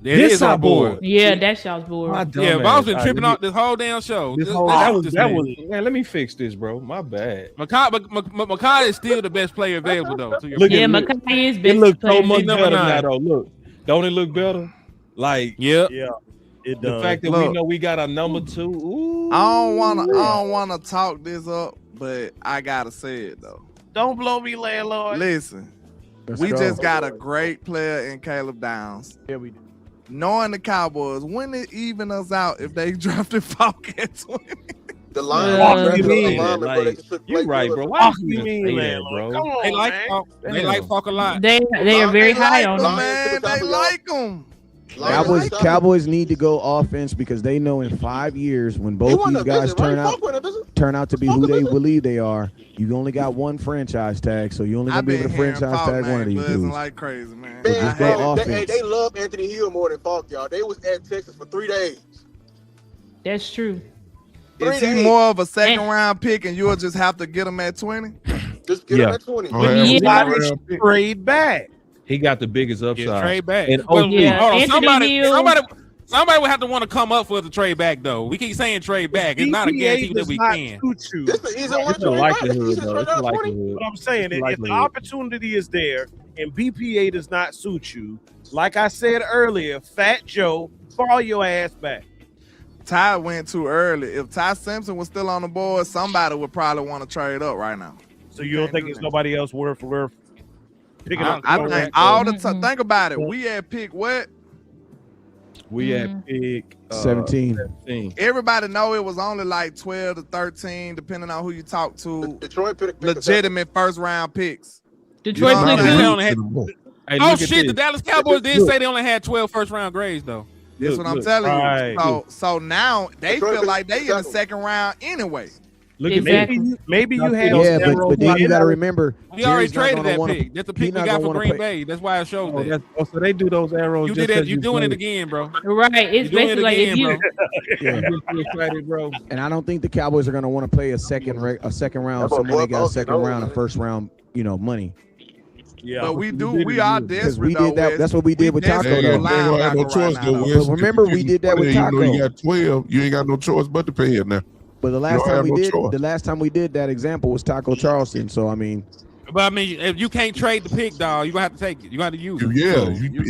It
This
is our
our
board.
board.
Yeah, that's y'all's board.
My
Yeah,
dumb
Bob's
ass.
been tripping
All
out this whole damn show.
This
This-
whole
that
that
man.
was man. Let me fix this, bro. My bad.
Makai is still the best player available though. To your
Look
point.
Yeah,
at look.
Makai is
It
best
looks so
player.
much
number
better now,
9.
though. Look, don't it look better? Like
Yep.
Yeah, it
the
does.
fact that we
Look.
know we got a number 2. Ooh.
I don't wanna talk this up, but I gotta say it though.
Don't blow me, landlord.
Listen,
Let's
we
go.
just got a great player in Caleb Downs.
Yeah, we do.
Knowing the Cowboys, wouldn't it even us out if they drafted Falk at 20?
The line.
What do you
the
mean?
lineman, bro, they
Like,
just took
you
Blake
right,
Miller.
bro. Why
you
you
mean,
say that,
landlord?
bro?
Come on,
They like
man.
Falk. They
Damn.
like Falk a lot.
They are very high on
Lions
him.
to the top
Man, they
of y'all.
like him.
Lions to the top.
Cowboys need to go offense because they know in 5 years when
He
both
wasn't
these
a
guys
visit, right?
turn out
Falk wasn't a visit.
turn out to be
Falk
who
a
they
visit.
believe they are, you only got one franchise tag, so you only gonna
I've
be
been
able to
hearing
franchise
Falk
tag one of
name
these
buzzing
dudes.
like crazy, man.
Man,
just go offense.
they love Anthony Hill more than Falk, y'all. They was at Texas for 3 days.
That's true.
Is
3
he
days.
more of a second round pick and you'll just have to get him at 20?
Just get
Yeah.
him at 20.
Oh, yeah.
Yeah.
Trade back.
He got the biggest
Yeah,
upside.
trade back.
And
Well,
OG.
Yeah,
hold on,
Anthony Hill.
somebody would have to want to come up for the trade back though. We keep saying trade back. It's not a guarantee that
does
we
not
can.
suit you.
This is the easy one
It's
to
a
trade back.
likelihood,
He's
though.
right
It's a
now 20.
likelihood.
But I'm saying, if the
Likelihood.
opportunity is there and BPA does not suit you, like I said earlier, Fat Joe, fall your ass back.
Ty went too early. If Ty Simpson was still on the board, somebody would probably want to trade up right now.
So you don't
Can't
think
do
it's
that.
nobody else worth picking up?
I
the
think
phone?
all the time. Think about it. We had pick what?
We at pick
17.
17.
Everybody know it was only like 12 to 13, depending on who you talk to.
Detroit picked
Legitimate first round picks.
Detroit
You know
played
what I'm
They
good.
only had-
Hey,
oh
look at
shit!
this.
The Dallas Cowboys did
Look.
say they only had 12 first round grades though.
That's
Look,
what I'm
look.
telling
Right.
you. So now they
Detroit
feel like they in the
second.
second round anyway.
Look
Exactly.
at
Maybe you have
Yeah,
arrows
but then
like
you got to
that.
remember,
We already
Jerry's not
traded
gonna
that
wanna-
pick. That's the
he
pick we
not
got
gonna
for
wanna
Green
pay-
Bay. That's why it shows
Oh,
that.
so they do those arrows.
You
just
did that.
as
You doing it
played.
again, bro.
Right. It's
You doing
basically
it
like if
again,
you.
bro.
Yeah.
You get too excited, bro.
And I don't think the Cowboys are going to want to play a second round,
That
some
boy
money got a
Boss,
second
no,
round and
man.
first round, money.
Yeah,
But we
did
we
it
are
good.
Because
desperate
we
though.
did that.
Wes.
That's what we did with Taco,
desperate
They
though.
ain't gonna have no
linebacker
choice
right
though,
now,
Wes.
though.
But remember, we did that with
Even though you
Taco.
got 12, you ain't got no choice but to pay it now.
But the last
don't
time
have
we
no
did,
choice.
the last time we did that example was Taco Charleston. So I mean,
But I mean, if you can't trade the pick, dog, you gonna have to take it. You got to use it.
Yeah,
So-
You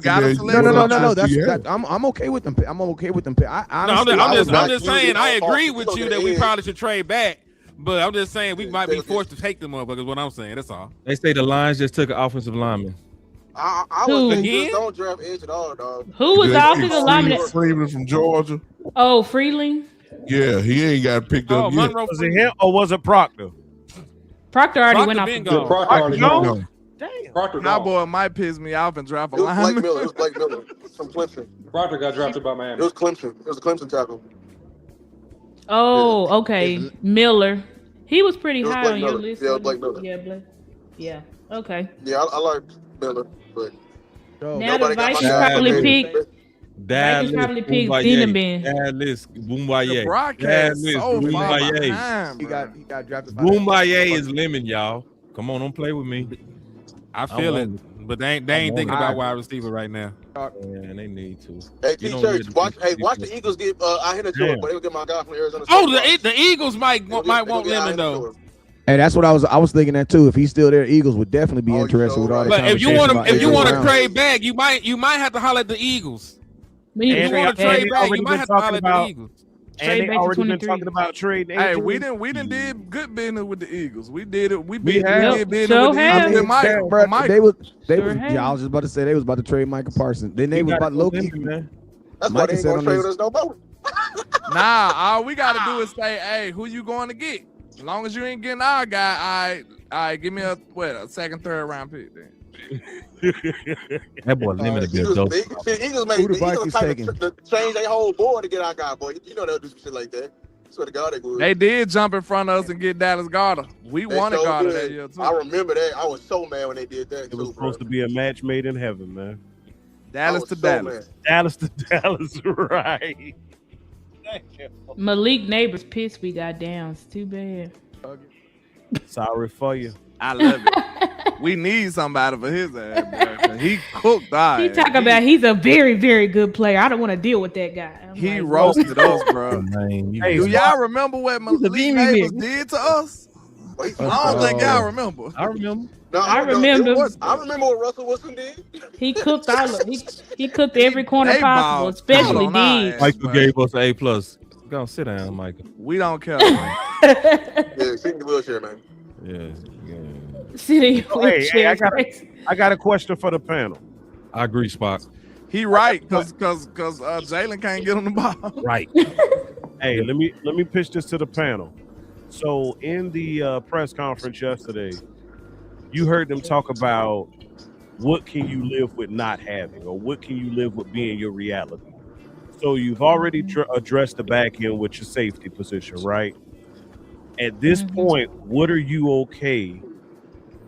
gotta select.
no. That's
Yeah.
that. I'm okay with them. I'm okay with them.
No, I'm just saying. I agree with you that we probably should trade back, but I'm just saying we might be forced to take them motherfuckers. What I'm saying, that's all.
They say the Lions just took an offensive lineman.
I
Who?
was thinking
Again?
don't draft edge at all, dog.
Who was the offensive lineman?
Freeman from Georgia.
Oh, Freeling.
Yeah, he ain't got picked
Oh,
up yet.
Monroe.
was it him or was it Proctor?
Proctor already
Proctor
went off.
been
the
gone.
board.
Proctor already
No.
gone.
Damn.
Proctor
My
gone.
boy might piss me off and drop a
It was Blake
lineman.
Miller. It was Blake Miller from Clemson.
Proctor got drafted by
It
Miami.
was Clemson. It was a Clemson tackle.
Oh, okay. Miller. He was pretty
It was
high
Blake
on your
Miller.
list.
Yeah,
wasn't
Blake
he?
Miller.
Yeah, Blake. Yeah. Okay.
Yeah, I like Miller, but
Now the
nobody got my
Vikings
guy.
probably
Baby.
picked.
Dallas,
probably picked
Boombaye.
Zinneman.
Dallas,
The
Boombaye.
broadcast
Dallas,
so far
Boombaye.
behind,
he
bro.
got drafted.
Boombaye is lemon, y'all. Come on, don't play with me.
I feel it, but they ain't thinking
I
about
agree.
wide receiver right now.
Man, they need to.
Hey,
You
T
don't
Church,
need to
watch.
be-
Hey, watch the Eagles get. I hit a
Damn.
tour, but they will get my guy from Arizona.
Oh,
State.
the Eagles might
They
want
gonna get
Lemon
Ahead
though.
Tour.
Hey, that's what I was thinking that too. If he's still there, Eagles would definitely be
Oh, you
interested
so
with all the
right.
But if you
conversation
want
about
to, if you
AJ
want to
Brown.
trade back, you might have to holler at the Eagles.
We need
If
to
you want to
trade
trade
back.
back,
already
you might
been
have to holler
talking
at the
about-
Eagles.
Trade
And they
back to
already been
23.
talking about trading.
Hey,
AJ.
we done did good business with the Eagles. We did it. We
We
did
have.
business
Sure
with the
have.
Eagles.
I
And Mike,
mean, bro,
Mike,
they was
Sure have.
yeah, I was just about to say they was about to trade Michael Parsons. Then they
He
was
gotta
about
go
low
lemon,
key.
man.
That's why
Mike
they ain't
said
gonna
on
trade
his-
with us no more.
nah, all we gotta do is say, hey, who you going to get? As long as you ain't getting our guy, all right, give me a second, third round pick then.
That boy lemon to be a dope.
Eagles make
Who the
the Eagles
Vikings
type
taking?
to change their whole board to get our guy, boy. You know they'll do some shit like that. Swear to God they would.
They did jump in front of us and get Dallas Goedert. We
They
wanted
so
Goedert
good.
that year too.
I remember that. I was so mad when they did that
It was
too, bro.
supposed to be a match made in heaven, man.
Dallas
I
to
was so
Dallas.
mad.
Dallas to Dallas, right?
Malik Neighbors pissed we got down. It's too bad.
Sorry for you.
I love it. We need somebody for his ass, bro. 'Cause he cooked our
He
ass.
talk about he's a very, very good player. I don't want to deal with that guy. I'm
He
like,
roasted us, bro.
Man, you
Hey,
Do y'all remember what Malik
beanie
Neighbors
bitch.
did to us?
Wait,
I don't think y'all remember.
I remember.
no,
I
know,
remember.
I remember what Russell Wilson did.
He cooked all of he cooked every corner
They
possible,
balled
especially
out on our
Diggs.
ass.
Michael
Bro.
gave us an A+. Go on, sit down, Michael.
We don't care. Man.
Yeah, sit in the wheelchair, man.
Yeah.
Sitting
Hey, I got a question for the panel.
I agree, Spock.
He right, cause Jalen can't get on the ball.
Right.
Hey, let me pitch this to the panel. So in the press conference yesterday, you heard them talk about what can you live with not having, or what can you live with being your reality. So you've already addressed the back end with your safety position, right? At this point, what are you okay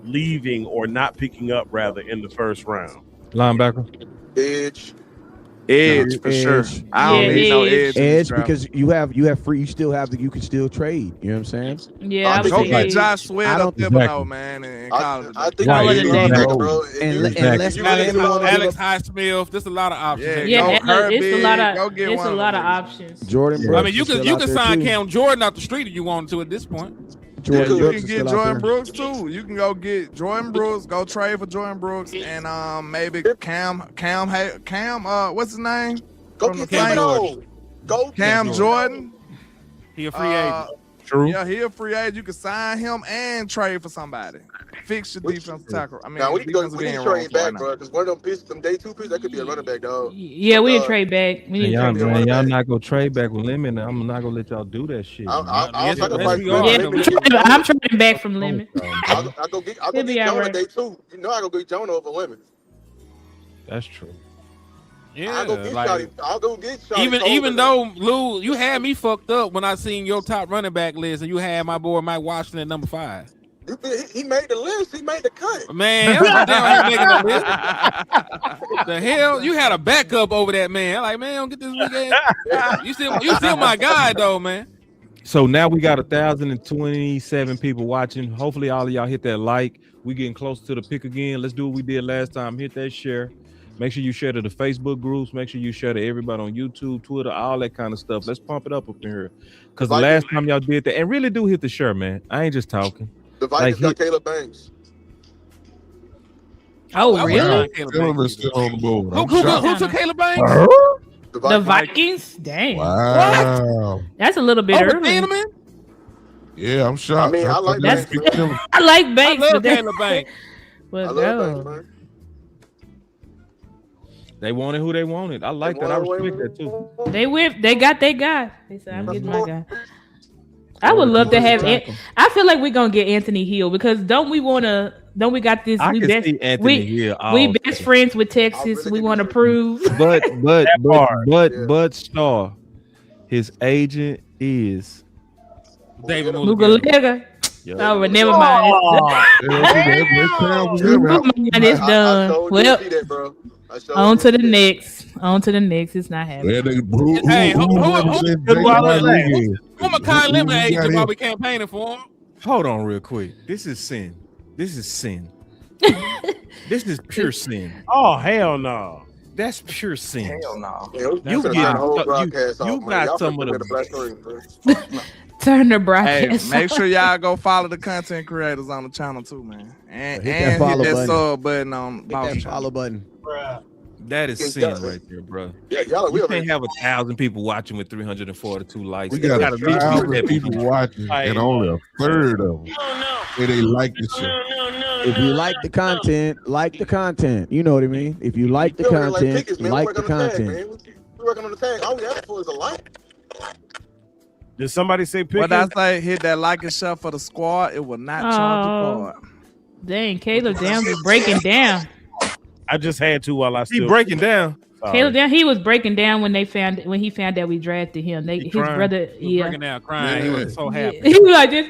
leaving or not picking up, rather, in the first round?
Linebacker.
Edge for sure. I don't need no edge. in this
Edge
draft.
because you have free. You still have you can still trade. You know what I'm saying?
Yeah, I would
Go
say
get
Edge.
Josh Sweat
I
up
don't-
there,
Exactly.
man, and
I
call it.
think
Call it a day.
bro.
And let's
Alex-
really want to
Alex Highsmith. There's a lot of options.
Yeah,
Yeah,
go
it's a lot
Herbig, go
of
get
it's
one
a
of
lot
them
of
niggas.
options.
Jordan Brooks.
I mean, you
is
can
still out there,
sign
too.
Cam Jordan out the street if you wanted to at this point.
Jordan
You
Brooks
You
is
can get
still out
Jordan
there.
Brooks too. You can go get Jordan Brooks. Go trade for Jordan Brooks and maybe Cam. What's his name?
Go
From
get
the Saints.
Thibodeau. Go
Cam
get
Jordan.
He a free agent.
True.
Yeah, he a free agent. You can sign him and trade for somebody. Fix your defensive tackle. I mean,
Now we need to
defensive
trade
end roles
back,
right now.
bro. Because one of them pieces, them day two pieces, that could be a running back, dog.
Yeah, we need to trade back. We need to
Y'all,
trade back.
man, y'all not gonna trade back with Lemon. I'm not gonna let y'all do that shit.
I'll
Yes,
sacrifice
we are.
Yeah,
Lemon.
I'm trading back from Lemon.
I'll go get
He'll be
Jonah
alright.
day two. You know I go get Jonah over Lemon.
That's true.
Yeah,
I'll go get
like
Shotty. I'll go get Shotty.
even though Lou, you had me fucked up when I seen your top running back list, and you had my boy Mike Washington at number 5.
He made the list. He made the cut.
Man, the hell, you had a backup over that man. I'm like, man, don't get this weekend. You still my guy though, man.
So now we got 1,027 people watching. Hopefully all of y'all hit that like. We getting close to the pick again. Let's do what we did last time. Hit that share. Make sure you share to the Facebook groups. Make sure you share to everybody on YouTube, Twitter, all that kind of stuff. Let's pump it up in here. Because the last time y'all did that, and really do hit the share, man. I ain't just talking.
The Vikings got Caleb Banks.
Oh, really?
Caleb is still on the board.
Who took Caleb Banks?
The Vikings? Dang.
Wow.
That's a little bit early.
Yeah, I'm shocked.
I mean, I like Banks.
I like Banks.
I love Caleb Banks.
But
I love Banks, man.
They wanted who they wanted. I like that. I respect that too.
They got their guy. They said, I'm getting my guy. I would love to have I feel like we're gonna get Anthony Hill because don't we got this
I can see Anthony Hill.
We best friends with Texas. We want to prove.
But Star, his agent is
David
Mugalega. Oh, but never mind. It's done. Well, on to the next. It's not happening.
Hey, who Makai Lemon agent while we campaigning for him?
Hold on real quick. This is sin. This is pure sin.
Oh, hell no.
That's pure sin.
Hell no.
You got some of the
turn the broadcast.
Hey, make sure y'all go follow the content creators on the channel too, man. And
hit that
sub button on
hit that follow button.
That is sin right there, bro. Yeah, you can't have 1,000 people watching with 342 likes.
We got 1,000 people watching, and only a third of them say they like the show.
If you like the content, you know what I mean. If you like the content, like the content.
We working on the tag. All we ask for is a like.
Did somebody say pick?
What I say? Hit that like and share for the squad. It will not charge you for it.
Dang, Caleb Down is breaking down.
I just had to while I still.
He breaking down.
Caleb Down, he was breaking down when he found out we drafted him. His brother,
breaking down, crying. He was so happy.
He was like this.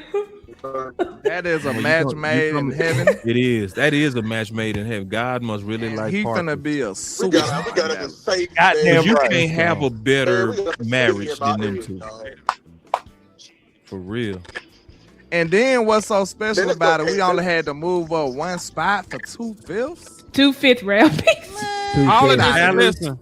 That is a match made in heaven.
It is. That is a match made in heaven. God must really like.
He finna be a super.
We gotta say,
goddamn, you can't have a better marriage than them two. For real.
And then what's so special about it? We only had to move up one spot for 2/5.
2 5th round picks.
All of this, listen.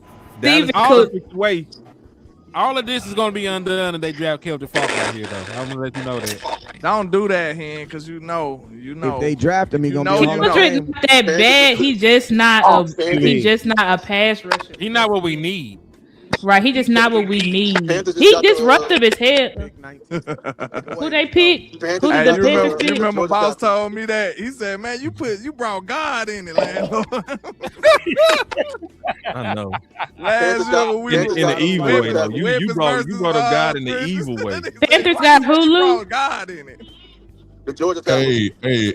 All of this is gonna be undone if they draft Kelvin Falk out here, though. I'm gonna let you know that.
Don't do that, Hen, because you know.
If they draft him, he gonna be
not that bad. He's just not a pass rusher.
He's not what we need.
Right, he just not what we need. He disruptive as hell. Who they pick? Who did the Panthers pick?
You remember Boss told me that? He said, "Man, you brought God in it, Landlord."
I know.
Last year we
in the evil way, though. You brought up God in the evil way.
Panthers got Hulu.
God in it.
The Georgia
hey,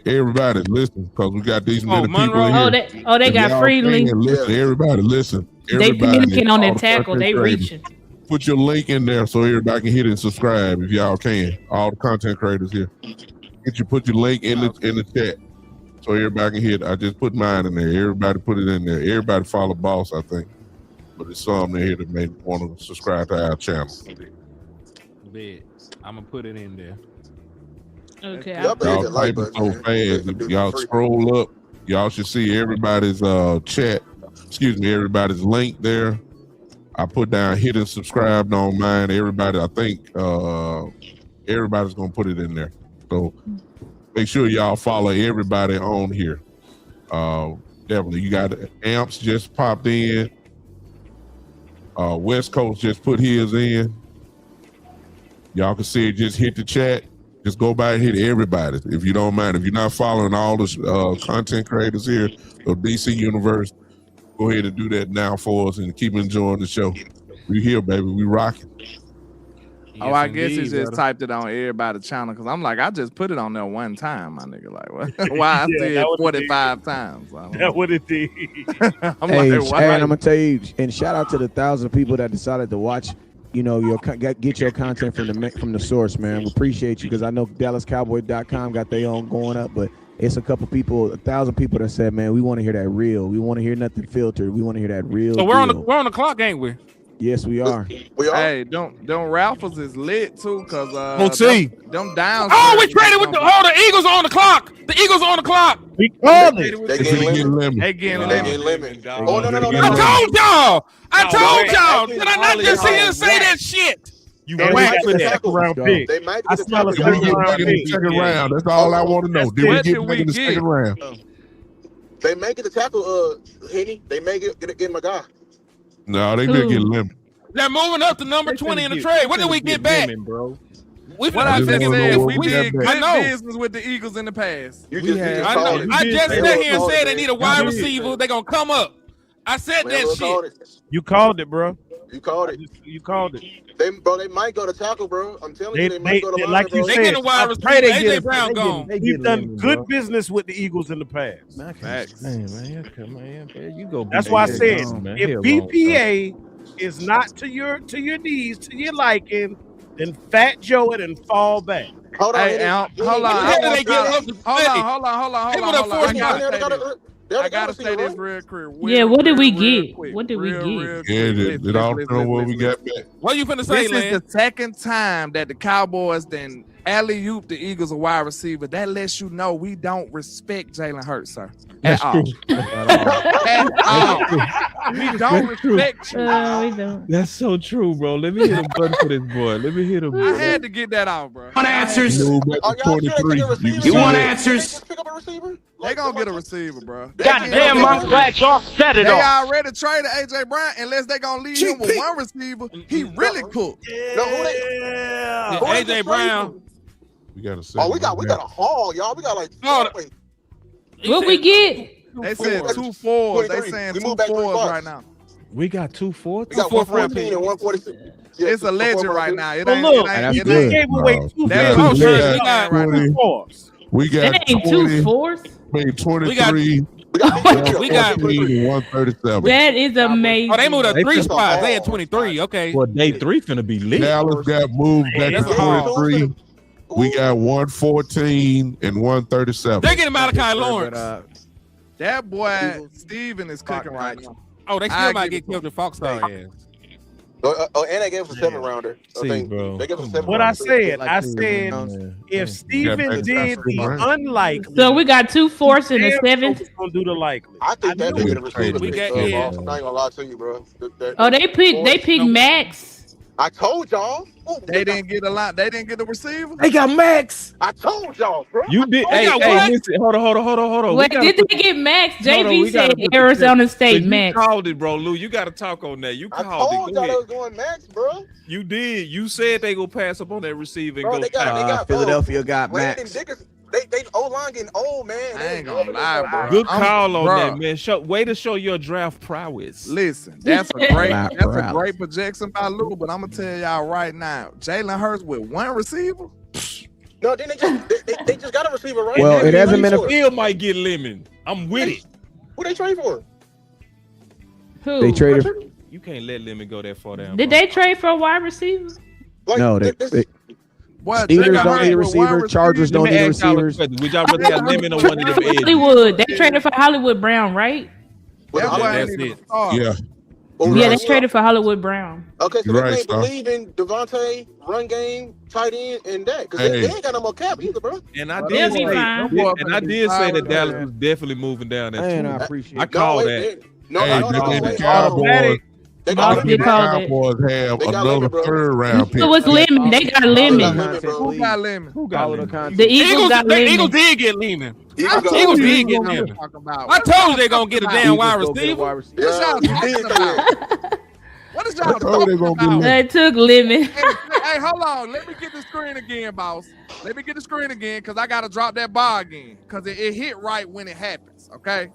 everybody, listen, because we got these many people in here.
They got Freely.
Listen, everybody, listen.
They communicating on their tackle. They reaching.
Put your link in there so everybody can hit it and subscribe if y'all can. All the content creators here. Put your link in the chat so everybody can hit. I just put mine in there. Everybody put it in there. Everybody follow Boss, I think. But there's some in here that may want to subscribe to our channel.
I'm gonna put it in there.
Okay.
Y'all typing so fast. If y'all scroll up, y'all should see everybody's chat. Excuse me, everybody's link there. I put down hit and subscribe on mine. Everybody, I think everybody's gonna put it in there. So make sure y'all follow everybody on here. Definitely. You got Amps just popped in. West Coast just put his in. Y'all can see it, just hit the chat. Just go by and hit everybody if you don't mind. If you're not following all the content creators here of DC Universe, go ahead and do that now for us and keep enjoying the show. We here, baby. We rocking.
Oh, I guess he just typed it on everybody's channel because I'm like, I just put it on there one time, my nigga. Like, what? Why I
Yeah,
said
that what it
45 times? I don't
That's what it did.
I'm
Hey,
like, why?
and I'm gonna tell you, and shout out to the 1,000 people that decided to watch. You know, get your content from the source, man. We appreciate you because I know DallasCowboy.com got their own going up, but it's a couple people, 1,000 people that said, man, we want to hear that real. We want to hear nothing filtered. We want to hear that real.
So we're on
deal.
the clock, ain't we?
Yes, we are.
We are.
Hey, them Raffles is lit too, cause them down.
Oh, we traded with the Eagles are on the clock. The Eagles are on the clock.
We called it.
They getting lemon.
They getting
They
lemon.
getting lemon. Oh no.
I told y'all. I told
wait.
y'all. Did I not just see you say that shit?
You
They
went
might
for
get
that
tackle.
round pick.
They might
I
get the
smell a
tackle.
second
Did we get
round
back in the
pick.
second round? That's all I want to know. Did we
What
get
did
back
we
in the
get?
second round?
They may get the tackle. Henny. They may get my guy.
No, they
Who?
didn't get lemon.
They're moving up to number 20 in the trade. What did we get back?
bro?
We
What I
just
just
wanna know
said,
what
we
we
did
got
back. I
good
know.
business with the Eagles in the past.
You just
I
called
know.
it.
I just
They
sat
will
here and
call
said
it,
they
man.
need a wide
You did.
receiver. They're gonna come up. I said
Man,
that
we'll
shit.
call it.
You called it, bro.
You called it.
You called it.
They might go to tackle, bro. I'm telling you, they
They
might go to line,
like
bro.
you
They
said.
getting a wide
I pray
receiver.
they
AJ
get
Brown gone.
We've done good business with the Eagles in the past.
Facts.
Man, come on, man, you go.
That's why I
BPA
said
gone, man.
if
Hell
BPA is not to your needs, to your liking, then Fat Joe it and fall back.
Hold on,
Hey,
Henny.
Al,
Henny,
hold on.
How did
I
they get up to
Hold
50?
on.
They would have forced
I gotta say this real quick.
Yeah, what did we
real
get?
quick,
What did we
real,
get?
real
Yeah,
quick.
it all depends on what we got back.
What you finna say,
This
Lance?
is the second time that the Cowboys then alley-oop the Eagles a wide receiver. That lets you know we don't respect Jalen Hurts, sir. At all. At all. We don't respect you.
We don't.
That's so true, bro. Let me hit a button for this boy. Let me hit a
I
button.
had to get that out, bro.
Want answers?
Move back
Are
to
y'all sure they
23.
get a receiver?
You want
They
answers?
just pick up a receiver?
They gonna get a receiver, bro.
Goddamn, Monk Black, y'all set it
They
off.
already traded AJ Brown. Unless they gonna leave him with one receiver, he really cooked.
No, who they?
Yeah,
Who they
AJ
just
Brown.
traded?
We got a
Oh, we got a haul, y'all. We got like.
Oh,
wait,
What we get?
They said
fours.
2 fours. They
23.
saying
We
2
moved back 3
fours
bucks.
right now.
We got 2 fourths.
we got
Fourth round
114 and 146. Yeah,
It's a legend right now. It
But
ain't.
look,
It
That's
ain't.
we
It
good.
ain't.
gave away
No.
two
That's
picks.
what
sure
we
we got
right now.
20.
Fours.
We got
That ain't
20.
2 fourths.
I mean, 23.
We got
We got-
114, and 137.
That is amazing.
Oh, they moved up
They
3
took
spots.
a
They had
haul.
23. Okay.
Well, day 3 finna be lit.
Dallas got moved back
That's
to
a haul.
23. We got 114 and 137.
They're getting Malachi
But,
Lawrence.
that boy Steven is cooking right now.
Oh, they still
I
might
give
get killed to Foxstar ass.
Oh, and they gave us a 7-rounder. I
See,
think
bro.
they gave us a
Come
7
What I said, I said,
Man.
if Steven
back
did
to
the
Brown.
unlikely,
So we got 2 fourths and a
Damn,
7th.
Joe was gonna do the likely.
I think that
knew
they
it.
get a receiver.
We
pick,
got- yeah.
boss. I'm not gonna lie to you, bro.
Oh, they picked Max.
I told y'all. Ooh,
They didn't get a lot. They didn't get the receiver.
They got Max.
I told y'all, bro.
You did. Hey,
got
hey,
what?
listen. Hold on.
Wait, did they get Max?
Hold on,
JV
we gotta
said
put the
Arizona
So
State
you
Max.
called it, bro. Lou, you got to talk on that. You
I
called
told
it.
y'all
Go
they
ahead.
was going Max, bro.
You did. You said they gonna pass up on that receiver and
Bro,
go.
they got
Philadelphia got
Landon
Max.
Dickerson. They O-line getting old, man.
I ain't gonna lie, bro.
Good
I'm-
call on
bruh.
that, man. Way to show your draft prowess.
Listen, that's a great
Not
that's a
proud.
great projection by Lou, but I'm gonna tell y'all right now, Jalen Hurts with one receiver.
No, then they just got a receiver, right?
Well, it hasn't been a-
Still might get lemon. I'm with it.
Who they trade for?
Who?
They traded.
You can't let lemon go that far down.
Did
bro.
they trade for a wide receiver?
Like,
No, they
Boy,
Steelers
Jalen
don't
Hurts
need a
with one
receiver. Chargers
Let
don't
me
need a
ask y'all a
receivers.
question. Would y'all rather have lemon or one of them edges?
Hollywood. They traded for Hollywood Brown, right?
With
That boy
Hollywood.
ain't
That's
even
it.
a star.
Yeah.
Oh,
Yeah,
right.
they traded for Hollywood Brown.
Okay, so
You're
they
right,
ain't
Star.
believe in Devontae, run game, tight end, and that because
Hey.
they ain't got no more cap either, bro.
And I
Well,
did
they'll
say,
be fine.
and I did say that Dallas was definitely moving down that
Man, I
too.
appreciate
I
it.
call
wait,
that.
No,
Hey,
no,
they
no,
made the
wait,
Cowboys.
They
Boss
got
did
lemon.
call it.
Cowboys have
They got
another
lemon, bro.
3rd round pick.
It was Lemon. They got
They
Lemon.
got lemon, bro.
Who got lemon?
Who got
Follow the
lemon?
content.
The Eagles got
The Eagles
Lemon.
did get Lehman.
Eagles got
Eagles
lemon.
did get
What you
Lehman.
talking about?
I told you they're gonna get a damn wide
Eagles go get a
receiver.
wide receiver.
What y'all
Yeah,
talking about? What is y'all
I told they
talking
gonna get
about?
They took Lemon.
Hey, hold on. Let me get the screen again, boss. Let me get the screen again because I got to drop that bar again because it hit right when it happens, okay?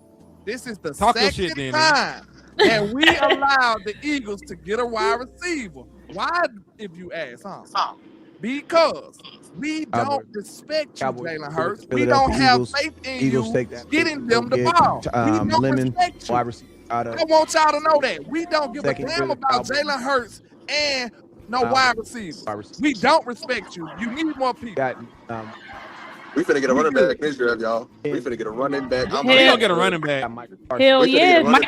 This is the
Talk your
second
shit, then.
time that we allowed the Eagles to get a wide receiver Why, if you ask, because we don't respect you, Jalen Hurts. We don't have faith in you getting them the ball. We don't respect you. I want y'all to know that. We don't give a damn about Jalen Hurts and no wide receivers. We don't respect you. You need more people.
We finna get a running back this year, y'all. We finna get a running back.
We gonna get a running back.
Hell yeah,
Mike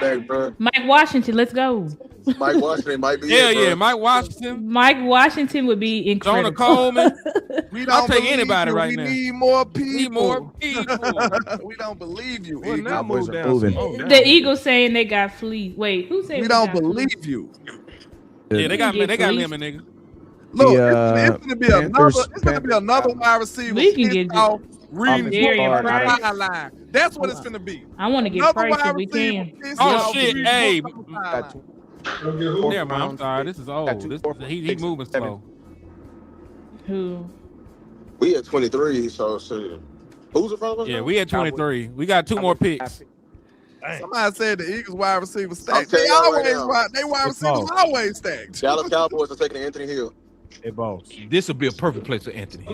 Washington. Let's go.
Mike Washington might be.
Hell yeah, Mike Washington.
Mike Washington would be incredible.
Jonah Coleman.
I'll
take anybody right now.
We need more people.
Need more people.
We don't believe you.
Well, now move down.
The Eagles saying they got fleas. Wait, who said
we don't believe you?
Yeah, they got lemon, nigga.
Look, it's gonna be another wide receiver.
We can get
line. That's what it's gonna be.
I want to get Price if we can.
Oh shit! Hey, never mind. I'm sorry. This is old. He moving slow.
Who?
We at 23. So who's in front of us?
Yeah, we at 23. We got 2 more picks.
Somebody said the Eagles wide receiver stacked.
They
wide receivers always stacked.
Dallas Cowboys are taking Anthony Hill.
Hey, boss. This would be a perfect place for Anthony.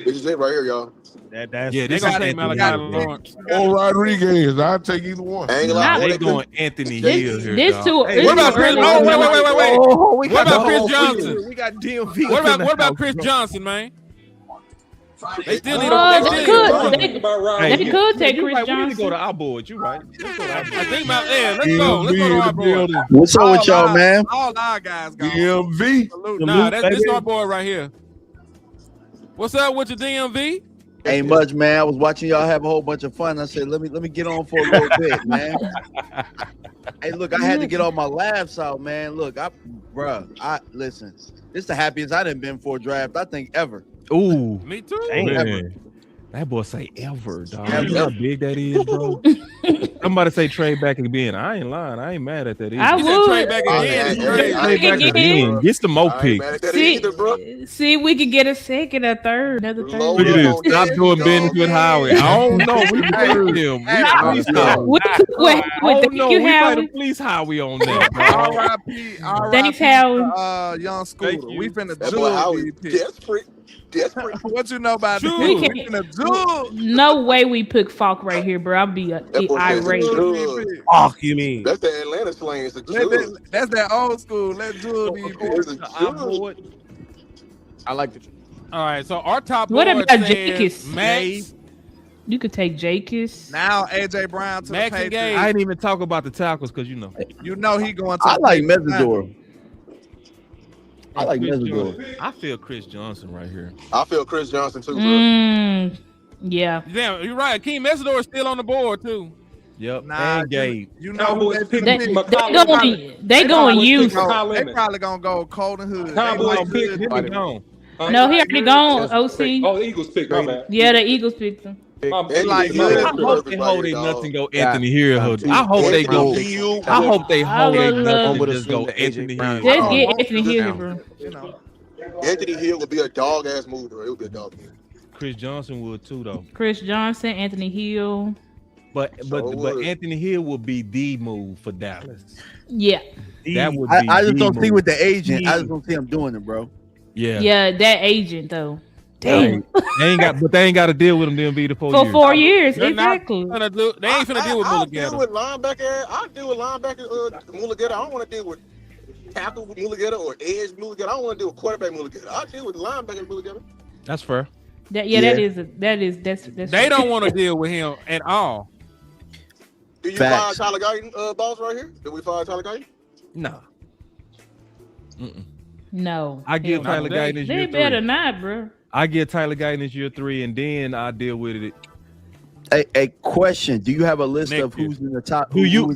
This is it right here, y'all.
This is Anthony
Lawrence.
Or Rodriguez. I'll take either one.
They going Anthony Hill here.
This too.
What about Chris? Oh, wait. What about Chris Johnson?
We got DMV.
What about Chris Johnson, man? They still need
They could take Chris Johnson.
We need to go to our board. You right.
I think about let's go. Let's go to our board.
What's up with y'all, man?
All our guys go.
DMV.
Nah, this our boy right here. What's up with your DMV?
Ain't much, man. I was watching y'all have a whole bunch of fun. I said, let me get on for a little bit, man. Hey, look, I had to get all my laughs out, man. Look, listen. This is the happiest I done been for a draft, I think, ever.
Ooh,
me too.
Man. That boy say ever, dog. You know how big that is, bro. Somebody say trade back again. I ain't lying. I ain't mad at that either.
I would.
Trade back again.
Trade back again. Get some more picks.
See, we could get a second, a third, another third.
Look at this. Stop doing business with Howie. I don't know. We heard him. We might have pleased Howie on that.
R.I.P.
Thanks, Howie.
Young Scooter. We finna do
Desperate.
What you know about
No way we pick Falk right here, bro. I'll be irate.
Falk, you mean?
That's the Atlanta slang.
That's that old school. Let Jewel be
I like the.
All right, so our top.
What about Jakis?
Max.
You could take Jakis.
Now AJ Brown to
Max
the
and
Patriots.
I didn't even talk about the tackles because you know
he going to.
I like Mesidor. I like
Mesidor. I feel Chris Johnson right here.
I feel Chris Johnson too, bro.
Yeah.
Damn, you're right. Keem Mesidor is still on the board too.
Yep. And Gabe.
You know
they going youth.
They probably gonna go Colton Hood.
Cowboys pick him gone.
No, he already gone. OC.
Oh, the Eagles picked my man.
Yeah, the Eagles picked him.
I hope they hold nothing go Anthony Hill. I hope they go. I hope they hold nothing just go Anthony Hill.
Just get Anthony Hill, bro.
Anthony Hill would be a dog ass move, bro. It would be a dog move.
Chris Johnson would too, though.
Chris Johnson, Anthony Hill.
But Anthony Hill would be the move for Dallas.
Yeah.
That would be
I just don't see with the agent. I just don't see him doing it, bro.
Yeah.
Yeah, that agent though. Damn.
They ain't got to deal with him. Then be the 4 years.
For 4 years, exactly.
They ain't finna deal with Mulligetta.
I deal with linebacker Mulligetta. I don't want to deal with tackle Mulligetta or edge Mulligetta. I don't want to deal with quarterback Mulligetta. I deal with linebacker Mulligetta.
That's fair.
That's
They don't want to deal with him at all.
Do you fire Tyler Guyton, boss, right here? Did we fire Tyler Guyton?
No.
No.
I give Tyler Guyton his year 3.
They better not, bro.
I give Tyler Guyton his year 3, and then I deal with it.
A question: do you have a list of who's in the top?
Do you?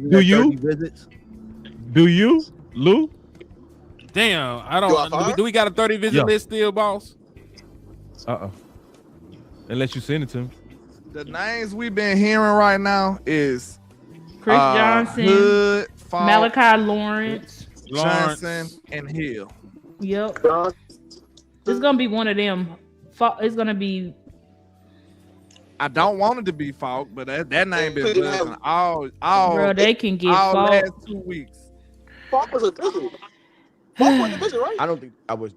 Visits?
Do you, Lou?
Damn, I don't. Do we got a 30 visit list still, boss?
Unless you send it to me.
The names we've been hearing right now is
Chris Johnson,
Hood, Falk,
Malachi Lawrence,
Johnson, and Hill.
Yep. It's gonna be one of them. It's gonna be.
I don't want it to be Falk, but that name been buzzing all.
Bro, they can get
all
Falk.
last 2 weeks.
Falk was a good. Falk won the division, right?
I don't think I was.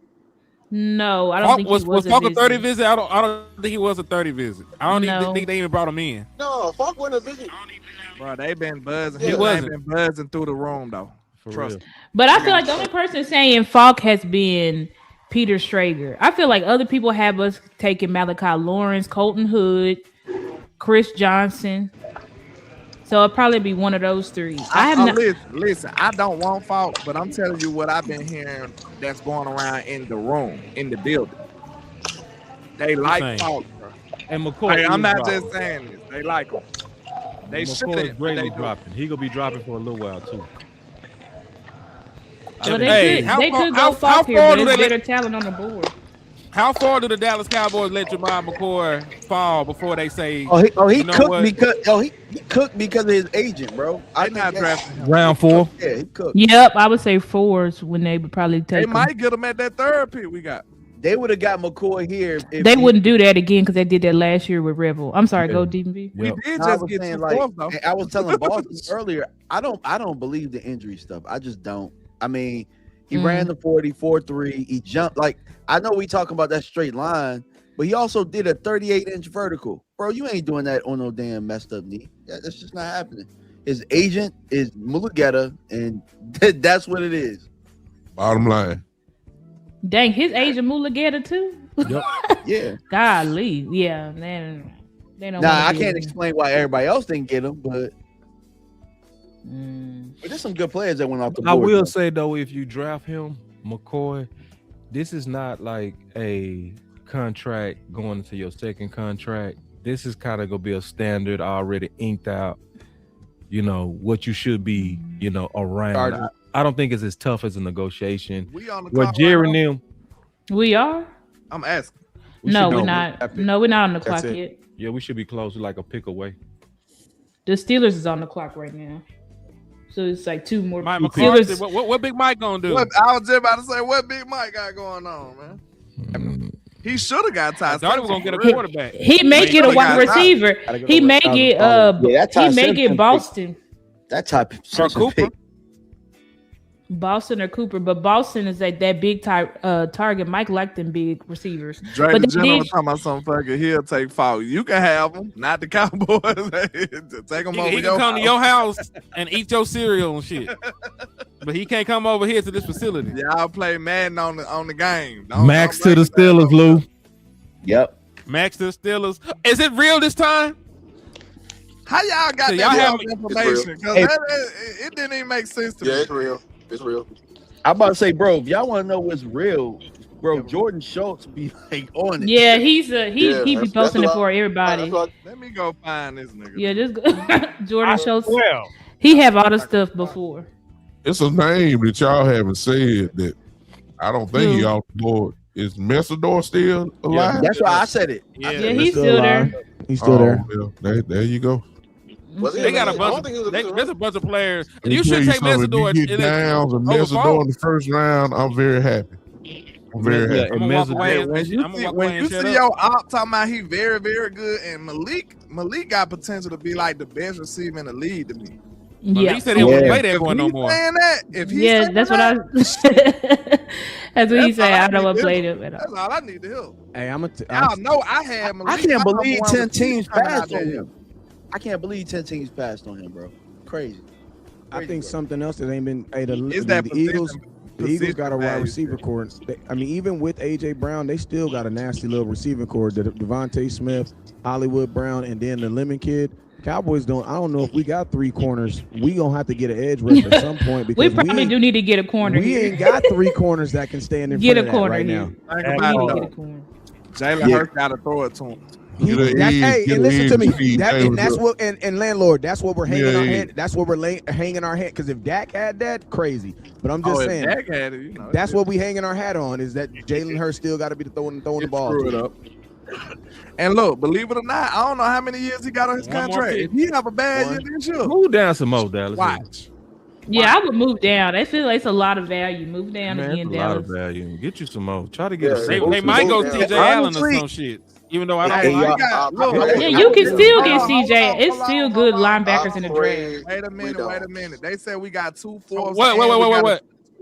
No, I don't
Falk
think
was
he was
Falk a
a
30
visit.
visit? I don't think he was a 30 visit. I don't
No.
even think they even brought him in.
No, Falk won the division.
Bro, they been buzzing.
He
He
wasn't.
been buzzing through the room though. Trust me.
But I feel like the only person saying Falk has been Peter Strager. I feel like other people have us taking Malachi Lawrence, Colton Hood, Chris Johnson. So it'll probably be one of those three. I have not.
Listen, I don't want Falk, but I'm telling you what I've been hearing that's going around in the room, in the building. They like
saying?
Falk, bro.
And McCoy,
Hey, I'm
is
not
dropping.
just saying this. They like him. They
McCoy
should.
is greatly dropping. He gonna be dropping for a little while too.
So they
Hey,
could,
how
they
far-
could
how-
go Falk
how
here,
far
but
do
it's
they let-
better talent on the board.
How far do the Dallas Cowboys let Jermichael McCoy fall before they say?
He
you know
cooked
what?
because he cooked because of his agent, bro. I
They not drafting him.
Round 4.
Yeah, he cooked.
Yep, I would say 4s when they would probably
They
take him.
might get him at that third pick we got.
They would have got McCoy here. If
They
he-
wouldn't do that again because they did that last year with Revel. I'm sorry, go DMV.
We
Yep.
did
I
just
was
get
saying,
2
like,
fourths though.
I was telling Boston earlier, I don't believe the injury stuff. I just don't. I mean, he ran the 40, 4.3. He jumped. Like, I know we talking about that straight line, but he also did a 38-inch vertical. Bro, you ain't doing that on no damn messed up knee. That's just not happening. His agent is Mulugeta, and that's what it is.
Bottom line.
Dang, his agent Mulugeta too.
Yep.
Yeah.
Golly, yeah, man. They don't.
Now,
wanna
I
be
can't
in-
explain why everybody else didn't get him, but
Mm.
there's some good players that went off the board.
I will
though.
say though, if you draft him, McCoy, this is not like a contract going into your second contract. This is kind of gonna be a standard already inked out. You know what you should be. You know around.
Chargers.
I don't think it's as tough as a negotiation.
We on the
Where
clock
Jerry
right now?
and them,
We are.
I'm asking.
No,
should
we're
know.
not.
That pick.
No, we're not on the
That's
clock
it.
yet.
yeah, we should be close to like a pick away.
The Steelers is on the clock right now, so it's like 2 more.
Mike
picks.
McCarthy.
Steelers.
What Big Mike gonna do?
What, I was just about to say what Big Mike got going on, man. He should have got
I
Ty.
thought he was gonna get a
Simpson.
quarterback.
He may get a
He
wide
got
receiver.
Gotta go
He
to
may
West
get
Coast.
Yeah, that Ty
he may
Simpson
get
pick-
Boston.
That type of
Or
Simpson
Cooper.
pick.
Boston or Cooper, but Boston is like that big target. Mike liked them big receivers.
Drake
But
the
they
General
did-
talking about some fucking he'll take Falk. You can have him, not the Cowboys. Take him
He,
over
he
your
can come to
house.
your house and eat your cereal and shit, but he can't come over here to this facility.
Y'all play Madden on the game. Don't-
Max
don't
to the
bring
Steelers, Lou.
Yep.
Max to the Steelers. Is it real this time?
How y'all got
So
that
y'all have-
type of information? Because
Hey.
it didn't even make sense to
Yeah,
me.
it's real. It's real.
I'm about to say, bro, if y'all want to know what's real, bro, Jordan Schultz be like on it.
Yeah, he
Yeah,
be
that's
posting it
what I-
for everybody.
That's what
Let me go find this nigga.
Yeah, just go. Jordan Schultz.
Well,
He have all the stuff before.
It's a name that y'all haven't said that I don't think he
Who?
off the board. Is Messador still alive?
That's why I said it.
Yeah,
Yeah,
he's still
alive.
there.
He's still there.
Well, there you go.
Was he
They got a
I don't
bunch.
think he was a
Mm-hmm.
visit,
There's
right?
a bunch of players.
Let me
You
tell
should take
something.
Messador.
If you get Downs and Messador in the first round, I'm very happy. I'm very
Yeah,
happy.
I'm gonna walk
Messador-
away.
Hey, when you
I'm
see,
gonna walk
when
away
you
and shut
see
up.
your op talking about he very, very good, and Malik got potential to be like the best receiver in the league to me.
Yeah,
He said he won't
Yeah.
play that
If
boy no
he's
more.
saying that, if he's
yeah,
saying
that's what
that,
I. That's what he
That's
said.
all I
I don't
need
want
to
to play
hear.
them at all.
that's all I need to hear.
Hey,
Y'all know I had Malik.
I can't
I'm
believe
one
10
with
teams
coming out
passed
there.
on him. I can't believe 10 teams passed on him, bro. Crazy.
I think something else that ain't been. Hey,
Is that
the Eagles. The Eagles
position
got a wide
value.
receiver core. I mean, even with AJ Brown, they still got a nasty little receiving core. Devontae Smith, Hollywood Brown, and then the Lemon Kid. Cowboys don't. I don't know if we got 3 corners. We gonna have to get an edge rush at some point because
We probably do need to get a corner.
We
here.
ain't got 3 corners that can stand in
Get
front
a
of that
corner
right
here.
now.
Think
We
about
need
it
to
though.
get a corner.
Jalen
Yeah.
Hurts got to throw it to him.
Get a
That's,
edge,
hey,
get
and
a
listen to
edge
me.
feed.
And that's
Hey,
what and landlord. That's what we're hanging
Yeah,
our
yeah.
head. That's what we're hanging our head. Because if Dak had that, crazy. But I'm just
If
saying.
Dak had it, you know,
That's what we hanging our hat on. Is that Jalen Hurts still got to be throwing the ball?
Screw it up. And look, believe it or not, I don't know how many years he got on his
One more
contract.
pick.
If he have a bad
One.
year, then sure.
Move down some more, Dallas.
Watch.
Yeah, I would move down. I feel like it's a lot of value. Move down
Man,
again,
it's a lot of
Dallas.
value. Get you some more. Try to get
Yeah,
a
They,
second.
they might go
Yeah.
TJ Allen or
Honestly-
some shit. Even though I don't.
Hey,
He
y'all-
got- look,
Yeah, you can still
hold
get
on,
CJ.
hold on,
It's
hold
still
on,
good
hold on.
linebackers in the draft.
Wait a minute,
don't.
wait a minute. They said we got 2 fourths.
What?
and we got a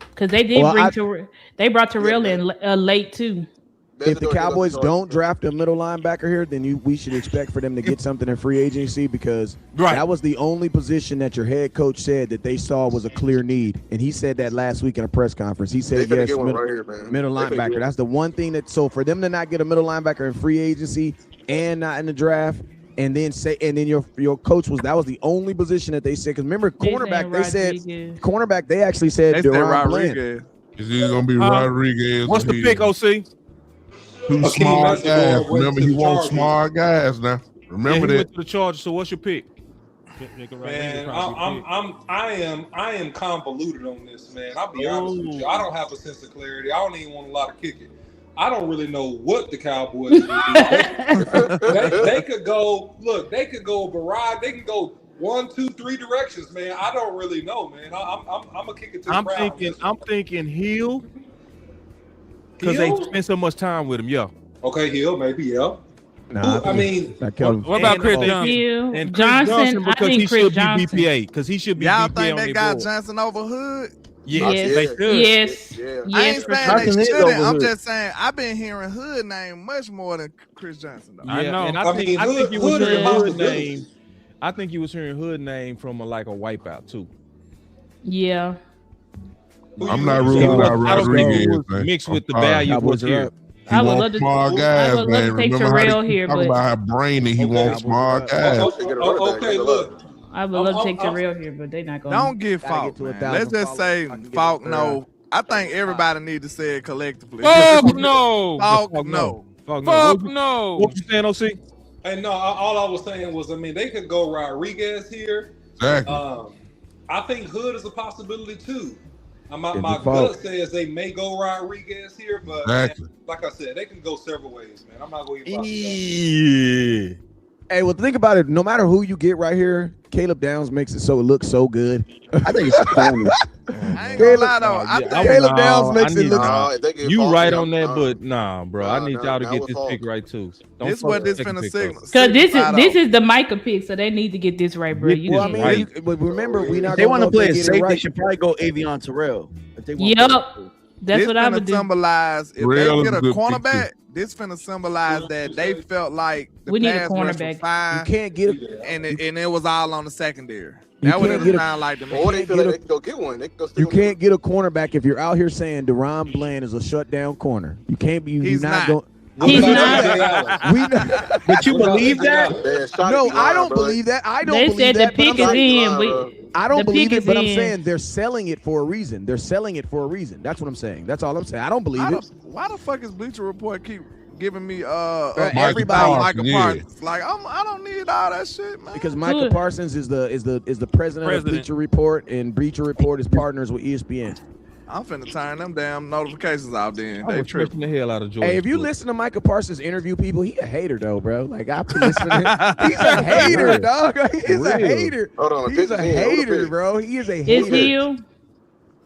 Because they did
Well,
they brought Terrell in late too.
if the Cowboys don't draft a middle linebacker here, then we should expect for them to get something in free agency because that was the only position that your head coach said that they saw was a clear need, and he said that last week in a press conference. He said yes, middle linebacker. That's the one thing that. So for them to not get a middle linebacker in free agency and not in the draft. And then your coach was the only position that they said, because remember cornerback they actually said DaRon Bland.
Is he gonna be Rodriguez?
What's the pick, OC?
Two smart guys. Remember, he wants smart guys now. Remember that.
Went to the Chargers. So what's your pick?
Man, I am convoluted on this, man. I'll be honest with you. I don't have a sense of clarity. I don't even want a lot of kicking. I don't really know what the Cowboys do. They could go. Look, they could go a variety. They can go 1, 2, 3 directions, man. I don't really know, man. I'm gonna kick it to the crowd.
I'm thinking Hill, because they spend so much time with him. Yeah.
Okay, Hill, maybe yeah.
Nah,
what about Chris Johnson?
And
Johnson,
because he should be BPA. Because he should be.
Y'all
BPA
think
on
they got Johnson over Hood?
Yes, they should.
Yes.
I ain't saying they shouldn't. I'm just saying I've been hearing Hood name much more than Chris Johnson. Though.
I know. And I think you was hearing Hood name. I think you was hearing Hood name from a Wipeout too.
Yeah.
I'm not ruling out Rodriguez.
Mixed with the value was here.
I would love to take Terrell here, but
about how brainy he wants smart guys.
Okay, look.
I would love to take Terrell here, but they're not going.
Don't get Falk. Let's just say Falk. No, I think everybody need to say it collectively.
Falk no.
Falk no.
Falk no.
What you saying, OC?
Hey, no. All I was saying was, I mean, they could go Rodriguez here.
Exactly.
I think Hood is a possibility too. My gut says they may go Rodriguez here, but man, like I said, they can go several ways, man. I'm not going to
Yeah. Hey, well, think about it. No matter who you get right here, Caleb Downs makes it so it looks so good. I think it's funny.
I ain't gonna lie though.
Caleb Downs makes it look.
You right on that, but nah, bro. I need y'all to get this pick right too.
This what this finna signal.
Because this is the Micah pick, so they need to get this right, bro.
Well, I mean, remember we not.
If they want to play it safe, they should probably go Avion Terrell.
Yep, that's what I would do.
Symbolize if they get a cornerback. This finna symbolize that they felt like
we need a cornerback.
Fine,
you can't get
and it was all on the secondary. That would have sound like to me.
Or they feel like they can go get one. They can go
you can't get a cornerback if you're out here saying DaRon Bland is a shutdown corner. You can't be.
He's not.
He's not.
But you believe that? No, I don't believe that. I don't believe that.
They said the pick is in.
I don't believe it, but I'm saying they're selling it for a reason. They're selling it for a reason. That's what I'm saying. That's all I'm saying. I don't believe it.
Why the fuck is Bleacher Report keep giving me
everybody
Micah Parsons? Like I don't need all that shit, man.
Because Micah Parsons is the president of Bleacher Report, and Bleacher Report is partners with ESPN.
I'm finna turn them damn notifications out then.
They tripping the hell out of George.
Hey, if you listen to Micah Parsons interview people, he a hater though, bro. Like I've been listening to him. He's a hater, dog. He's a hater.
Hold on,
he's a hater, bro. He is a hater.
Is he you?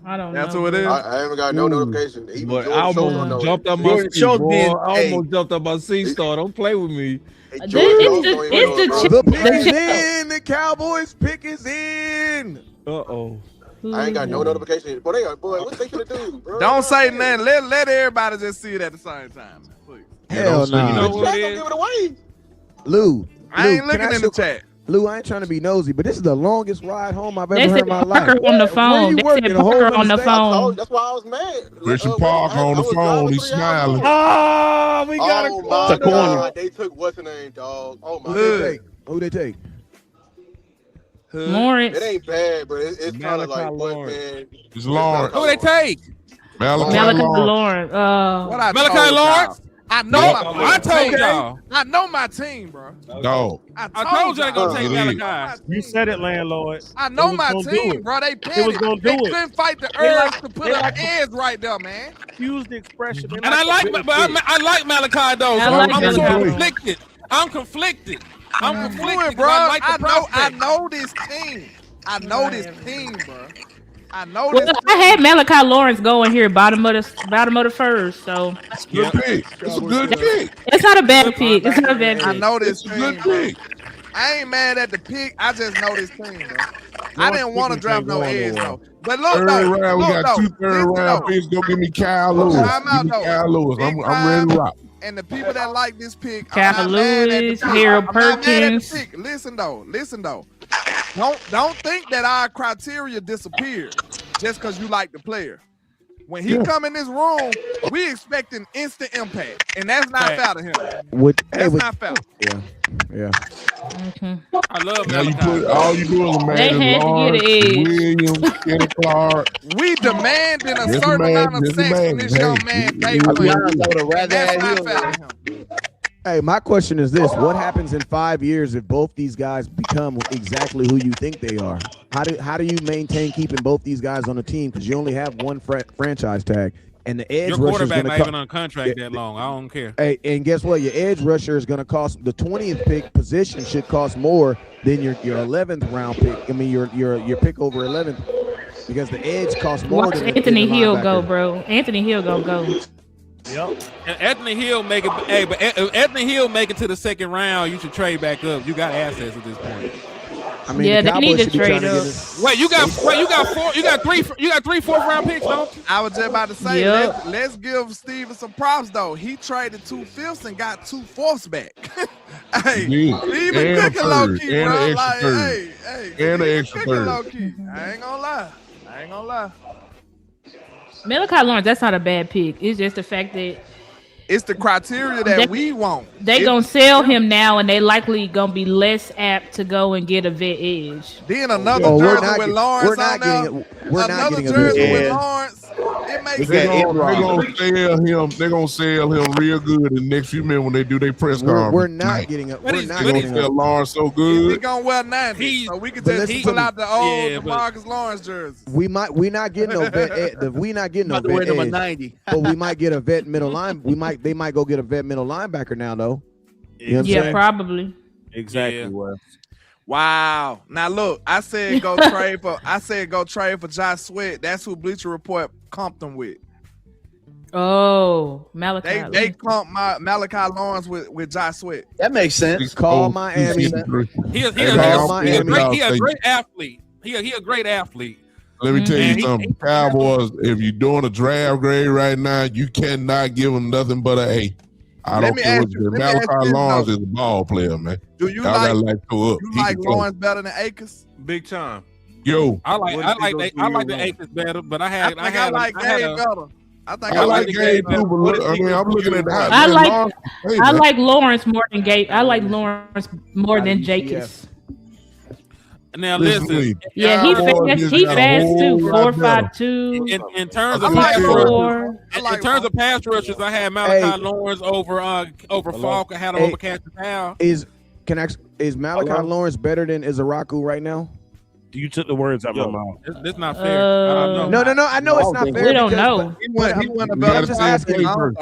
I don't know.
That's who it is.
I haven't got no notification.
But I almost jumped up my seat, bro. I almost jumped up my seat. Star, don't play with me.
It's the
pick is in. The Cowboys pick is in.
Uh-oh.
I ain't got no notification. Boy, what they gonna do, bro?
Don't say nothing. Let everybody just see it at the same time, please.
Hell no.
You know what it is? Give it away.
Lou,
I ain't looking in the chat.
Lou, I ain't trying to be nosy, but this is the longest ride home I've ever heard in my life.
On the phone. They said Parker on the phone.
That's why I was mad.
Christian Parker on the phone. He's smiling.
Oh, we got
a corner. They took what's the name, dog? Oh my God.
Who they take?
Lawrence.
It ain't bad, but it's kind of like what, man?
It's Lawrence.
Who they take?
Malachi Lawrence.
Malachi Lawrence.
I know
I told y'all.
I know my team, bro.
No.
I
told y'all to go take Malachi.
You said it, landlord.
I know my team, bro. They petty. They couldn't fight the urge to put their hands right there, man.
Use the expression.
And I like Malachi though. So I'm sort of conflicted. I'm conflicted,
bro. I know this team. I know this team, bro. I know this.
I had Malachi Lawrence going here, bottom of the first. So
it's a good pick. It's a good pick.
It's not a bad pick. It's not a bad pick.
I know this team. I ain't mad at the pick. I just know this team, bro. I didn't want to draft no edge though. But look,
Third round, we got two third round picks. Go give me Kyle Lewis. Give me Kyle Lewis. I'm ready to rock.
And the people that like this pick,
Kyle Lewis, Harold Perkins.
Listen though. Don't think that our criteria disappeared just because you like the player. When he come in this room, we expecting instant impact, and that's not fair to him. That's not fair.
Yeah.
I love
now you
Malachi.
put all you do is a man.
They had to get an edge.
Williams, Kenny Clark.
We demanding a certain amount of sex from this young man day one. That's not fair to him.
Hey, my question is this: what happens in 5 years if both these guys become exactly who you think they are? How do you maintain keeping both these guys on the team? Because you only have one franchise tag, and the edge
Your
rusher is
quarterback
going
not
to
even on contract that long. I don't care.
Hey, and guess what? Your edge rusher is going to cost the 20th pick position should cost more than your 11th round pick. I mean your pick over 11th because the edge costs more.
Watch
than
Anthony
the
Hill
linebacker.
go, bro. Anthony Hill gonna go.
Yep.
And Anthony Hill make it. Hey, but if Anthony Hill make it to the second round, you should trade back up. You got assets at this point.
I mean,
Yeah,
the
they need
Cowboys
to
should be trying
trade
get
up.
this-
You got three fourth round picks, don't you?
I was just about to say,
Yep.
let's give Steven some props though. He traded 2 fifths and got 2 fourths back. Hey,
Yeah.
Steven
And a
cooking low
third,
key,
and
bro.
an extra
Like,
third.
hey,
And an extra
cooking
third.
low key. I ain't gonna lie.
Malachi Lawrence, that's not a bad pick. It's just the fact that
It's the criteria that we want.
they gonna sell him now, and they likely gonna be less apt to go and get a vet edge.
Then another
Oh, we're
jersey
not
with
get-
Lawrence
we're not
on there.
getting a- we're not
Another
getting a
jersey
vet
with
edge.
Lawrence. It makes
They're
sense.
gonna sell him. They're gonna sell him real good in the next few minutes when they do their press conference.
We're not
tonight.
getting a.
But
We're
he's-
not
but
They're
getting
gonna
a.
sell Lawrence so
He
good.
gonna wear 90,
He-
so we can
but
just
listen
pull
to me.
out the old
Yeah, but-
Marcus Lawrence jersey.
We not getting no vet. We not getting no
About to wear
vet
number
edge,
90.
but we might get a vet middle line. They might go get a vet middle linebacker now though. You know what I'm
Yeah,
saying?
probably.
Exactly.
Yeah.
Wes.
Wow. Now look, I said go trade for Josh Sweat. That's who Bleacher Report comped him with.
Oh, Malachi.
They comped Malachi Lawrence with Josh Sweat.
That makes sense.
Call Miami.
He a great athlete. He a great athlete.
Let me tell
Man,
you something, Cowboys. If you're doing a draft grade right now, you cannot give them nothing but an A. I
Let
don't
me
care
ask
what
you-
you
let me ask
Malachi
you
Lawrence
this,
is a ball player, man.
Do you
Y'all gotta like go up.
you
He
like
can play.
Lawrence better than Akers?
Big time.
Yo,
I like the
I
Akers better, but I
I think I like Gabe better. I think
I like
the
Gabe
game
too, but look, I mean, I'm looking at that.
I
man,
like
Lawrence, hey,
I
man.
like Lawrence more than Gabe. I like Lawrence more than Jacobs.
Now
Listen to
listen,
me.
Yeah, he
Cowboys
fast.
just
He
got a
fast
whole
too.
lot
4.52.
in terms
I
of
like
pass
Lawrence.
rushers, in terms of pass rushers, I had Malachi
Hey.
Lawrence over Falk. I had him
Hey.
over Caston Powell.
Is Malachi Lawrence better than Izaraku right now?
You took the words out of my mouth.
This not fair. I don't know.
No. I know it's not fair.
We don't
because-
know.
He won a
I'm
better
just
play
asking.
first.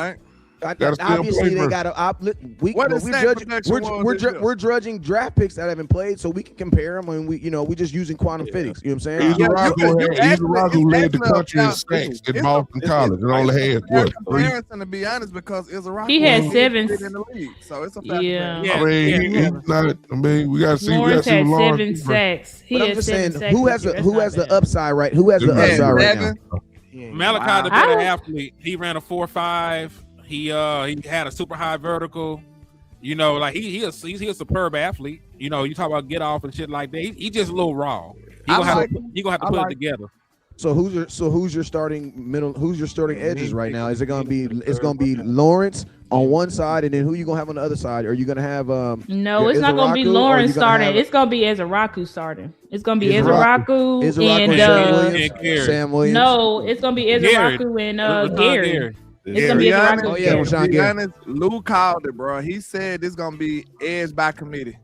Gotta stay on
Obviously,
play
they
first.
got to.
What his
We're
snap
judging.
protection was
We're,
this year?
we're judging draft picks that haven't played, so we can compare them, and we just using quantum physics. You know what I'm saying?
Izaraku led the country in sacks at Boston College and only had what? 3?
comparison to be honest because Izaraku
He had
was
7.
in the league, so it's a fair
Yeah.
Yeah.
I mean, he's not. I mean, we gotta see.
Lawrence had
Lawrence
7 sacks. He
But I'm
had
just
7
saying,
sacks.
who has
this
the
year.
who
That's
has
not
the
bad.
upside right? Who has the
Yeah,
upside right now?
Malachi, the
I
better
would-
athlete. He ran a 4.5. He had a super high vertical. You know, like he's a superb athlete. You know, you talk about get off and shit like that. He just a little raw. He gonna have to put it together.
So who's your starting middle? Who's your starting edges right now? Is it gonna be? It's gonna be Lawrence on one side, and then who you gonna have on the other side? Are you gonna have
No,
your
it's not gonna be
Izaraku, or
Lawrence
you gonna
starting.
have-
It's gonna be Izaraku starting. It's gonna be
Izaraku.
Izaraku
Izaraku,
and
Sam Williams,
and Gary.
Sam Williams.
no, it's gonna be Izaraku and Gary. It's gonna be
Be
Izaraku.
honest,
Oh, yeah, Rashawn
be
Gary.
honest, Lou called it, bro. He said this gonna be edge by committee.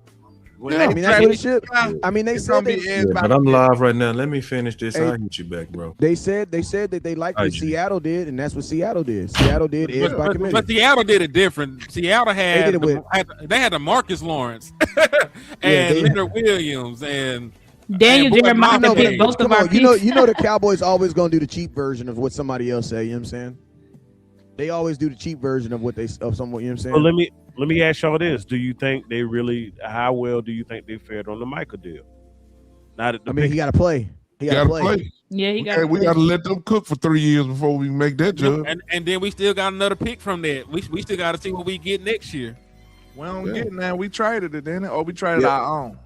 When
I
they
mean, that's what it
draft-
should. I mean, they
it's
said
gonna be
they,
edge by
But I'm
committee.
live right now. Let me finish this.
Hey.
I'll hit you back, bro.
they said that they liked what
IG.
Seattle did, and that's what Seattle did. Seattle did edge by
But
committee.
Seattle did it different. Seattle had
did it
they had the Marcus Lawrence and
they-
Leonard Williams and
Daniel
Boyd
Jeremiah
Martin.
picked both
Come
of our
on,
picks.
you know the Cowboys always gonna do the cheap version of what somebody else say. You know what I'm saying? They always do the cheap version of what someone. You know what I'm saying?
So let me ask y'all this: do you think they really? How well do you think they fared on the Micah deal? Not at the
I mean, he got to play. He
You
got to
gotta
play.
play.
Yeah, he got.
Okay, we gotta let them cook for 3 years before we make that judge.
And then we still got another pick from that. We still got to see what we get next year.
We don't get that. We traded it, didn't it? Or we traded our own.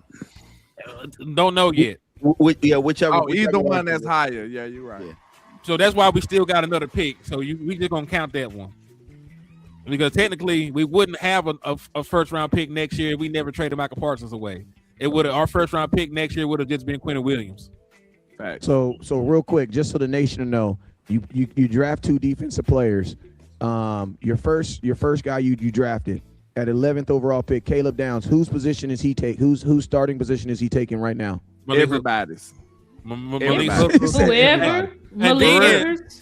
Don't know yet.
Whichever.
Oh,
whichever
either one that's higher. Yeah, you're right.
Yeah.
So that's why we still got another pick. So we just gonna count that one. Because technically we wouldn't have a first round pick next year if we never traded Michael Parsons away. It would have our first round pick next year would have just been Quentin Williams.
So real quick, just so the nation to know, you draft 2 defensive players. Your first guy you drafted at 11th overall pick, Caleb Downs. Whose position is he take? Whose starting position is he taking right now?
Everybody's.
Malik
Whoever.
And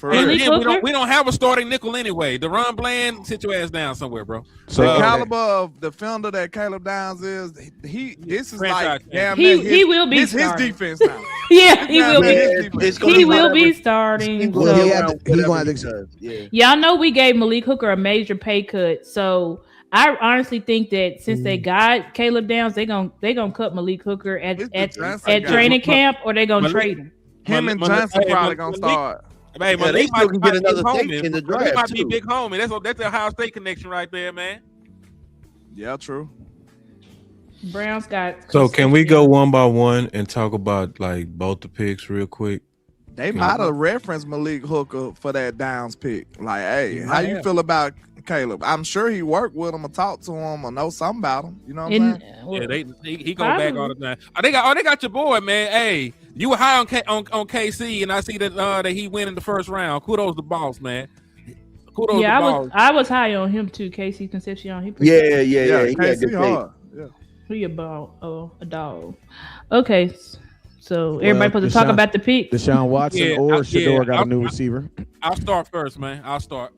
Malik Hooker.
we don't have a starting nickel anyway. DeRon Bland, sit your ass down somewhere, bro.
So the caliber of defender that Caleb Downs is, this is like damn
he will be
his defense now.
Yeah, he will be. He will be starting.
He gonna have to.
Y'all know we gave Malik Hooker a major pay cut, so I honestly think that since they got Caleb Downs, they gonna cut Malik Hooker at training camp, or they gonna trade him.
Him and Johnson probably gonna start.
Hey,
Yeah, they still can get another pick in the
Malik might
draft
be
too.
big homie. That's the Ohio State connection right there, man.
Yeah, true.
Browns got.
So can we go one by one and talk about like both the picks real quick?
They might have referenced Malik Hooker for that Downs pick. Like, hey, how you feel about Caleb? I'm sure he worked with him or talked to him or know something about him. You know what I'm saying?
Yeah, he go back all the time. They got your boy, man. Hey, you were high on KC, and I see that he went in the first round. Kudos to boss, man. Kudos to boss.
I was high on him too. Casey Concepcion. He
Yeah. He had
KC
good
hard.
tape.
Yeah.
He a dog. Okay, so everybody supposed to talk about the pick.
Deshaun Watson or Shedeur got a new receiver.
I'll start first, man. I'll start.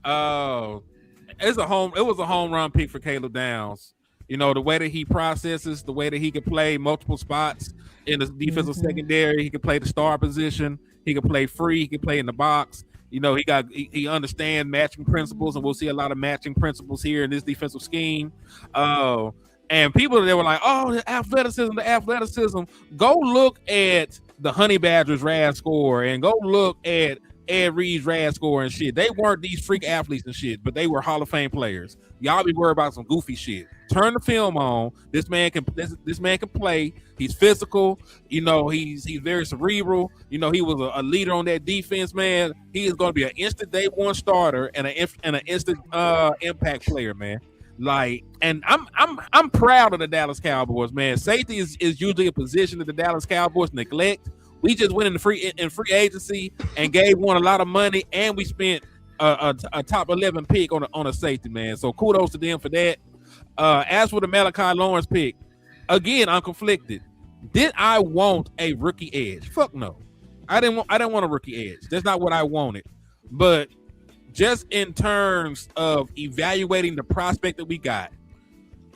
It was a home run pick for Caleb Downs. You know, the way that he processes, the way that he can play multiple spots in the defensive secondary, he can play the star position, he can play free, he can play in the box. You know, he understands matching principles, and we'll see a lot of matching principles here in this defensive scheme. And people that were like, "Oh, the athleticism." Go look at the Honey Badgers RAS score, and go look at Ed Reed's RAS score and shit. They weren't these freak athletes and shit, but they were Hall of Fame players. Y'all be worried about some goofy shit. Turn the film on. This man can play. He's physical. You know, he's very cerebral. You know, he was a leader on that defense, man. He is going to be an instant day one starter and an instant impact player, man. Like, and I'm proud of the Dallas Cowboys, man. Safety is usually a position that the Dallas Cowboys neglect. We just went in free agency and gave one a lot of money, and we spent a top 11 pick on a safety, man. So kudos to them for that. As for the Malachi Lawrence pick, again, I'm conflicted. Did I want a rookie edge? Fuck no. I didn't want a rookie edge. That's not what I wanted. But just in terms of evaluating the prospect that we got,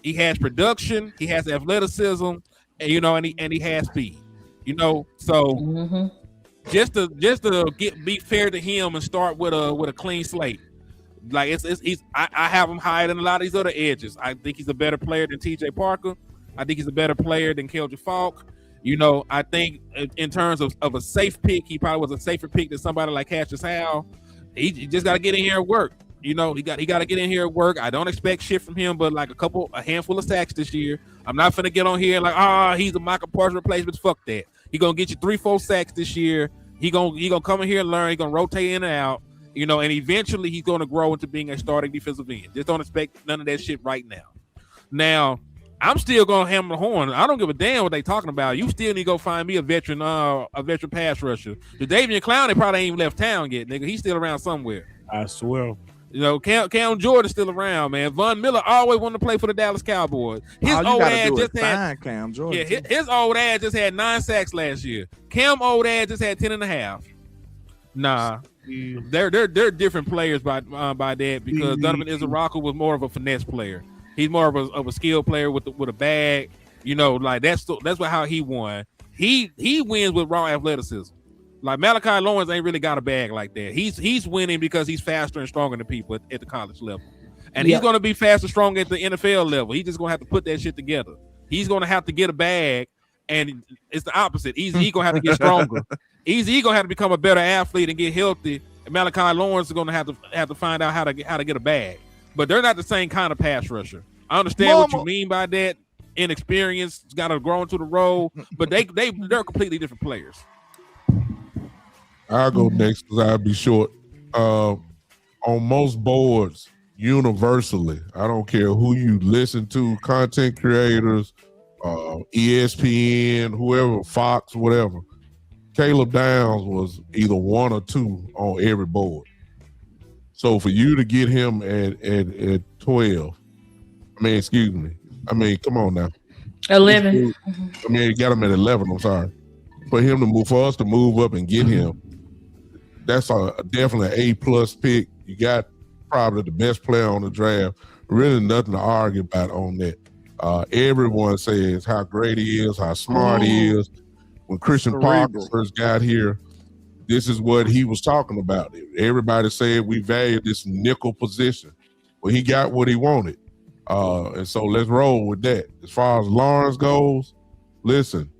he has production, he has athleticism, and he has speed. You know, so just to be fair to him and start with a clean slate. Like I have him higher than a lot of these other edges. I think he's a better player than TJ Parker. I think he's a better player than Keldrick Falk. You know, I think in terms of a safe pick, he probably was a safer pick than somebody like Cassius Howell. He just got to get in here and work. You know, he got to get in here and work. I don't expect shit from him, but like a handful of sacks this year. I'm not finna get on here like, he's a Michael Parsons replacement. Fuck that. He gonna get you 3-4 sacks this year. He gonna come in here and learn. He gonna rotate in and out. You know, and eventually he's gonna grow into being a starting defensive end. Just don't expect none of that shit right now. Now, I'm still gonna hammer the horn. I don't give a damn what they talking about. You still need to go find me a veteran pass rusher. The Davian Clowney probably ain't even left town yet, nigga. He's still around somewhere.
I swear.
You know, Cam Jordan's still around, man. Von Miller always wanted to play for the Dallas Cowboys. His old ass just had
Cam Jordan.
Yeah, his old ass just had 9 sacks last year. Cam old ass just had 10.5. Nah, they're different players by that because Donovan Izaraku was more of a finesse player. He's more of a skill player with a bag. You know, like that's how he won. He wins with raw athleticism. Like Malachi Lawrence ain't really got a bag like that. He's winning because he's faster and stronger than people at the college level. And he's going to be fast and strong at the NFL level. He's just going to have to put that shit together. He's going to have to get a bag And it's the opposite. Easy gonna have to get stronger. Easy gonna have to become a better athlete and get healthy. And Malachi Lawrence is gonna have to find out how to get a bag. But they're not the same kind of pass rusher. I understand what you mean by that. Inexperience, got to grow into the role, but they're completely different players.
I'll go next because I'll be short. On most boards, universally, I don't care who you listen to, content creators, ESPN, whoever, Fox, whatever, Caleb Downs was either 1 or 2 on every board. So for you to get him at 12, come on now.
11.
You got him at 11, I'm sorry. For us to move up and get him, that's definitely an A+ pick. You got probably the best player on the draft. Really nothing to argue about on that. Everyone says how great he is, how smart he is. When Christian Parker first got here, this is what he was talking about. Everybody said we value this nickel position. Well, he got what he wanted. And so let's roll with that. As far as Lawrence goes, listen,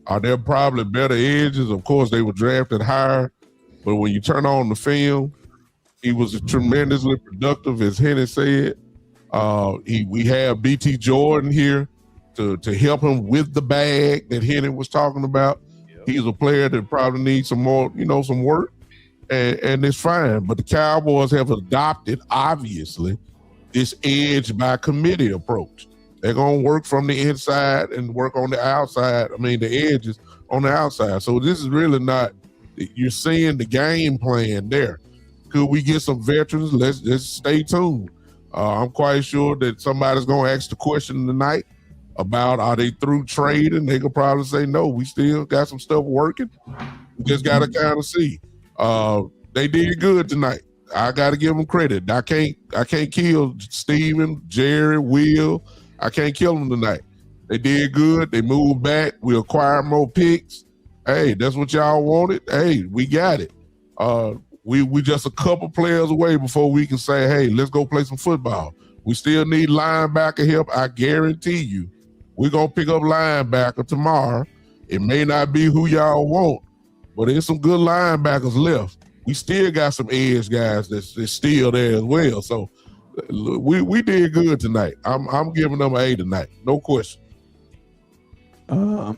are there probably better edges? Of course, they were drafted higher, but when you turn on the film, he was tremendously productive, as Henny said. We have BT Jordan here to help him with the bag that Henny was talking about. He's a player that probably needs some more, some work, and it's fine. But the Cowboys have adopted, obviously, this edge by committee approach. They're going to work from the inside and work on the outside. The edges on the outside. So this is really not, you're seeing the game plan there. Could we get some veterans? Let's stay tuned. I'm quite sure that somebody's going to ask the question tonight about are they through trading? They could probably say, no, we still got some stuff working. We just got to kind of see. They did good tonight. I got to give them credit. I can't kill Steven, Jerry, Will. I can't kill them tonight. They did good. They moved back. We acquired more picks. Hey, that's what y'all wanted. Hey, we got it. We just a couple players away before we can say, hey, let's go play some football. We still need linebacker help. I guarantee you, we're going to pick up linebacker tomorrow. It may not be who y'all want, but there's some good linebackers left. We still got some edge guys that's still there as well. So we did good tonight. I'm giving them an A tonight. No question.
I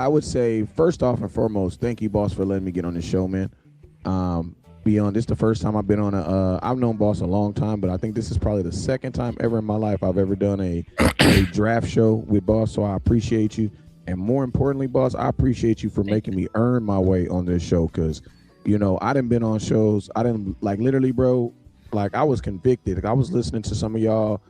would say, first off and foremost, thank you, boss, for letting me get on this show, man. This is the first time I've been on I've known boss a long time, but I think this is probably the second time ever in my life I've ever done a draft show with boss. So I appreciate you. And more importantly, boss, I appreciate you for making me earn my way on this show. Cause I done been on shows. I didn't literally, bro, I was convicted. I was listening to some of y'all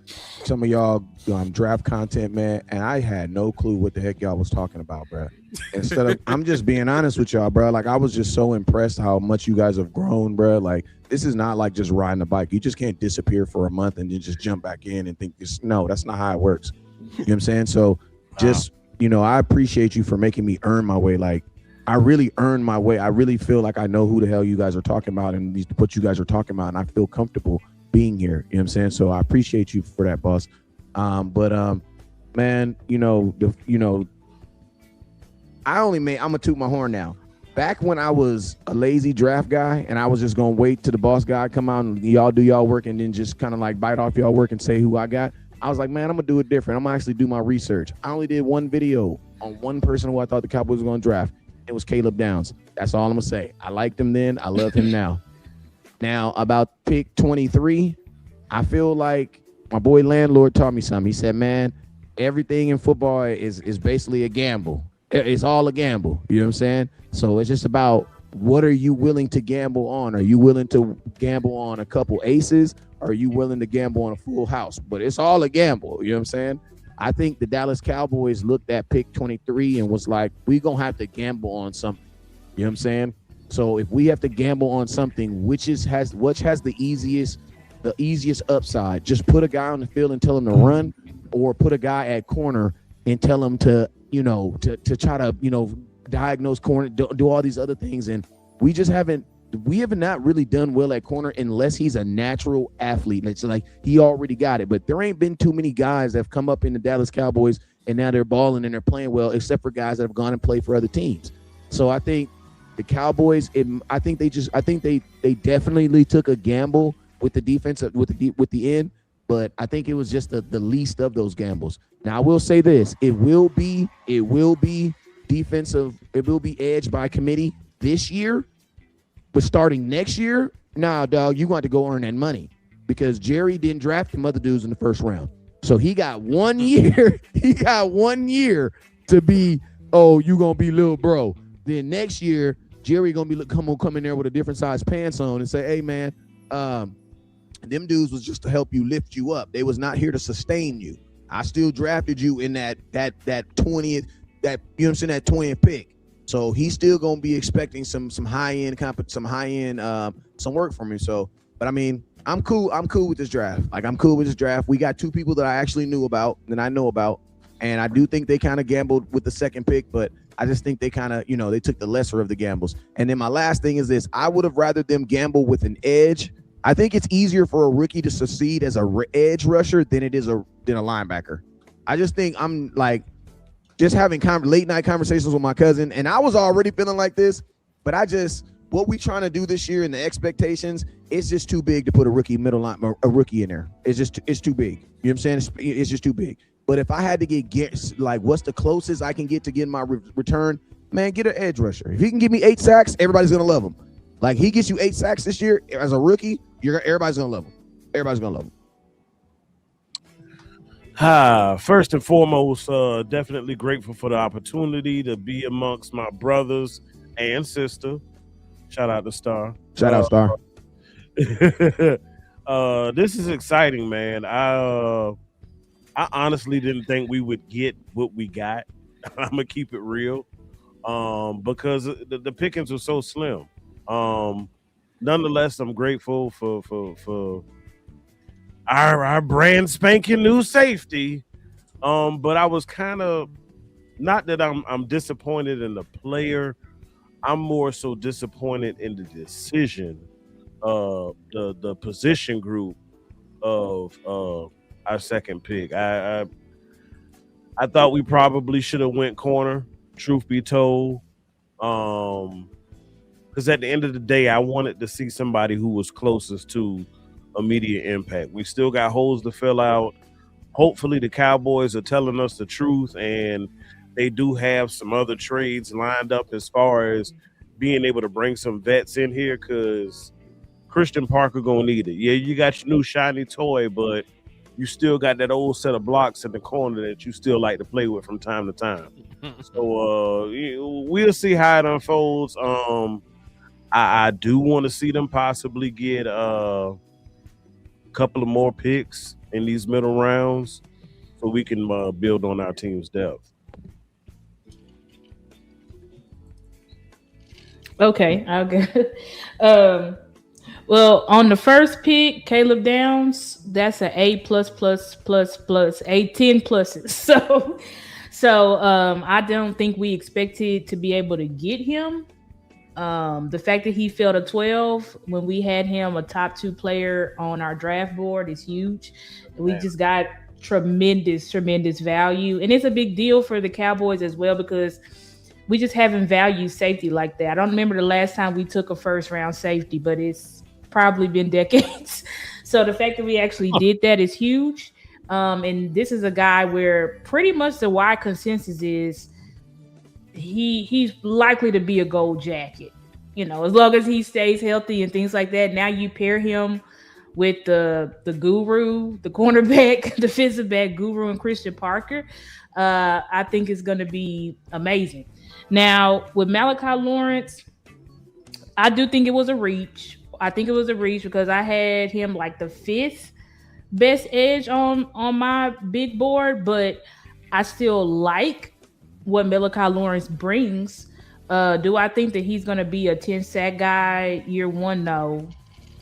draft content, man, and I had no clue what the heck y'all was talking about, bro. Instead of, I'm just being honest with y'all, bro. I was just so impressed how much you guys have grown, bro. This is not just riding a bike. You just can't disappear for a month and then just jump back in and think this. No, that's not how it works. You know what I'm saying? So just, I appreciate you for making me earn my way. I really earned my way. I really feel like I know who the hell you guys are talking about and what you guys are talking about, and I feel comfortable being here. You know what I'm saying? So I appreciate you for that, boss. Man, I'm gonna toot my horn now. Back when I was a lazy draft guy and I was just gonna wait till the boss guy come out and y'all do y'all work and then just kind of bite off y'all work and say who I got, I was like, man, I'm gonna do it different. I'm gonna actually do my research. I only did one video on one person who I thought the Cowboys were gonna draft. It was Caleb Downs. That's all I'm gonna say. I liked him then. I love him now. Now about pick 23, I feel like my boy Landlord taught me something. He said, man, everything in football is basically a gamble. It's all a gamble. You know what I'm saying? So it's just about what are you willing to gamble on? Are you willing to gamble on a couple aces? Or are you willing to gamble on a full house? But it's all a gamble. You know what I'm saying? I think the Dallas Cowboys looked at pick 23 and was like, we're going to have to gamble on something. You know what I'm saying? So if we have to gamble on something, which has the easiest upside, just put a guy on the field and tell him to run, or put a guy at corner and tell him to try to, diagnose corner, do all these other things. And we have not really done well at corner unless he's a natural athlete. It's he already got it. But there ain't been too many guys that have come up in the Dallas Cowboys and now they're balling and they're playing well, except for guys that have gone and played for other teams. So I think the Cowboys, I think they definitely took a gamble with the defense, with the end, but I think it was just the least of those gambles. Now I will say this: it will be defensive, it will be edge by committee this year, but starting next year, nah, dog, you got to go earn that money because Jerry didn't draft them other dudes in the first round, so he got 1 year. He got 1 year to be, oh, you gonna be little bro. Then next year, Jerry gonna be come in there with a different size pants on and say, hey man, them dudes was just to help you lift you up. They was not here to sustain you. I still drafted you in that 20th, that, you know what I'm saying, that 20th pick. So he's still gonna be expecting some high end some work from me. So, but I mean, I'm cool with this draft. Like, I'm cool with this draft. We got two people that I actually knew about, that I know about, and I do think they kind of gambled with the second pick, but I just think they kind of, they took the lesser of the gambles. And then my last thing is this: I would have rather them gamble with an edge. I think it's easier for a rookie to succeed as a edge rusher than it is than a linebacker. I just think I'm like just having late night conversations with my cousin, and I was already feeling like this, but what we trying to do this year and the expectations, it's just too big to put a rookie in there. It's too big. You know what I'm saying? It's just too big. But if I had to get like, what's the closest I can get to getting my return? Man, get an edge rusher. If he can give me 8 sacks, everybody's gonna love him. Like, he gets you 8 sacks this year as a rookie, everybody's gonna love him. Everybody's gonna love him.
First and foremost, definitely grateful for the opportunity to be amongst my brothers and sister. Shout out to Star.
Shout out Star.
This is exciting, man. I honestly didn't think we would get what we got. I'm gonna keep it real, because the pickings were so slim. Nonetheless, I'm grateful for our brand spanking new safety. But I was kind of, not that I'm disappointed in the player. I'm more so disappointed in the decision of the position group of our second pick. I thought we probably should have went corner, truth be told. Because at the end of the day, I wanted to see somebody who was closest to immediate impact. We still got holes to fill out. Hopefully the Cowboys are telling us the truth, and they do have some other trades lined up as far as being able to bring some vets in here, because Christian Parker gonna need it. Yeah, you got your new shiny toy, but you still got that old set of blocks in the corner that you still like to play with from time to time. So we'll see how it unfolds. I do want to see them possibly get a couple of more picks in these middle rounds so we can build on our team's depth.
Okay, I'll go. Well, on the first pick, Caleb Downs, that's an A++++, A 10 pluses. So I don't think we expected to be able to get him. The fact that he fell to 12 when we had him a top 2 player on our draft board is huge. We just got tremendous value, and it's a big deal for the Cowboys as well, because we just haven't valued safety like that. I don't remember the last time we took a first round safety, but it's probably been decades. So the fact that we actually did that is huge. And this is a guy where pretty much the wide consensus is he's likely to be a gold jacket, as long as he stays healthy and things like that. Now you pair him with the guru, the cornerback, defensive back guru, and Christian Parker. I think it's going to be amazing. Now with Malachi Lawrence, I do think it was a reach. I think it was a reach because I had him like the 5th best edge on my big board, but I still like what Malachi Lawrence brings. Do I think that he's going to be a 10 sack guy year one? No.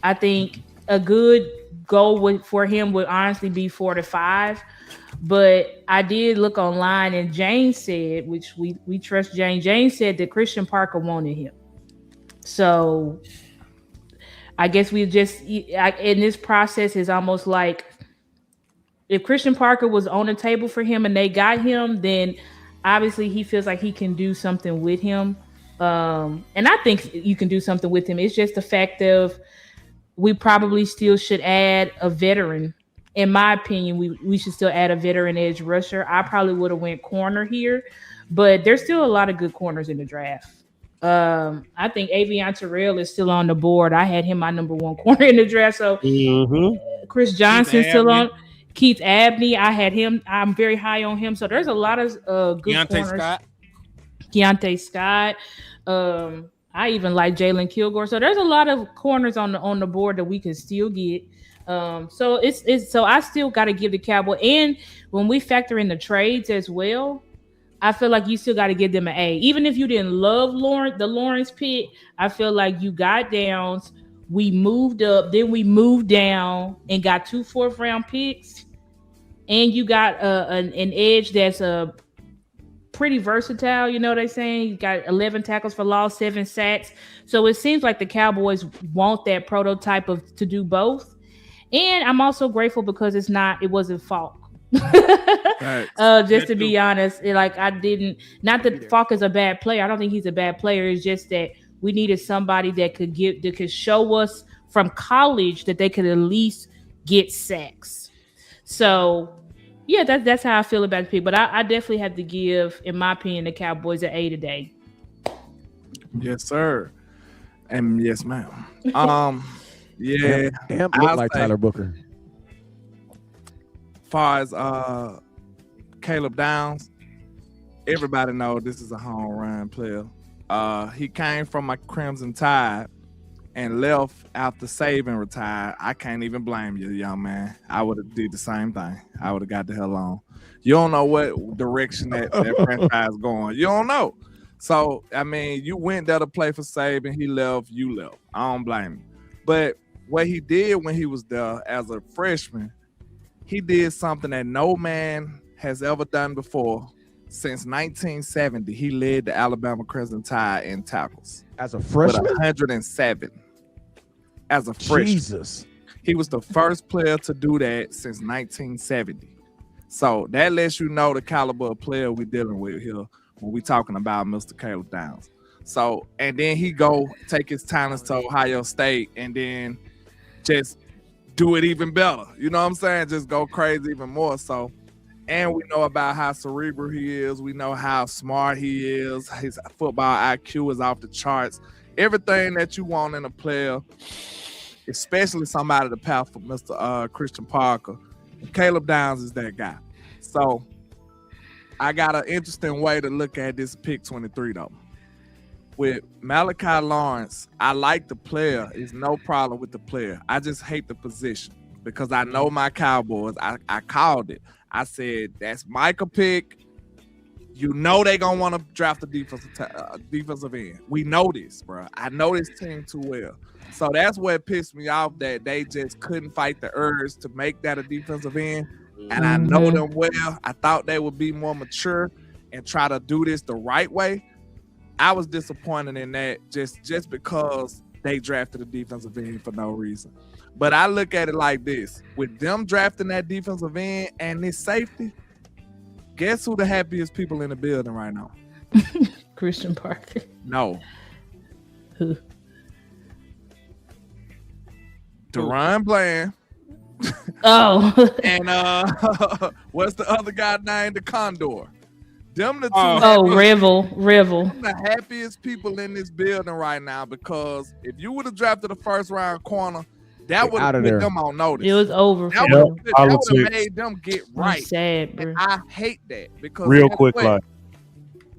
I think a good goal for him would honestly be 4 to 5. But I did look online, and Jane said, which we trust Jane. Jane said that Christian Parker wanted him. So I guess we just, in this process, is almost like if Christian Parker was on the table for him and they got him, then obviously he feels like he can do something with him. And I think you can do something with him. It's just the fact of we probably still should add a veteran. In my opinion, we should still add a veteran edge rusher. I probably would have went corner here, but there's still a lot of good corners in the draft. I think Avion Terrell is still on the board. I had him my number one corner in the draft. So Chris Johnson still on. Keith Abney, I had him. I'm very high on him. So there's a lot of good corners. Keontae Scott. I even like Jalen Kilgore. So there's a lot of corners on the board that we can still get. So it's so I still got to give the Cowboy. And when we factor in the trades as well, I feel like you still got to give them an A. Even if you didn't love the Lawrence pick, I feel like you got Downs. We moved up, then we moved down and got 2 4th-round picks, and you got an edge that's pretty versatile. You know what I'm saying? You got 11 tackles for loss, 7 sacks. So it seems like the Cowboys want that prototype to do both. And I'm also grateful because it wasn't Falk. Just to be honest, not that Falk is a bad player. I don't think he's a bad player. It's just that we needed somebody that could show us from college that they could at least get sacks. So yeah, that's how I feel about the pick. But I definitely have to give, in my opinion, the Cowboys an A today.
Yes, sir. And yes, ma'am. Yeah.
Damn, look like Tyler Booker.
Far as Caleb Downs, everybody know this is a home run player. He came from my Crimson Tide and left after Saban retired. I can't even blame you, young man. I would have did the same thing. I would have got the hell on. You don't know what direction that franchise is going. You don't know. So, I mean, you went there to play for Saban. He left. You left. I don't blame you. But what he did when he was there as a freshman, he did something that no man has ever done before. Since 1970, he led the Alabama Crimson Tide in tackles.
As a freshman?
With 107. As a freshman.
Jesus.
He was the first player to do that since 1970. So that lets you know the caliber of player we're dealing with here when we're talking about Mr. Caleb Downs. So, and then he go take his talents to Ohio State and then just do it even better. You know what I'm saying? Just go crazy even more. So, and we know about how cerebral he is. We know how smart he is. His football IQ is off the charts. Everything that you want in a player, especially somebody to pass for Mr. Christian Parker, Caleb Downs is that guy. So I got an interesting way to look at this pick 23 though. With Malachi Lawrence, I like the player. There's no problem with the player. I just hate the position because I know my Cowboys. I called it. I said, that's Micah pick. You know they going to want to draft a defensive end. We know this, bro. I know this team too well. So that's what pissed me off, that they just couldn't fight the urge to make that a defensive end. And I know them well. I thought they would be more mature and try to do this the right way. I was disappointed in that just because they drafted a defensive end for no reason. But I look at it like this. With them drafting that defensive end and this safety, guess who the happiest people in the building right now?
Christian Parker.
No.
Who?
Deron Bland.
Oh.
And what's the other guy named? The Condor. Them the two.
Revel.
Them the happiest people in this building right now, because if you would have drafted a first round corner, that would have put them on notice.
It was over.
That would have made them get right.
Sad, bro.
And I hate that because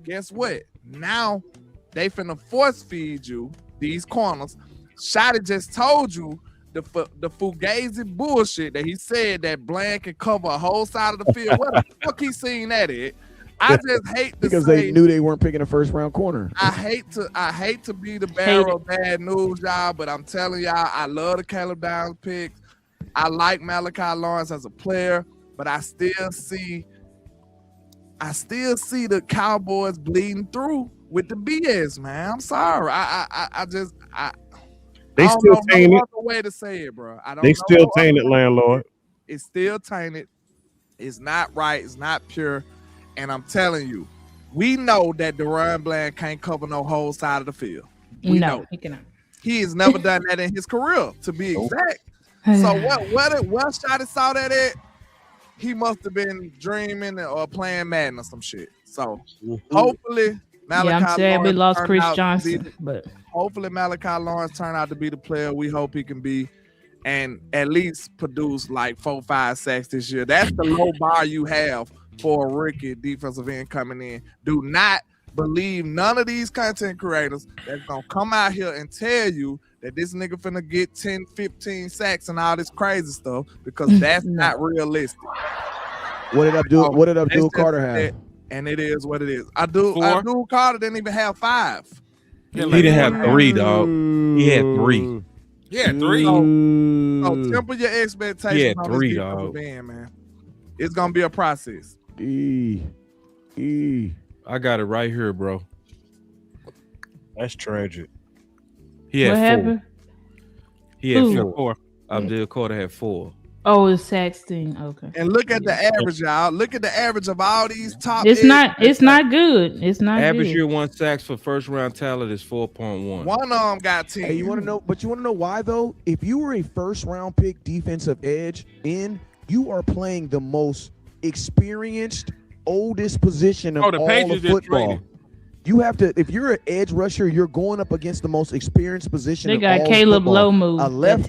guess what? Now they finna force feed you these corners. Shotty just told you the Fugazi bullshit that he said that Bland can cover a whole side of the field. What the fuck he seen that at? I just hate to
because they knew they weren't picking a first round corner.
I hate to be the bearer of bad news, y'all, but I'm telling y'all, I love the Caleb Downs picks. I like Malachi Lawrence as a player, but I still see the Cowboys bleeding through with the BS, man. I'm sorry.
They still tainted.
No other way to say it, bro.
They still tainted, landlord.
It's still tainted. It's not right. It's not pure. And I'm telling you, we know that Deron Bland can't cover no whole side of the field. We know.
He cannot.
He has never done that in his career, to be exact. So what Shotty saw that at, he must have been dreaming or playing Madden or some shit. So hopefully Malachi
I'm sad we lost
turned
Chris
out to
Johnson,
be
but
hopefully Malachi Lawrence turned out to be the player we hope he can be, and at least produce like 4-5 sacks this year. That's the low bar you have for a rookie defensive end coming in. Do not believe none of these content creators that's gonna come out here and tell you that this nigga finna get 10, 15 sacks and all this crazy stuff, because that's not realistic.
What did Abdul Carter have?
And it is what it is. Abdul Carter didn't even have 5.
He didn't have 3, dog. He had 3.
Yeah, 3.
So temper your expectations.
He had
on
3,
this
dog.
band, man. It's gonna be a process.
I got it right here, bro.
That's tragic.
He had
What
4.
happened?
He had
Who?
4. Abdul Carter had 4.
Oh, it's sacks thing. Okay.
And look at the average, y'all. Look at the average of all these top.
It's not good. It's not
Average
good.
year 1 sacks for first round talent is 4.1.
One of them got 10.
Hey, you want to know why though? If you were a first round pick defensive edge you are playing the most experienced, oldest position of
Oh, the
all
Patriots
of
just
football.
traded.
You have to, if you're an edge rusher, you're going up against the most experienced position.
They
of
got
all
Caleb
football.
Lomu
a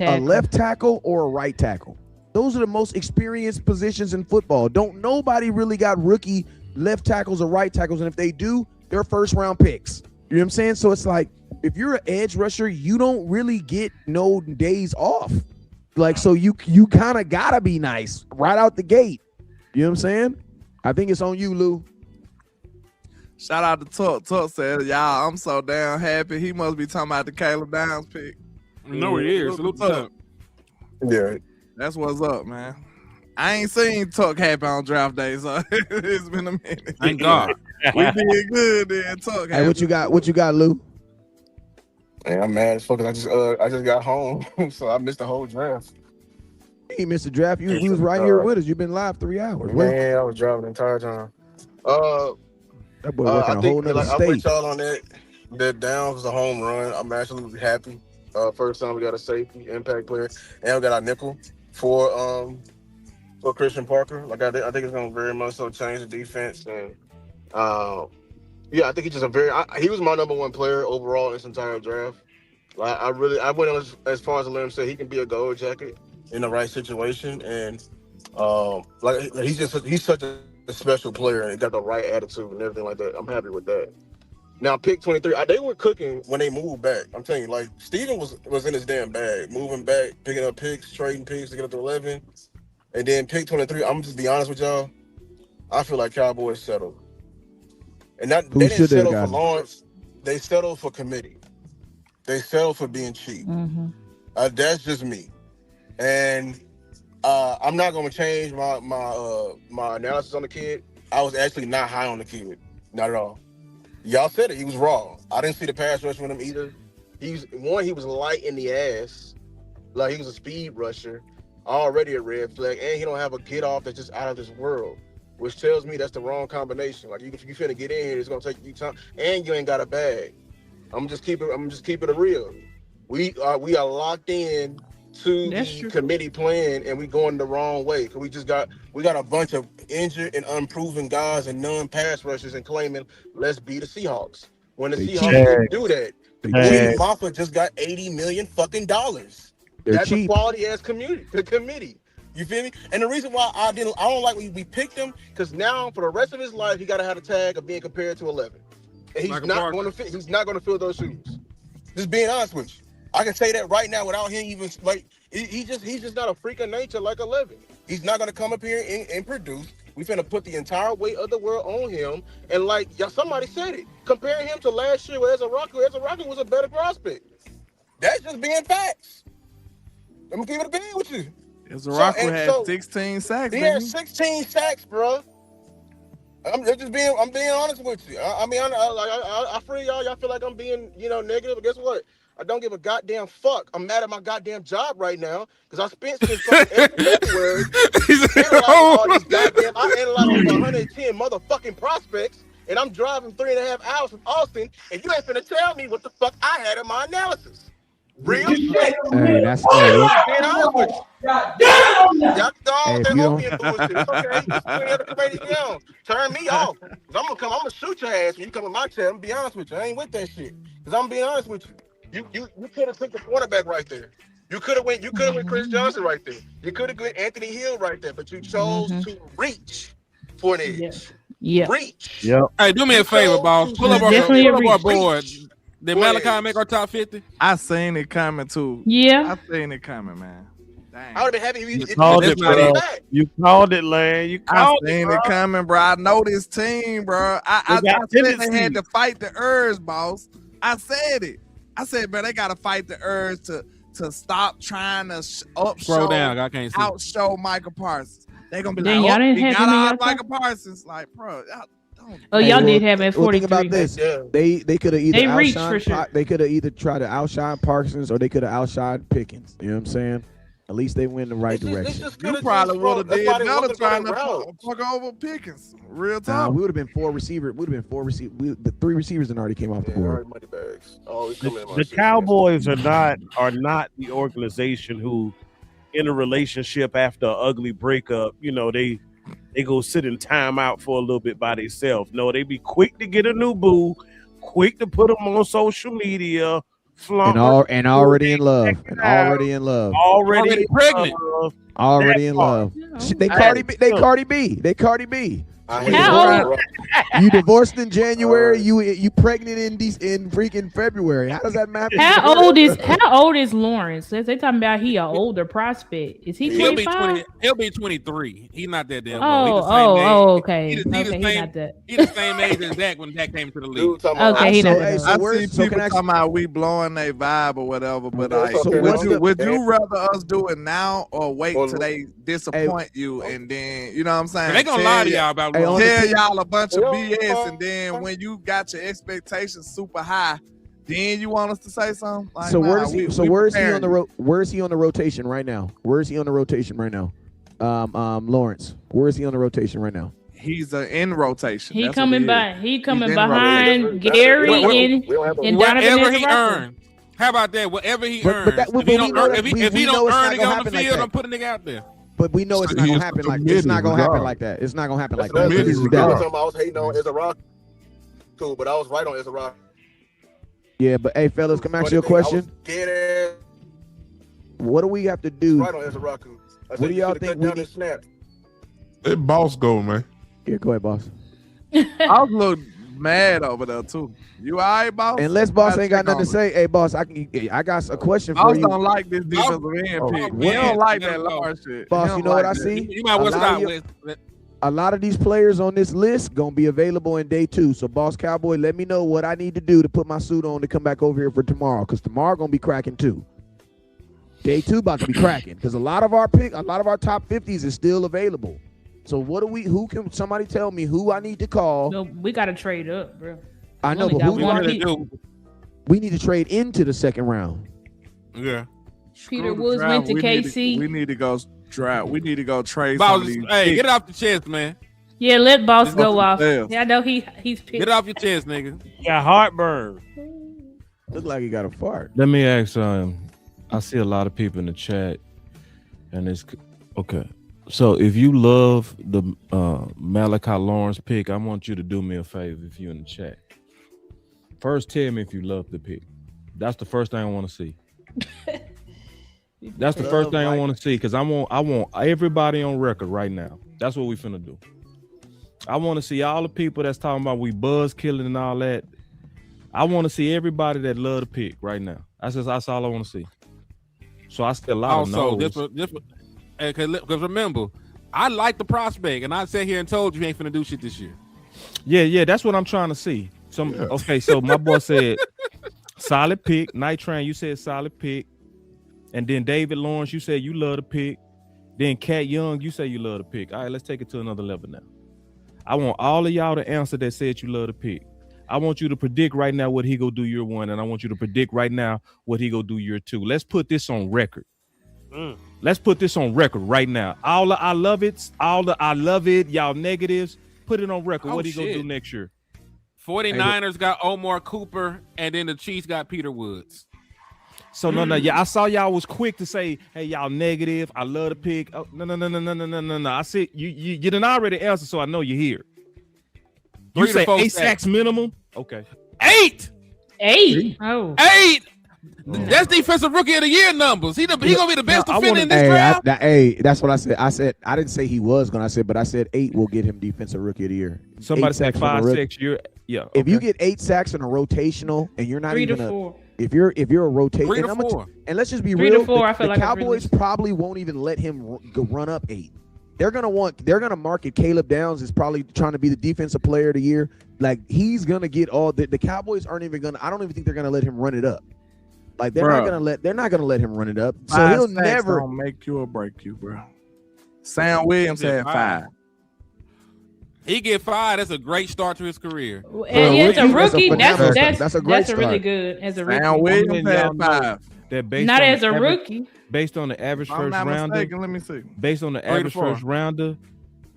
at
left tackle or a right tackle. Those are the most experienced positions in football. Don't nobody really got rookie left tackles or right tackles, and if they do, they're first round picks. You know what I'm saying? So it's like, if you're an edge rusher, you don't really get no days off. Like, so you kind of gotta be nice right out the gate. You know what I'm saying? I think it's on you, Lou.
Shout out to Tuck. Tuck said, y'all, I'm so damn happy. He must be talking about the Caleb Downs pick.
No, he is. Salute to Tuck.
Yeah.
That's what's up, man. I ain't seen Tuck happy on draft day, so it's been a minute.
Thank God.
We did good then, Tuck.
Hey, what you got? What you got, Lou?
Man, I'm mad as fuck 'cause I just got home, so I missed the whole draft.
You ain't missed the draft. You was right here with us. You've been live 3 hours.
Man, I was driving the entire time.
That boy working a whole nother
I'm with
state.
y'all on that. That Downs was a home run. I'm absolutely happy. First time we got a safety, impact player, and we got our nickel for Christian Parker. Like I think it's gonna very much so change the defense, and I think he's just he was my number 1 player overall in this entire draft. Like I went as far as to let him say he can be a gold jacket in the right situation, and he's such a special player and got the right attitude and everything like that. I'm happy with that. Now, pick 23, they were cooking when they moved back. I'm telling you, like, Steven was in his damn bag, moving back, picking up picks, trading picks to get up to 11. And then pick 23, I'm just be honest with y'all, I feel like Cowboys settled. And they didn't settle for Lawrence. They settled for committee. They settled for being cheap.
Mm-hmm.
That's just me. And I'm not going to change my analysis on the kid. I was actually not high on the kid. Not at all. Y'all said it. He was raw. I didn't see the pass rush with him either. He was light in the ass. Like, he was a speed rusher. Already a red flag. And he don't have a get off that's just out of this world. Which tells me that's the wrong combination. Like, if you finna get in here, it's gonna take you time. And you ain't got a bag. I'm just keep it real. We are locked in to the committee plan, and we going the wrong way. Cause we got a bunch of injured and unproven guys and non-pass rushers and claiming let's be the Seahawks. When the Seahawks didn't do that, Jimmy Moffa just got $80 million fucking dollars. That's cheap. A quality ass committee. You feel me? And the reason why I don't like when we picked him, because now for the rest of his life he got to have a tag of being compared to 11, and he's not going to fit. He's not going to fill those shoes. Just being honest with you, I can say that right now without him even like he's just not a freak of nature like 11. He's not going to come up here and produce. We finna put the entire weight of the world on him, and like somebody said it, comparing him to last year with Ezra Rocky was a better prospect. That's just being facts. Let me keep it a bean with you.
Ezra had 16 sacks.
He had 16 sacks, bro. I'm being honest with you. I feel y'all. Y'all feel like I'm being, negative. But guess what? I don't give a goddamn fuck. I'm mad at my goddamn job right now because I spent since fucking February analyzing all these goddamn. I analyzed over 110 motherfucking prospects, and I'm driving 3.5 hours from Austin, and you ain't finna tell me what the fuck I had in my analysis. Real shit.
Hey, that's
Being honest with you. Y'all
Hey, if
don't
you
hold me
don't-
in bullshit. It's okay. Just put the committee down. Turn me off. 'Cause I'm gonna shoot your ass when you come in my chair. I'm gonna be honest with you. I ain't with that shit. Cause I'm being honest with you. You could have took the quarterback right there. You could have went Chris Johnson right there. You could have went Anthony Hill right there, but you chose to reach for an edge.
Yeah.
Reach.
Yep.
Hey, do me a favor, boss. Pull up our
Definitely a
board. Did Malachi make our top 50?
I seen it coming too.
Yeah.
I seen it coming, man.
I would have been happy if
You called it, bro.
back.
You called it, Lane. You
I
called
seen
it,
it coming, bro. I know this team, bro. I
They got
said they
tendencies.
had to fight the urge, boss. I said it. I said, bro, they got to fight the urge to stop trying to
Scroll down. I can't see.
outshow Michael Parsons. They gonna be
Dang,
like,
y'all
oh,
didn't
we
have
got
him in
our
your
Michael Parsons. Like, bro, y'all don't.
Oh, y'all
Hey,
did have him at
well, think
43.
about this. They could have either
They reached
outshined
for sure.
They could have either tried to outshine Parsons or they could have outshined Pickens. You know what I'm saying? At least they went in the right direction.
You probably would have
That's
did
why they
better
wanted to
trying
go
to
that route.
fuck over Pickens. Real
Nah,
talk.
we would have been four receivers. The 3 receivers that already came off the board.
Money bags. Always come in my
The
shit.
Cowboys are not the organization who, in a relationship after an ugly breakup, they go sit in timeout for a little bit by themselves. No, they be quick to get a new boo, quick to put them on social media,
And already in love. And already in love.
already
pregnant.
Already in love. They Cardi B. They Cardi B.
I
You
hate
How
it.
You divorced in January. You pregnant in freaking February. How does that matter?
How old is Lawrence? They talking about he an older prospect. Is he
He'll be
25?
He'll be 23. He's not that damn
Oh,
old. He the same age.
okay.
He the
Okay,
same,
he not that.
He the same age as Dak when Dak came to the league.
Dude, talking about-
Okay, he
So,
not
hey,
that
so
old.
I
where-
see
so
people
can I-
talking about we blowing their vibe or whatever, but
That's
like,
okay.
would you
Hey.
rather us do it now or wait
Well,
till they disappoint you and then you know what I'm saying?
They gonna lie to y'all about
Hey, on
Lawrence.
the-
Tell y'all a bunch of
Yeah.
BS, and then when you got your expectations super high, then you want us to say something. Like,
So
nah,
where is he?
we
Where is he
preparing
on the Where is he on the rotation right now? Where is he on the rotation right now? Lawrence. Where is he on the rotation right now?
He's in rotation.
He
That's what
coming
is.
by. He coming
in
behind
rotation.
Gary
That's it.
and
We don't have to-
and Donovan
Whatever he
Ezra-Russell.
earned. How about that? Whatever he
But
earns.
that-
if
but
he
we
don't
know
earn,
that-
if he,
we-
if he
we know
don't
it's
earn
not
it
gonna
on the
happen like
field,
that.
I'm putting it out there.
But we know it's
So
not
he
gonna
is
happen like
committed
it's not gonna happen
regardless.
like that. It's not gonna happen like
That's
that.
what
Committed
I
regardless.
was talking about. I was hating on Ezra Rock. Cool, but I was right on Ezra Rock.
Yeah, but hey, fellas, can I ask you a question?
Get
What do we have to do?
right on Ezra Rock.
What do y'all think we need?
Snap.
Let boss go, man.
Yeah, go ahead, boss.
I was a little mad over there too. You all right, boss?
Unless boss
Gotta
ain't got
check
nothing
on
to say, hey, boss, I got a question for
Boss
you.
don't like this defensive end
Oh,
pick.
man.
We don't like
Let
that
him go.
large shit.
Boss,
He
you
don't
know what I
like that.
see?
You might well
A lot
stop
of
with.
A lot of these players on this list gonna be available in day 2. So, boss Cowboy, let me know what I need to do to put my suit on to come back over here for tomorrow, because tomorrow gonna be cracking too. Day 2 about to be cracking because a lot of our top 50s is still available. So what do we? Who can somebody tell me who I need to call?
No, we gotta trade up, bro.
I know,
only
but
got
who do
one
I
pick.
need? We need to trade into the second round.
Yeah.
Peter
Screw the
Woods
draft.
went to
We
KC.
we need to go draft. We need to go trade some
Boss,
of these.
hey,
picks.
get it off the chest, man.
Yeah, let boss
Fuck
go off.
themselves.
Yeah, I know he's pissed.
Get it off your chest, nigga.
got heartburn.
Look like he got a fart.
Let me ask. I see a lot of people in the chat, and it's okay. So if you love the Malachi Lawrence pick, I want you to do me a favor. If you're in the chat, first tell me if you love the pick. That's the first thing I want to see. That's the first thing I want to see, because I want everybody on record right now. That's what we finna do. I want to see all the people that's talking about we buzz killing and all that. I want to see everybody that love the pick right now. That's all I want to see. So I still a lot of
Also,
no's.
because remember, I like the prospect, and I sat here and told you he ain't finna do shit this year.
Yeah, that's what I'm trying to see. Okay, so my boy said solid pick. Night Train, you said solid pick. And then David Lawrence, you said you love the pick. Then Cat Young, you say you love the pick. All right, let's take it to another level now. I want all of y'all to answer that said you love the pick. I want you to predict right now what he go do year 1, and I want you to predict right now what he go do year 2. Let's put this on record. Let's put this on record right now. All the I love it, y'all negatives, put it on record. What he gonna do next year?
49ers got Omar Cooper, and then the Chiefs got Peter Woods.
So no, I saw y'all was quick to say, hey, y'all negative. I love the pick. Oh, no. I said you didn't already answer, so I know you're here. You say 8 sacks minimum? Okay.
8.
Oh.
8. That's defensive rookie of the year numbers. He gonna be the best defender in this draft.
That's what I said. I didn't say he was gonna. But I said 8 will get him defensive rookie of the year.
Somebody said 5 sacks. Yeah. Okay.
If you get 8 sacks in a rotational, and you're not
3
even
to 4.
If you're a rotation,
3 to 4.
And let's just be
3
real,
to 4, I feel
the
like
Cowboys probably won't even let him run up 8. They're gonna market Caleb Downs as probably trying to be the defensive player of the year. Like he's gonna get all the Cowboys aren't even gonna. I don't even think they're gonna let him run it up. Like they're not gonna let him run it up. So he'll never
don't make you or break you, bro. Sam Williams had 5.
He get 5. That's a great start to his career.
And as a rookie,
that's a great start.
really good as a rookie.
Sam Williams had 5.
That based
Not
on
as
the
a
average,
rookie.
Based on the average
If I'm
first
not
rounder.
mistaken, let me see.
Based on the
3 to
average
4.
first rounder.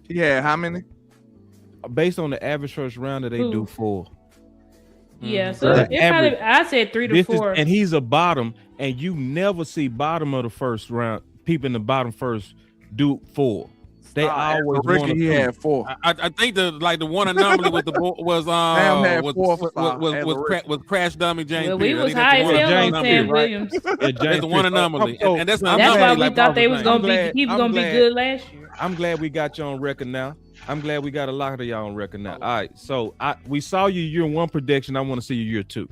He had how many?
Based on the average first rounder, they do 4.
Yeah, so it probably, I said 3 to 4.
And he's a bottom, and you never see bottom of the first round. People in the bottom first do 4. They always
rookie. He had 4.
I think the one anomaly with the was
Sam had 4
was Crash Dummy James.
Well, we
Pierce.
was high as hell on Sam
Right?
Williams.
That's the one anomaly, and that's not.
That's why we thought they was gonna be. He was gonna be good last year.
I'm glad we got you on record now. I'm glad we got a lot of y'all on record now. All right, so we saw your year 1 prediction. I want to see your year 2.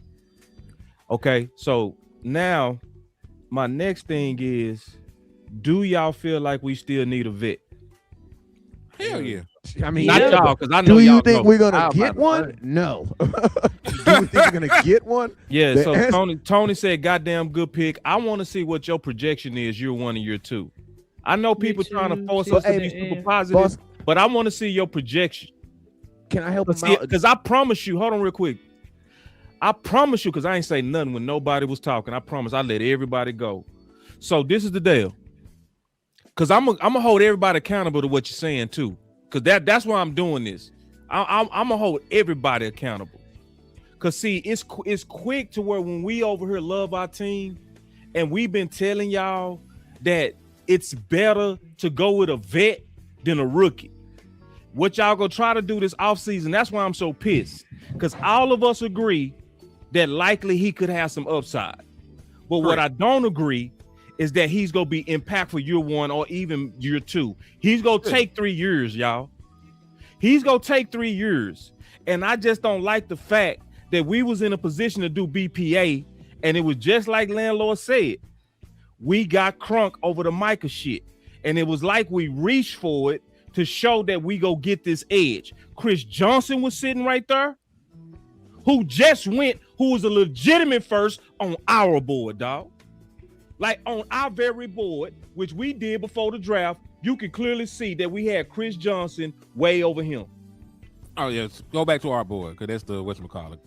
Okay, so now my next thing is, do y'all feel like we still need a vet?
Hell yeah.
I mean,
not y'all, because I know
do you
y'all
think
know.
we're gonna get one? No. Do you think we're gonna get one?
Yeah. So Tony said, "Goddamn good pick." I want to see what your projection is year 1 and year 2. I know people trying to force us to be super positive, boss, but I want to see your projection.
Can I help him out?
Because I promise you, hold on real quick. I promise you, because I ain't say nothing when nobody was talking. I promise I let everybody go. So this is the deal. Because I'm gonna hold everybody accountable to what you're saying too. Because that's why I'm doing this. I'm gonna hold everybody accountable. Because see, it's quick to where when we over here love our team, and we've been telling y'all that it's better to go with a vet than a rookie. What y'all gonna try to do this offseason, that's why I'm so pissed. Because all of us agree that likely he could have some upside. But what I don't agree is that he's gonna be impactful year 1 or even year 2. He's gonna take 3 years, y'all. He's gonna take 3 years. And I just don't like the fact that we was in a position to do BPA, and it was just like Landlord said. We got crunk over the Micah shit. And it was like we reached for it to show that we go get this edge. Chris Johnson was sitting right there, who was a legitimate first on our board, dog. Like on our very board, which we did before the draft, you can clearly see that we had Chris Johnson way over him.
Oh yes, go back to our board because that's the whatchamacallit.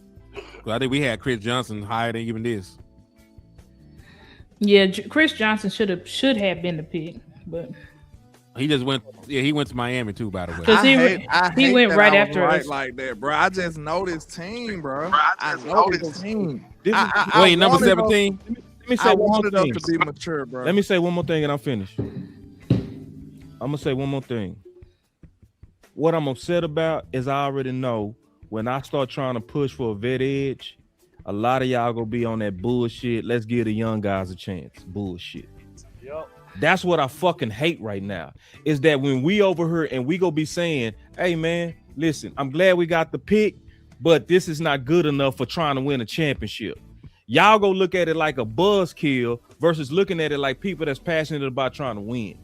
I think we had Chris Johnson higher than even this.
Yeah, Chris Johnson should have been the pick, but
he just went. Yeah, he went to Miami too. By the way,
because he went right after us.
Like that, bro. I just know this team, bro. I know this team.
Wait, number 17.
Let me say one more thing.
To be mature, bro.
Let me say one more thing and I'm finished. I'm gonna say one more thing. What I'm upset about is I already know when I start trying to push for a vet edge, a lot of y'all gonna be on that bullshit. Let's give the young guys a chance. Bullshit. Yep. That's what I fucking hate right now. Is that when we over here and we gonna be saying, hey man, listen, I'm glad we got the pick, but this is not good enough for trying to win a championship. Y'all go look at it like a buzzkill versus looking at it like people that's passionate about trying to win.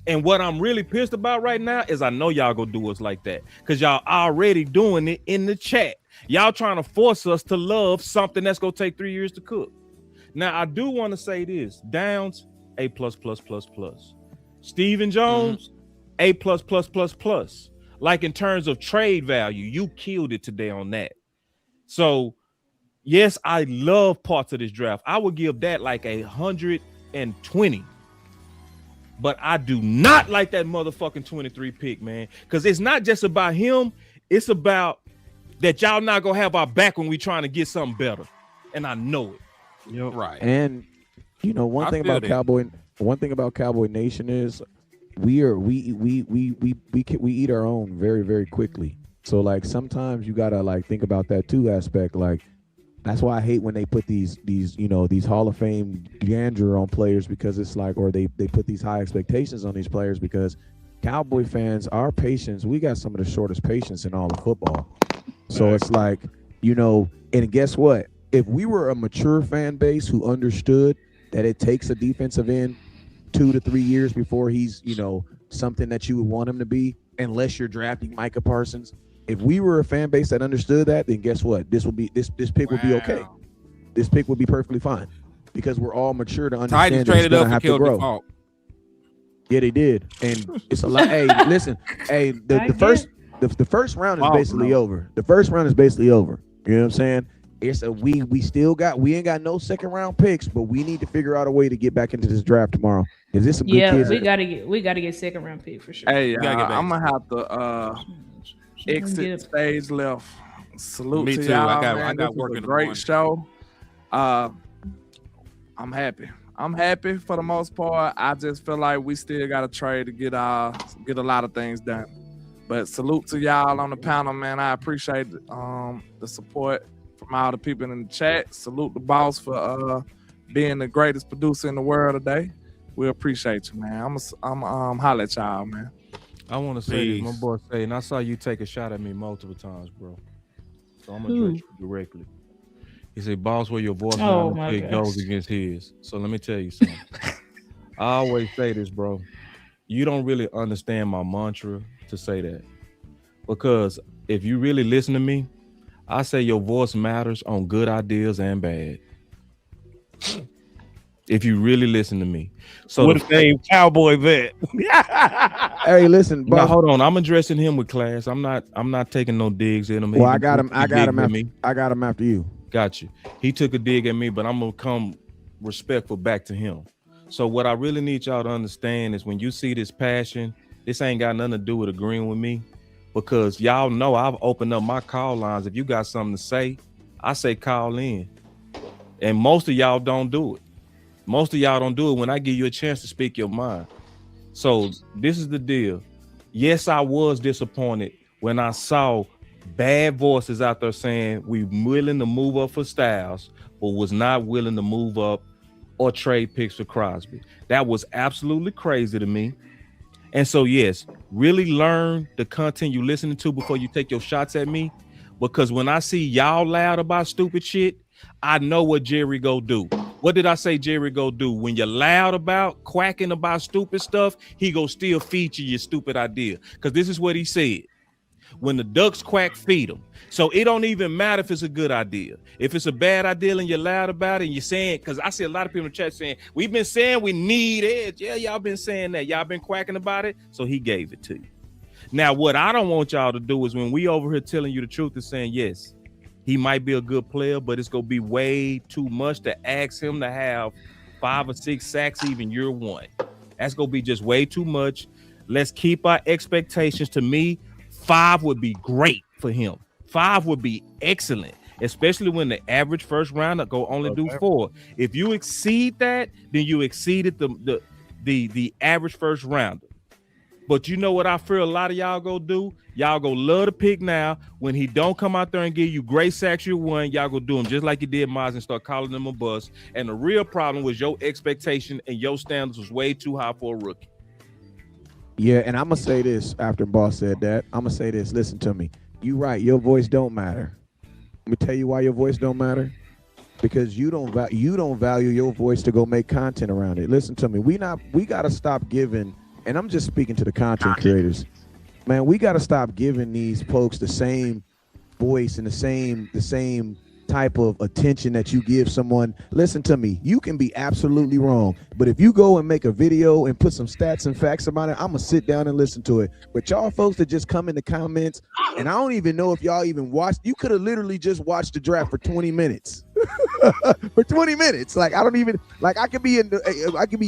And what I'm really pissed about right now is I know y'all gonna do us like that because y'all already doing it in the chat. Y'all trying to force us to love something that's gonna take 3 years to cook. Now, I do want to say this. Downs, A++++. Steven Jones, A++++. Like in terms of trade value, you killed it today on that. So, yes, I love parts of this draft. I would give that like 120. But I do not like that motherfucking 23 pick, man. Because it's not just about him. It's about that y'all not going to have our back when we trying to get something better. And I know it.
You're right.
And, you know, one thing about Cowboy Nation is we eat our own very, very quickly. So like sometimes you gotta like think about that too aspect. Like that's why I hate when they put these Hall of Fame grandeur on players, because it's like, or they put these high expectations on these players, because Cowboy fans, our patience, we got some of the shortest patience in all of football. So it's like, you know, and guess what? If we were a mature fan base who understood that it takes a defensive end 2 to 3 years before he's, you know, something that you would want him to be, unless you're drafting Micah Parsons. If we were a fan base that understood that, then guess what? This pick would be okay. This pick would be perfectly fine, because we're all mature to understand
Titans
that
traded
it's
up
gonna
for
have to
Kill
grow.
Default.
Yeah, they did, and it's a lot. Hey, listen, hey, the first round is basically over. The first round is basically over. You know what I'm saying? It's a we ain't got no second round picks, but we need to figure out a way to get back into this draft tomorrow. Is this some good kids?
we gotta get second round pick for sure.
Hey,
gotta get back.
I'm gonna have to exit stage left. Salute
Me
to
too.
y'all.
I got
This
work
was
in
a
the
great
morning.
show. I'm happy. I'm happy for the most part. I just feel like we still got to trade to get a lot of things done. But salute to y'all on the panel, man. I appreciate the support from all the people in the chat. Salute the boss for being the greatest producer in the world today. We appreciate you, man. I'm holla at y'all, man.
I want to say this, my boy say, and I saw you take a shot at me multiple times, bro. So I'm gonna address you directly. He said, "Boss, where your voice goes against his." So let me tell you something. I always say this, bro. You don't really understand my mantra to say that, because if you really listen to me, I say your voice matters on good ideas and bad. If you really listen to me. So
what a name, Cowboy Vet.
Hey, listen,
now, hold on. I'm addressing him with class. I'm not taking no digs at him.
Well, I got him after you.
Got you. He took a dig at me, but I'm gonna come respectful back to him. So what I really need y'all to understand is, when you see this passion, this ain't got nothing to do with agreeing with me, because y'all know I've opened up my call lines. If you got something to say, I say call in. And most of y'all don't do it. Most of y'all don't do it when I give you a chance to speak your mind. So this is the deal. Yes, I was disappointed when I saw bad voices out there saying we willing to move up for Styles, but was not willing to move up or trade picks for Crosby. That was absolutely crazy to me. And so, yes, really learn the content you're listening to before you take your shots at me, because when I see y'all loud about stupid shit, I know what Jerry go do. What did I say Jerry go do? When you're loud about quacking about stupid stuff, he go still feature your stupid idea. Because this is what he said. When the ducks quack, feed them. So it don't even matter if it's a good idea. If it's a bad idea and you're loud about it and you're saying, because I see a lot of people in the chat saying, we've been saying we need edge. Yeah, y'all been saying that. Y'all been quacking about it. So he gave it to you. Now, what I don't want y'all to do is, when we over here telling you the truth and saying, yes, he might be a good player, but it's going to be way too much to ask him to have 5 or 6 sacks even year one. That's going to be just way too much. Let's keep our expectations. To me, 5 would be great for him. 5 would be excellent, especially when the average first rounder go only do 4. If you exceed that, then you exceeded the average first rounder. But you know what I fear a lot of y'all go do? Y'all go love to pick now. When he don't come out there and give you great sacks year one, y'all go do him just like you did Miles and start calling him a bust. And the real problem was your expectation and your standards was way too high for a rookie.
Yeah, and I'm going to say this after Boss said that. I'm going to say this. Listen to me. You right. Your voice don't matter. Let me tell you why your voice don't matter. Because you don't value your voice to go make content around it. Listen to me. We got to stop giving, and I'm just speaking to the content creators. Man, we got to stop giving these folks the same voice and the same type of attention that you give someone. Listen to me, you can be absolutely wrong, but if you go and make a video and put some stats and facts about it, I'm gonna sit down and listen to it. But y'all folks that just come in the comments, and I don't even know if y'all even watched, you could have literally just watched the draft for 20 minutes. For 20 minutes. Like, I don't even, like, I could be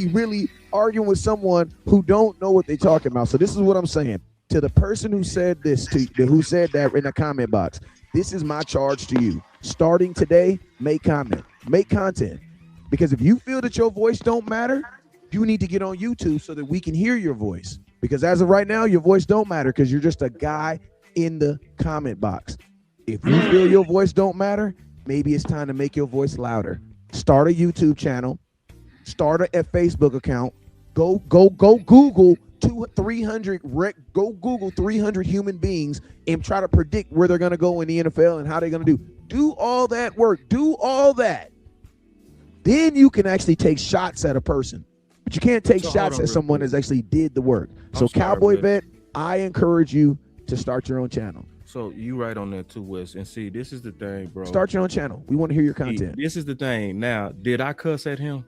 really arguing with someone who don't know what they're talking about. So this is what I'm saying to the person who said this, who said that in the comment box. This is my charge to you. Starting today, make content. Because if you feel that your voice don't matter, you need to get on YouTube so that we can hear your voice. Because as of right now, your voice don't matter because you're just a guy in the comment box. If you feel your voice don't matter, maybe it's time to make your voice louder. Start a YouTube channel. Start a Facebook account. Go Google 300 human beings and try to predict where they're going to go in the NFL and how they're going to do. Do all that work. Do all that. Then you can actually take shots at a person. But you can't take shots at someone that's actually did the work. So Cowboy Vet, I encourage you to start your own channel.
So you right on that too, Wes. And see, this is the thing, bro.
Start your own channel. We want to hear your content.
This is the thing. Now, did I cuss at him?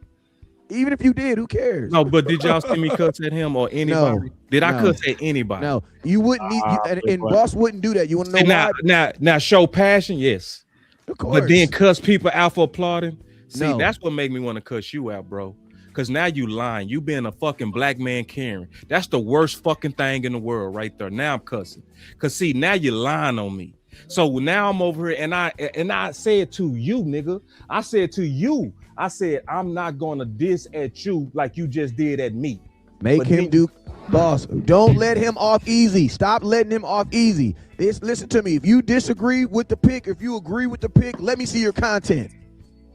Even if you did, who cares?
No, but did y'all see me cuss at him or anybody?
No,
did I cuss at anybody?
No, you wouldn't need, and Boss wouldn't do that. You want to know why?
Now, show passion, yes.
Of course.
But then cuss people out for applauding. See,
No.
that's what made me want to cuss you out, bro. Because now you lying. You being a fucking black man Karen. That's the worst fucking thing in the world right there. Now I'm cussing. Because see, now you're lying on me. So now I'm over here and I said to you, nigga. I said to you, I said, I'm not gonna diss at you like you just did at me.
Make him do, Boss. Don't let him off easy. Stop letting him off easy. Listen to me. If you disagree with the pick, if you agree with the pick, let me see your content.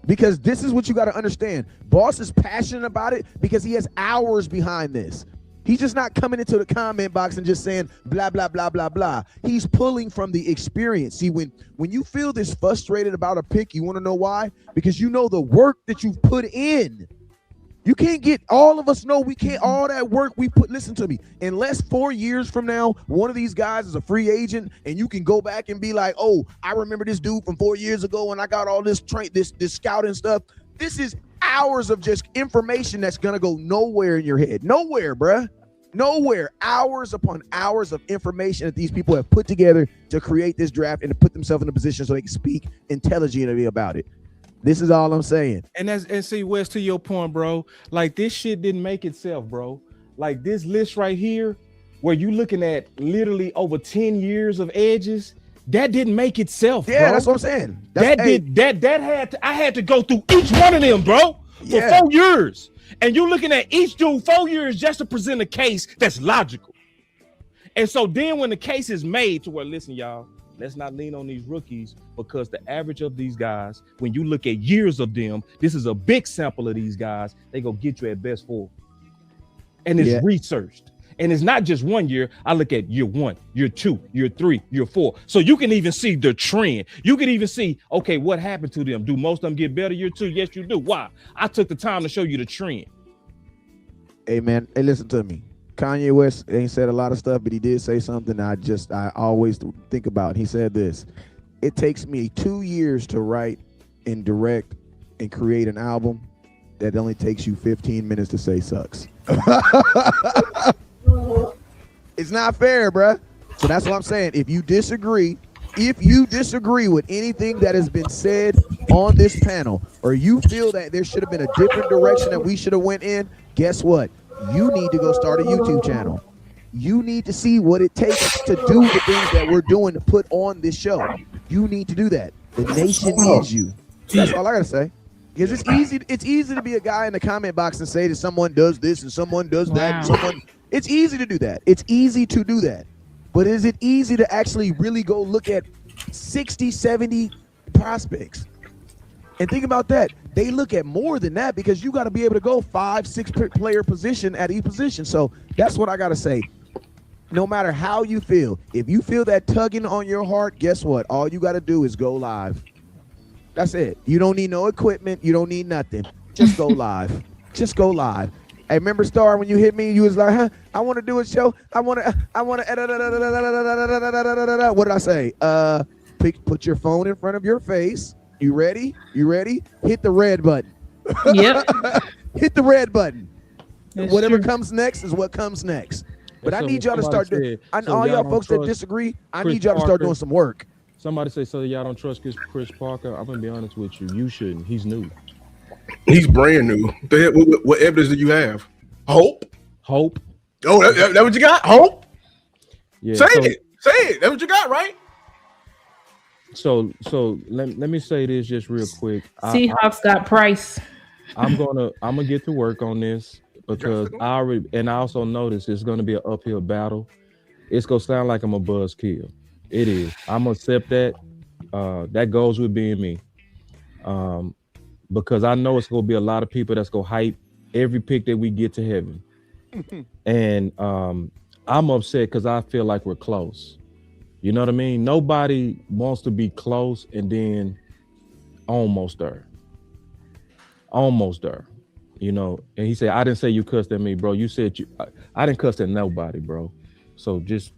Because this is what you got to understand. Boss is passionate about it because he has hours behind this. He's just not coming into the comment box and just saying blah, blah, blah, blah, blah. He's pulling from the experience. See, when you feel this frustrated about a pick, you want to know why? Because you know the work that you've put in. You can't get, all of us know we can't, all that work we put, listen to me, unless 4 years from now, one of these guys is a free agent and you can go back and be like, oh, I remember this dude from 4 years ago and I got all this this scouting stuff. This is hours of just information that's going to go nowhere in your head. Nowhere, bruh. Nowhere. Hours upon hours of information that these people have put together to create this draft and to put themselves in a position so they can speak intelligently about it. This is all I'm saying.
And see, Wes, to your point, bro, like this shit didn't make itself, bro. Like this list right here, where you looking at literally over 10 years of edges, that didn't make itself.
Yeah,
bro.
that's what I'm saying.
I had to go through each one of them, bro, for 4 years. And you're looking at each dude 4 years just to present a case that's logical. And so then when the case is made to where, listen, y'all, let's not lean on these rookies because the average of these guys, when you look at years of them, this is a big sample of these guys, they go get you at best 4. And it's researched. And it's not just 1 year. I look at year 1, year 2, year 3, year 4. So you can even see the trend. You can even see, okay, what happened to them? Do most of them get better year 2? Yes, you do. Why? I took the time to show you the trend.
Hey, man, hey, listen to me. Kanye West ain't said a lot of stuff, but he did say something I always think about. He said this: it takes me 2 years to write and direct and create an album that only takes you 15 minutes to say sucks. It's not fair, bruh. So that's what I'm saying. If you disagree with anything that has been said on this panel, or you feel that there should have been a different direction that we should have went in, guess what? You need to go start a YouTube channel. You need to see what it takes to do the things that we're doing to put on this show. You need to do that. The nation needs you. That's all I gotta say. Because it's easy to be a guy in the comment box and say that someone does this and someone does that. And it's easy to do that. It's easy to do that. But is it easy to actually really go look at 60, 70 prospects? And think about that. They look at more than that because you got to be able to go 5, 6 player position at each position. So that's what I got to say. No matter how you feel, if you feel that tugging on your heart, guess what? All you got to do is go live. That's it. You don't need no equipment. You don't need nothing. Just go live. Just go live. Hey, remember, Star, when you hit me, you was like, huh? I want to do a show. I want to. What did I say? Put your phone in front of your face You ready? Hit the red button.
Yep.
Hit the red button.
That's
Whatever
true.
comes next is what comes next. But I
So
need y'all to
somebody
start doing.
said, so
All
y'all
y'all
don't
folks that
trust
disagree, I
Chris
need y'all to start
Parker?
doing some work.
Somebody say, so y'all don't trust Chris Parker. I'm gonna be honest with you. You shouldn't. He's new.
He's brand new. What evidence do you have? Hope.
Oh,
that what you got? Hope.
Yeah.
Say
so,
it. Say it. That's what you got, right?
So let me say this just real quick.
Seahawks got Price.
I'm gonna get to work on this because I also noticed it's gonna be an uphill battle. It's gonna sound like I'm a buzzkill. It is. I'm gonna accept that. That goes with being me. Because I know it's gonna be a lot of people that's gonna hype every pick that we get to heaven. And I'm upset because I feel like we're close. You know what I mean? Nobody wants to be close and then almost there. Almost there. You know, and he said, I didn't say you cussed at me, bro. You said I didn't cuss at nobody, bro. So just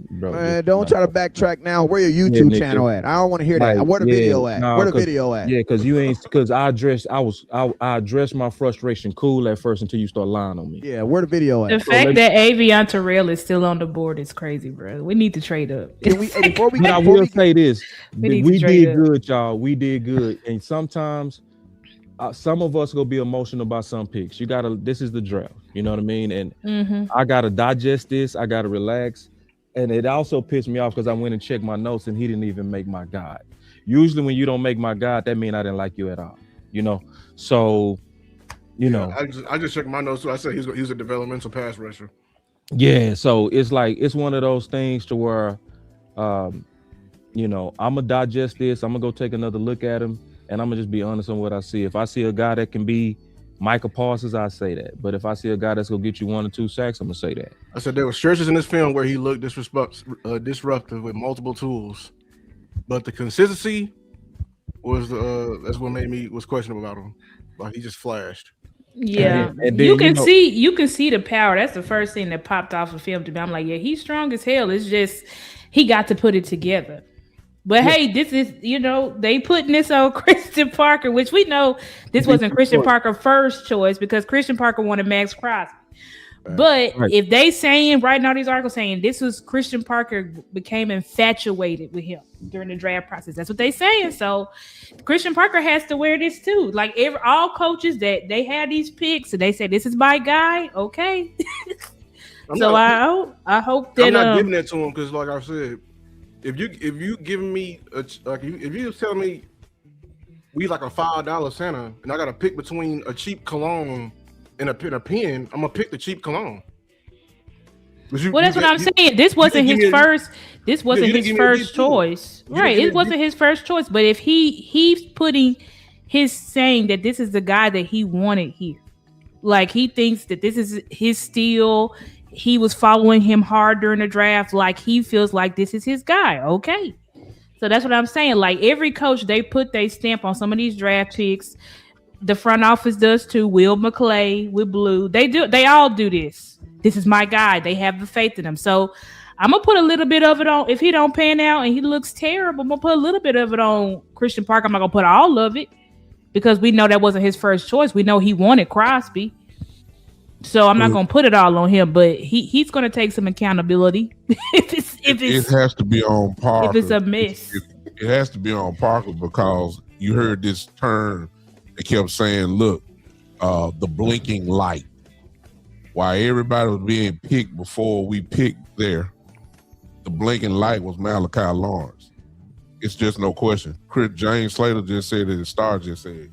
bro.
Man, don't try to backtrack now. Where your
Yeah,
YouTube
nigga.
channel at? I don't want to hear that. Where the video at? Where the video at?
Yeah, because I addressed my frustration cool at first until you start lying on me.
Yeah, where the video at?
The fact that Avion Terrell is still on the board is crazy, bro. We need to trade up.
But I will say this:
We
we
need to trade
did
up.
good, y'all. We did good, and sometimes some of us gonna be emotional about some picks. You gotta. This is the draft. You know what I mean? And
Mhm.
I gotta digest this. I gotta relax. And it also pissed me off because I went and checked my notes and he didn't even make my guide. Usually when you don't make my guide, that means I didn't like you at all. You know? So, you know.
I just checked my notes too. I said he's a developmental pass rusher.
Yeah, so it's like it's one of those things to where you know, I'm gonna digest this, I'm gonna go take another look at him, and I'm gonna just be honest on what I see. If I see a guy that can be Micah Parsons, I say that. But if I see a guy that's gonna get you 1 or 2 sacks, I'm gonna say that.
I said there were stretches in this film where he looked disruptive with multiple tools, but the consistency was that's what was questionable about him. Like he just flashed.
Yeah,
And then,
you can
know-
see the power. That's the first thing that popped off of film to me. I'm like, yeah, he's strong as hell. It's just he got to put it together. But hey, this is, you know, they putting this on Christian Parker, which we know this wasn't Christian Parker's first choice because Christian Parker wanted Max Crosby. But if they saying right now, these articles saying this was Christian Parker became infatuated with him during the draft process. That's what they saying. So Christian Parker has to wear this too. Like all coaches that they had these picks and they say this is my guy. Okay. I hope that
I'm not giving that to him because, like I said, if you giving me if you telling me we like a $5 Santa and I got to pick between a cheap cologne and a pen, I'm gonna pick the cheap cologne.
Well, that's what I'm saying. This wasn't his first. This wasn't his first choice, right? It wasn't his first choice. But if he's putting his saying that this is the guy that he wanted here, like he thinks that this is his steal. He was following him hard during the draft. Like he feels like this is his guy. Okay, so that's what I'm saying. Like every coach, they put their stamp on some of these draft picks. The front office does too. Will McClay with Blue, they do. They all do this. This is my guy. They have the faith in him. So I'm gonna put a little bit of it on. If he don't pan out and he looks terrible, I'm gonna put a little bit of it on Christian Parker. I'm not gonna put all of it because we know that wasn't his first choice. We know he wanted Crosby. So I'm not gonna put it all on him, but he's gonna take some accountability. It
has to be on Parker.
If it's a miss,
it has to be on Parker because you heard this term. They kept saying, "Look, the blinking light." While everybody was being picked before we picked there, the blinking light was Malachi Lawrence. It's just no question. James Slater just said it. The Star just said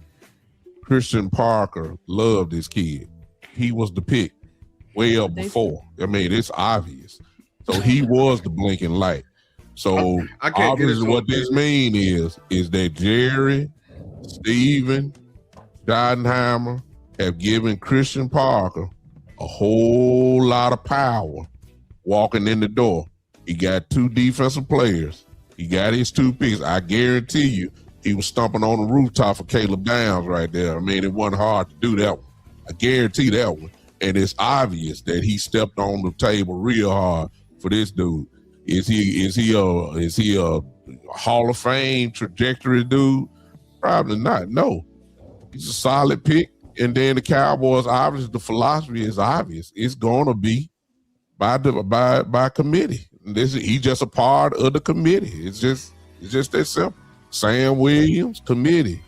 Christian Parker loved this kid. He was the pick way up before. I mean, it's obvious. So he was the blinking light. So
I can't get
obviously what this means is that Jerry, Steven, Schottenheimer have given Christian Parker a whole lot of power walking in the door. He got 2 defensive players. He got his 2 picks. I guarantee you he was stomping on the rooftop for Caleb Downs right there. I mean, it wasn't hard to do that one. I guarantee that one. And it's obvious that he stepped on the table real hard for this dude. Is he a Hall of Fame trajectory dude? Probably not. No, he's a solid pick. And then the Cowboys, obviously, the philosophy is obvious. It's going to be by committee. He's just a part of the committee. It's just that simple. Sam Williams, committee.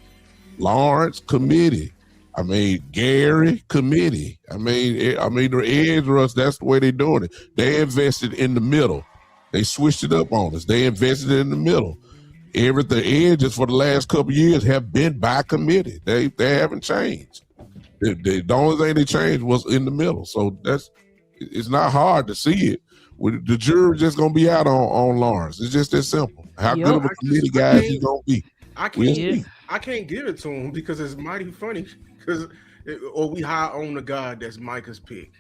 Lawrence, committee. I mean, Gary, committee. I mean, the edge rush, that's the way they're doing it. They invested in the middle. They switched it up on us. They invested in the middle. The edges for the last couple of years have been by committee. They haven't changed. The only thing they changed was in the middle. So it's not hard to see it. The jury just gonna be out on Lawrence. It's just that simple. How good of a committee guy is he gonna be?
I can't give it to him because it's mighty funny. Or we high on the God that's Micah's pick.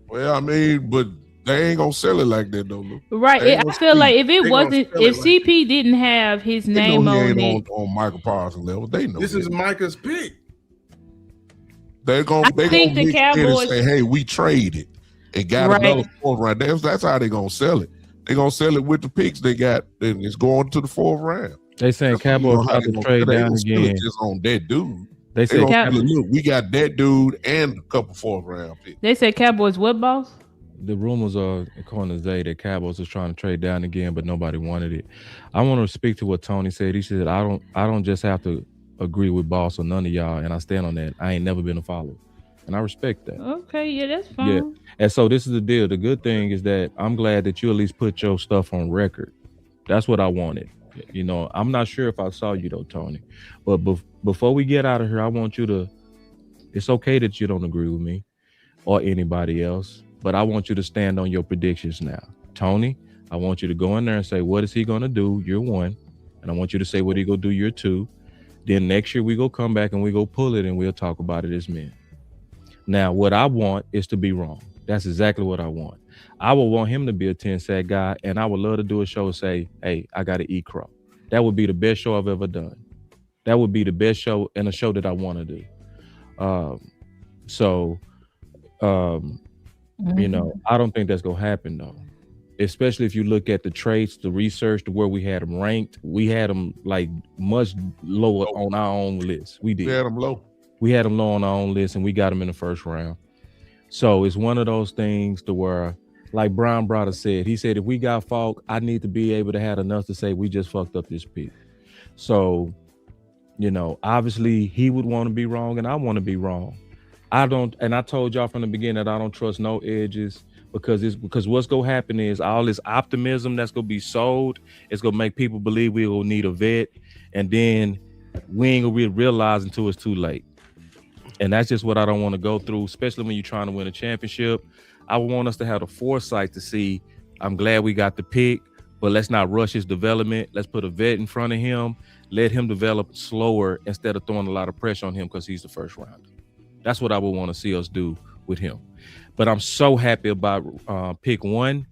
Well, I mean, but they ain't gonna sell it like that though. Luke.
Right. I feel like if it wasn't, if CP didn't have his name on it,
on Michael Parsons level, they know
this is Micah's pick.
They're gonna the Cowboys say, "Hey, we traded and got another fourth round." That's how they're gonna sell it. They're gonna sell it with the picks they got, and it's going to the fourth round.
They saying Cowboys about to trade down again.
Just on that dude.
They say,
look, we got that dude and a couple fourth round picks.
They said Cowboys what, boss?
The rumors are, according to Zay, that Cowboys was trying to trade down again, but nobody wanted it. I want to speak to what Tony said. He said, I don't just have to agree with boss or none of y'all, and I stand on that. I ain't never been a follower. And I respect that.
Okay, yeah, that's fine.
Yeah. And so this is the deal. The good thing is that I'm glad that you at least put your stuff on record. That's what I wanted. You know, I'm not sure if I saw you though, Tony. But before we get out of here, I want you to, it's okay that you don't agree with me or anybody else, but I want you to stand on your predictions now. Tony, I want you to go in there and say, what is he going to do year one? And I want you to say what he going to do year two. Then next year we go come back and we go pull it and we'll talk about it as men. Now, what I want is to be wrong. That's exactly what I want. I would want him to be a 10-sack guy, and I would love to do a show and say, hey, I got to eat crow. That would be the best show I've ever done. That would be the best show and a show that I want to do. You know, I don't think that's going to happen, though. Especially if you look at the traits, the research, to where we had them ranked. We had them, like, much lower on our own list. We did.
We had them low.
We had them low on our own list, and we got them in the first round. So it's one of those things to where, like Brian Brother said, he said, if we got Falk, I need to be able to have enough to say we just fucked up this pick. So, you know, obviously he would want to be wrong and I want to be wrong. I don't, and I told y'all from the beginning that I don't trust no edges because what's going to happen is all this optimism that's going to be sold, it's going to make people believe we will need a vet, and then we ain't going to realize until it's too late. And that's just what I don't want to go through, especially when you're trying to win a championship. I want us to have the foresight to see, I'm glad we got the pick, but let's not rush his development. Let's put a vet in front of him. Let him develop slower instead of throwing a lot of pressure on him because he's the first rounder. That's what I would want to see us do with him. But I'm so happy about pick one.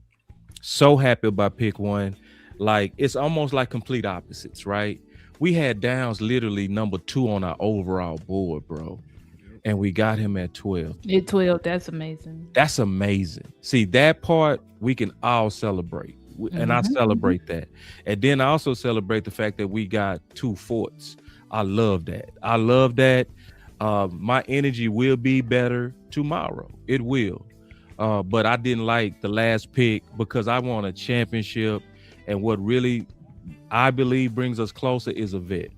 So happy about pick one. Like, it's almost like complete opposites, right? We had Downs literally number 2 on our overall board, bro. And we got him at 12.
At 12, that's amazing.
That's amazing. See, that part we can all celebrate. And I celebrate that. And then I also celebrate the fact that we got 2 forts. I love that. I love that. My energy will be better tomorrow. It will. But I didn't like the last pick because I want a championship. And what really I believe brings us closer is a vet.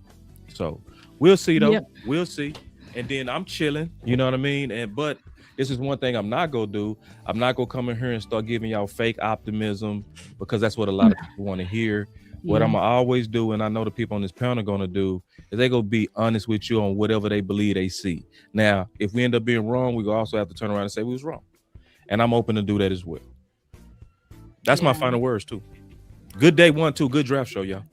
So we'll see though. Yep. We'll see. And then I'm chilling, you know what I mean? But this is one thing I'm not gonna do. I'm not gonna come in here and start giving y'all fake optimism because that's what a lot of people want to hear. What I'm gonna always do, and I know the people on this panel are gonna do, is they gonna be honest with you on whatever they believe they see. Now, if we end up being wrong, we also have to turn around and say we was wrong. And I'm open to do that as well. That's my final words too. Good day 1, 2, good draft show, y'all.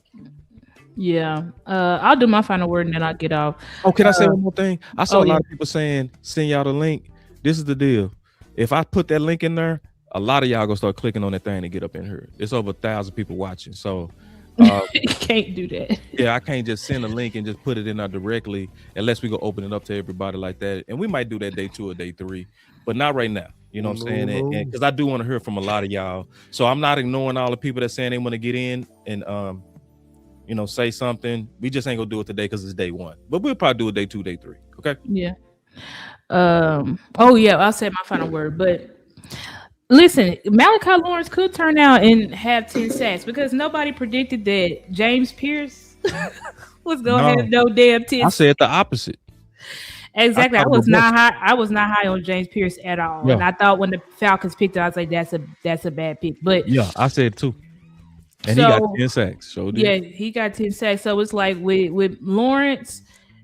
Yeah, I'll do my final word and then I'll get off.
Oh, can I say one more thing? I saw a lot of people saying, send y'all the link. This is the deal. If I put that link in there, a lot of y'all gonna start clicking on that thing to get up in here. It's over 1,000 people watching. So
you can't do that.
Yeah, I can't just send a link and just put it in there directly unless we go open it up to everybody like that. And we might do that day 2 or day 3, but not right now. You know what I'm saying? And because I do want to hear from a lot of y'all. So I'm not ignoring all the people that saying they want to get in. And say something. We just ain't gonna do it today because it's day 1, but we'll probably do it day 2, day 3. Okay.
Yeah. Oh yeah, I'll say my final word. But listen, Malachi Lawrence could turn out and have 10 sacks because nobody predicted that James Pierce was gonna have no damn 10.
I said the opposite.
Exactly. I was not high on James Pierce at all.
Yeah.
And I thought when the Falcons picked it, I was like, that's a bad pick. But
yeah, I said 2. And he got 10 sacks. So
yeah, he got 10 sacks. So it's like with Lawrence,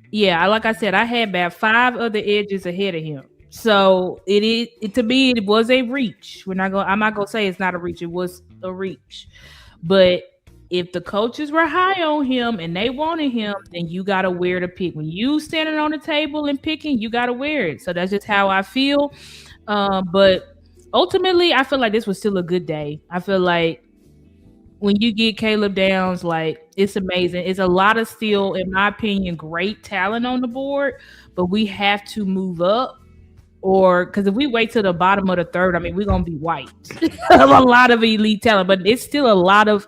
yeah, like I said, I had about 5 other edges ahead of him. So to me, it was a reach. I'm not gonna say it's not a reach, it was a reach. But if the coaches were high on him and they wanted him, then you gotta wear the pick. When you standing on the table and picking, you gotta wear it. So that's just how I feel. But ultimately, I feel like this was still a good day. I feel like when you get Caleb Downs, like it's amazing. It's a lot of still, in my opinion, great talent on the board, but we have to move up. Or because if we wait till the bottom of the third, I mean, we're gonna be white. A lot of elite talent, but it's still a lot of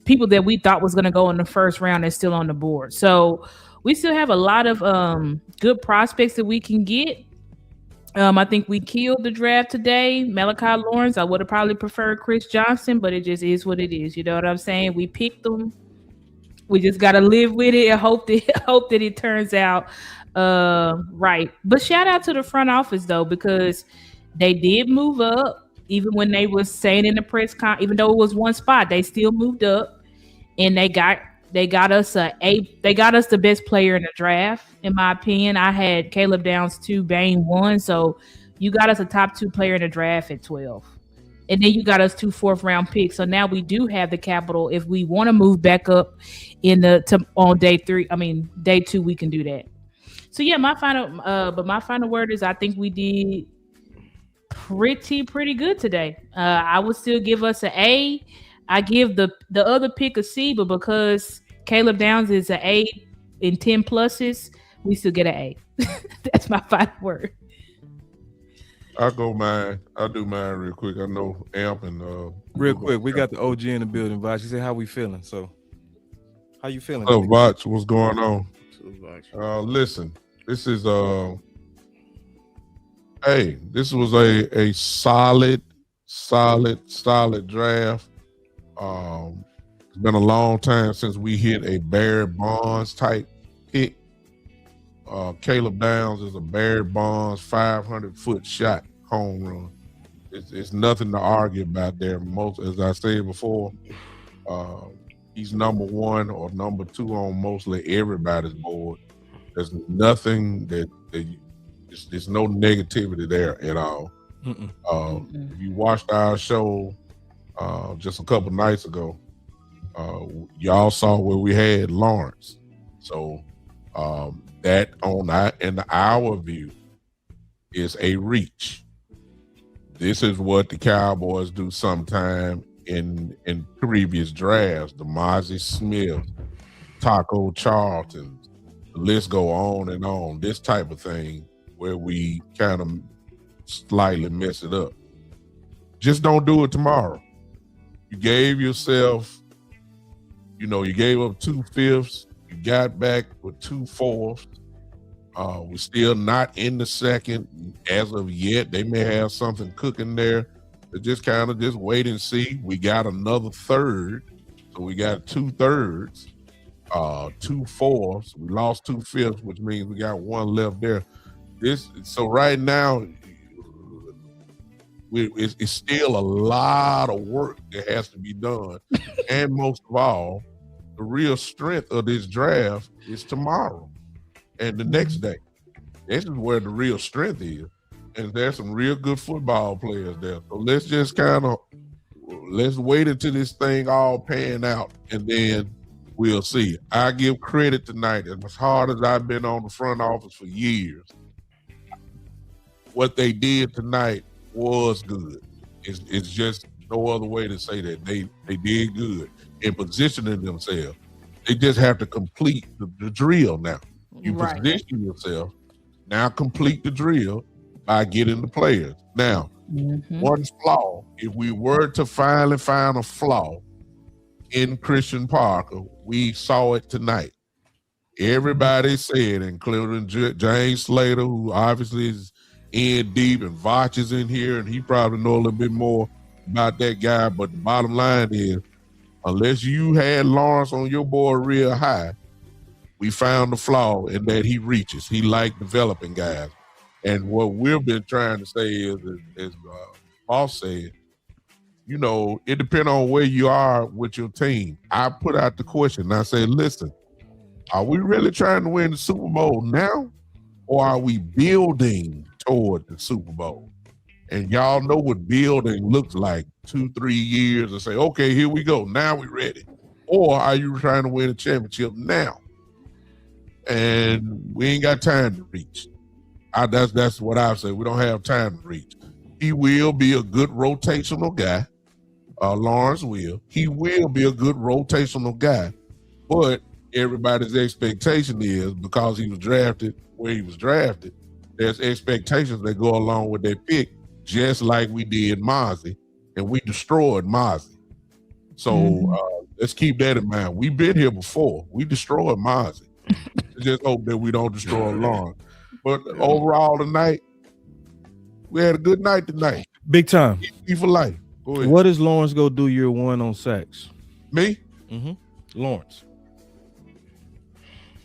people that we thought was going to go in the first round is still on the board. So we still have a lot of good prospects that we can get. I think we killed the draft today. Malachi Lawrence, I would have probably preferred Chris Johnson, but it just is what it is. You know what I'm saying? We picked them. We just got to live with it and hope that it turns out right. But shout out to the front office though, because they did move up. Even when they was saying in the press con, even though it was one spot, they still moved up, and they got us the best player in the draft. In my opinion, I had Caleb Downs 2, Bane 1, so you got us a top 2 player in the draft at 12, and then you got us 2 4th-round picks. So now we do have the capital if we want to move back up on day 3. I mean day 2, we can do that. So yeah, my final word is I think we did pretty good today. I would still give us an A. I give the other pick a C, but because Caleb Downs is an A in 10 pluses, we still get an A. That's my final word.
I'll do mine real quick. I know Amp and
real quick, we got the OG in the building, Voch. You say how we feeling? So how you feeling?
Oh, Voch, what's going on? Listen, this is hey, this was a solid draft. It's been a long time since we hit a Barry Bonds type pick. Caleb Downs is a Barry Bonds 500-foot shot home run. It's nothing to argue about there. Most, as I said before, he's number 1 or number 2 on mostly everybody's board. There's nothing there's no negativity there at all. If you watched our show just a couple nights ago, y'all saw where we had Lawrence. So that in our view is a reach. This is what the Cowboys do sometime in previous drafts. The Mozzie Smith, Taco Charlton, the list go on and on. This type of thing where we kind of slightly mess it up. Just don't do it tomorrow. You gave yourself, you gave up 2 5ths. You got back with 2 4ths. We're still not in the second as of yet. They may have something cooking there. Just wait and see. We got another 3rd. So we got 2 3rds, 2 4ths. We lost 2 5ths, which means we got 1 left there. So right now, it's still a lot of work that has to be done. And most of all, the real strength of this draft is tomorrow and the next day. This is where the real strength is. And there's some real good football players there. So let's just let's wait until this thing all pan out, and then we'll see. I give credit tonight, as hard as I've been on the front office for years, what they did tonight was good. It's just no other way to say that. They did good in positioning themselves. They just have to complete the drill now. You position yourself, now complete the drill by getting the players. Now, one flaw, if we were to finally find a flaw in Christian Parker. We saw it tonight. Everybody said, including James Slater, who obviously is in deep, and Vach is in here, and he probably know a little bit more about that guy. But the bottom line is, unless you had Lawrence on your board real high, we found the flaw in that he reaches. He liked developing guys. And what we've been trying to say is, as Boss said, you know, it depends on where you are with your team. I put out the question, and I said, listen, are we really trying to win the Super Bowl now, or are we building toward the Super Bowl? And y'all know what building looks like, 2-3 years, and say, okay, here we go. Now we're ready. Or are you trying to win a championship now? And we ain't got time to reach. That's what I've said. We don't have time to reach. He will be a good rotational guy. Lawrence will. He will be a good rotational guy. But everybody's expectation is, because he was drafted where he was drafted, there's expectations that go along with that pick, just like we did Mozzie, and we destroyed Mozzie. So let's keep that in mind. We've been here before. We destroyed Mozzie. Just hope that we don't destroy Lawrence. But overall tonight, we had a good night tonight.
Big time.
He for life. Go ahead.
What is Lawrence go do year one on sacks?
Me?
Lawrence.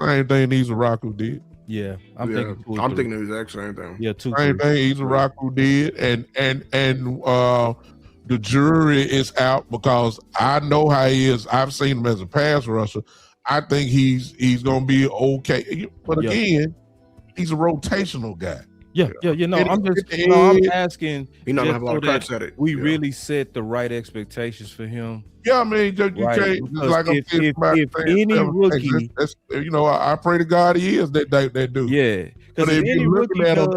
Same thing Izaraku did.
Yeah,
I'm thinking the exact same thing.
Yeah,
same thing Izaraku did, and the jury is out, because I know how he is. I've seen him as a pass rusher. I think he's gonna be okay, but again, he's a rotational guy.
Yeah. I'm asking.
He not gonna have a lot of cracks at it.
We really set the right expectations for him.
Yeah, I mean, you can't. Like if
any rookie,
you know, I pray to God he is that dude.
Yeah,
but if you're looking at him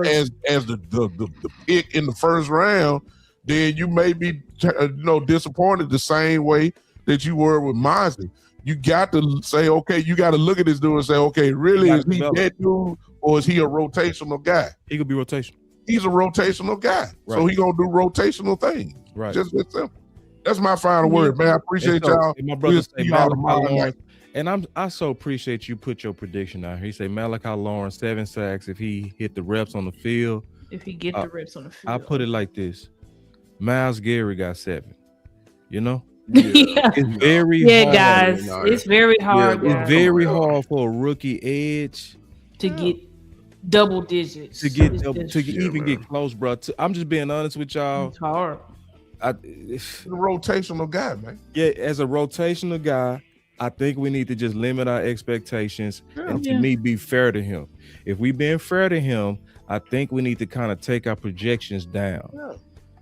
as the pick in the first round, then you may be disappointed the same way that you were with Mozzie. You got to say, okay, you got to look at this dude and say, okay, really, is he that dude, or is he a rotational guy?
He could be rotational.
He's a rotational guy, so he gonna do rotational things.
Right.
Just that simple. That's my final word, man. I appreciate y'all.
My brother say Malachi Lawrence, and I so appreciate you put your prediction out here. He say Malachi Lawrence 7 sacks if he hit the reps on the field.
If he get the reps on the field,
I put it like this: Myles Garrett got 7. You know.
Yeah.
It's very hard.
Guys, it's very hard.
It's very hard for a rookie edge
to get double digits.
To even get close, bro. I'm just being honest with y'all.
It's hard.
He's a rotational guy, man.
Yeah, as a rotational guy, I think we need to just limit our expectations and to me be fair to him. If we being fair to him, I think we need to kind of take our projections down.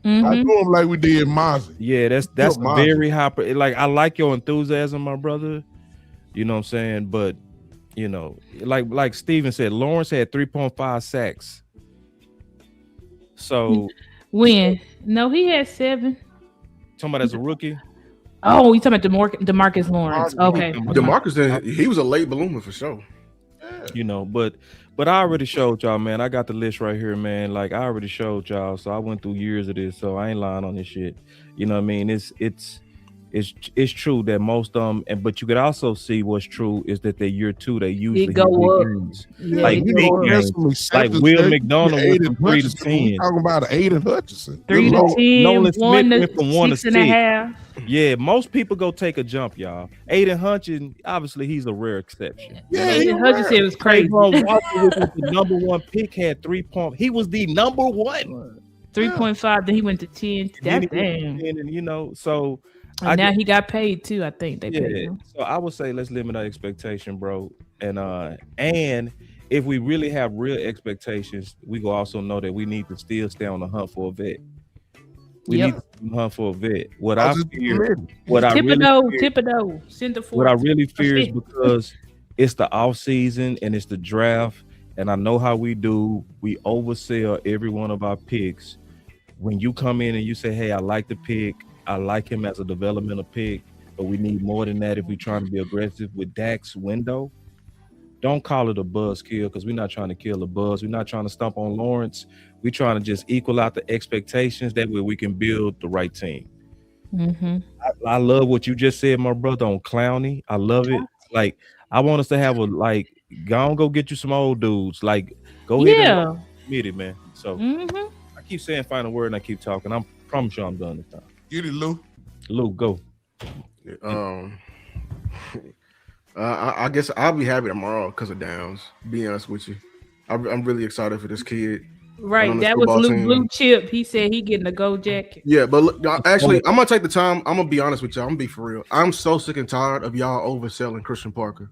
I do him like we did Mozzie.
Yeah, that's very high. Like, I like your enthusiasm, my brother. You know what I'm saying? But you know, like Steven said, Lawrence had 3.5 sacks. So
when? No, he had 7.
Talking about as a rookie.
Oh, you talking about DeMarcus Lawrence? Okay,
DeMarcus, he was a late bloomer for sure.
You know, but I already showed y'all, man. I got the list right here, man. Like, I already showed y'all, so I went through years of this, so I ain't lying on this shit. You know what I mean? It's true that most but you could also see what's true is that the year 2 they usually
go up.
Like Will McDonald went from 3 to 10.
Talking about Aiden Hutchinson,
3 to 10.
Nolan Smith went from 1 to
6.5.
Yeah, most people go take a jump, y'all. Aiden Hutchinson, obviously, he's a rare exception.
Yeah, Aiden Hutchinson was crazy.
Walker was the number 1 pick, had 3 points. He was the number 1.
3.5. Then he went to 10. That damn.
And you know, so.
And now he got paid too. I think they paid him.
So I would say let's limit our expectation, bro. And if we really have real expectations, we will also know that we need to still stay on the hunt for a vet. We need to hunt for a vet. What I really fear is because it's the off season and it's the draft, and I know how we do. We oversell every one of our picks. When you come in and you say, "Hey, I like the pick. I like him as a developmental pick, but we need more than that if we're trying to be aggressive with Dak's window." Don't call it a buzz kill, because we're not trying to kill a buzz. We're not trying to stomp on Lawrence. We're trying to just equal out the expectations. That way we can build the right team. I love what you just said, my brother, on Clowney. I love it. Like, I want us to have go get you some old dudes. Like, go ahead and admit it, man. So I keep saying final word and I keep talking. I promise you I'm done this time.
Get it, Lou.
Lou, go.
I guess I'll be happy tomorrow because of Downs. Be honest with you, I'm really excited for this kid.
Right, that was Luke Blue Chip. He said he getting a gold jacket.
Yeah, but look, actually, I'm gonna take the time. I'm gonna be honest with y'all. I'm gonna be for real. I'm so sick and tired of y'all overselling Christian Parker.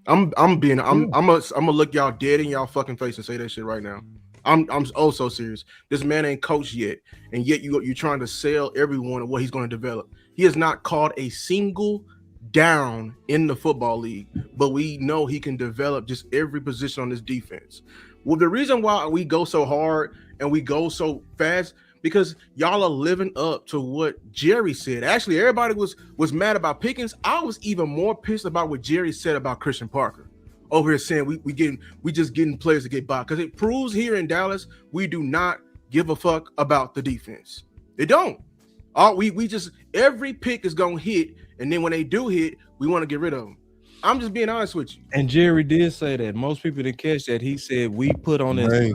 I'm gonna look y'all dead in y'all fucking face and say that shit right now. I'm so serious. This man ain't coached yet, and yet you're trying to sell everyone what he's going to develop. He has not called a single down in the football league, but we know he can develop just every position on this defense. Well, the reason why we go so hard and we go so fast because y'all are living up to what Jerry said. Actually, everybody was mad about Pickens. I was even more pissed about what Jerry said about Christian Parker. Over here saying we just getting players to get by because it proves here in Dallas we do not give a fuck about the defense. They don't. We just every pick is gonna hit, and then when they do hit, we want to get rid of them. I'm just being honest with you.
And Jerry did say that. Most people didn't catch that. He said we put on this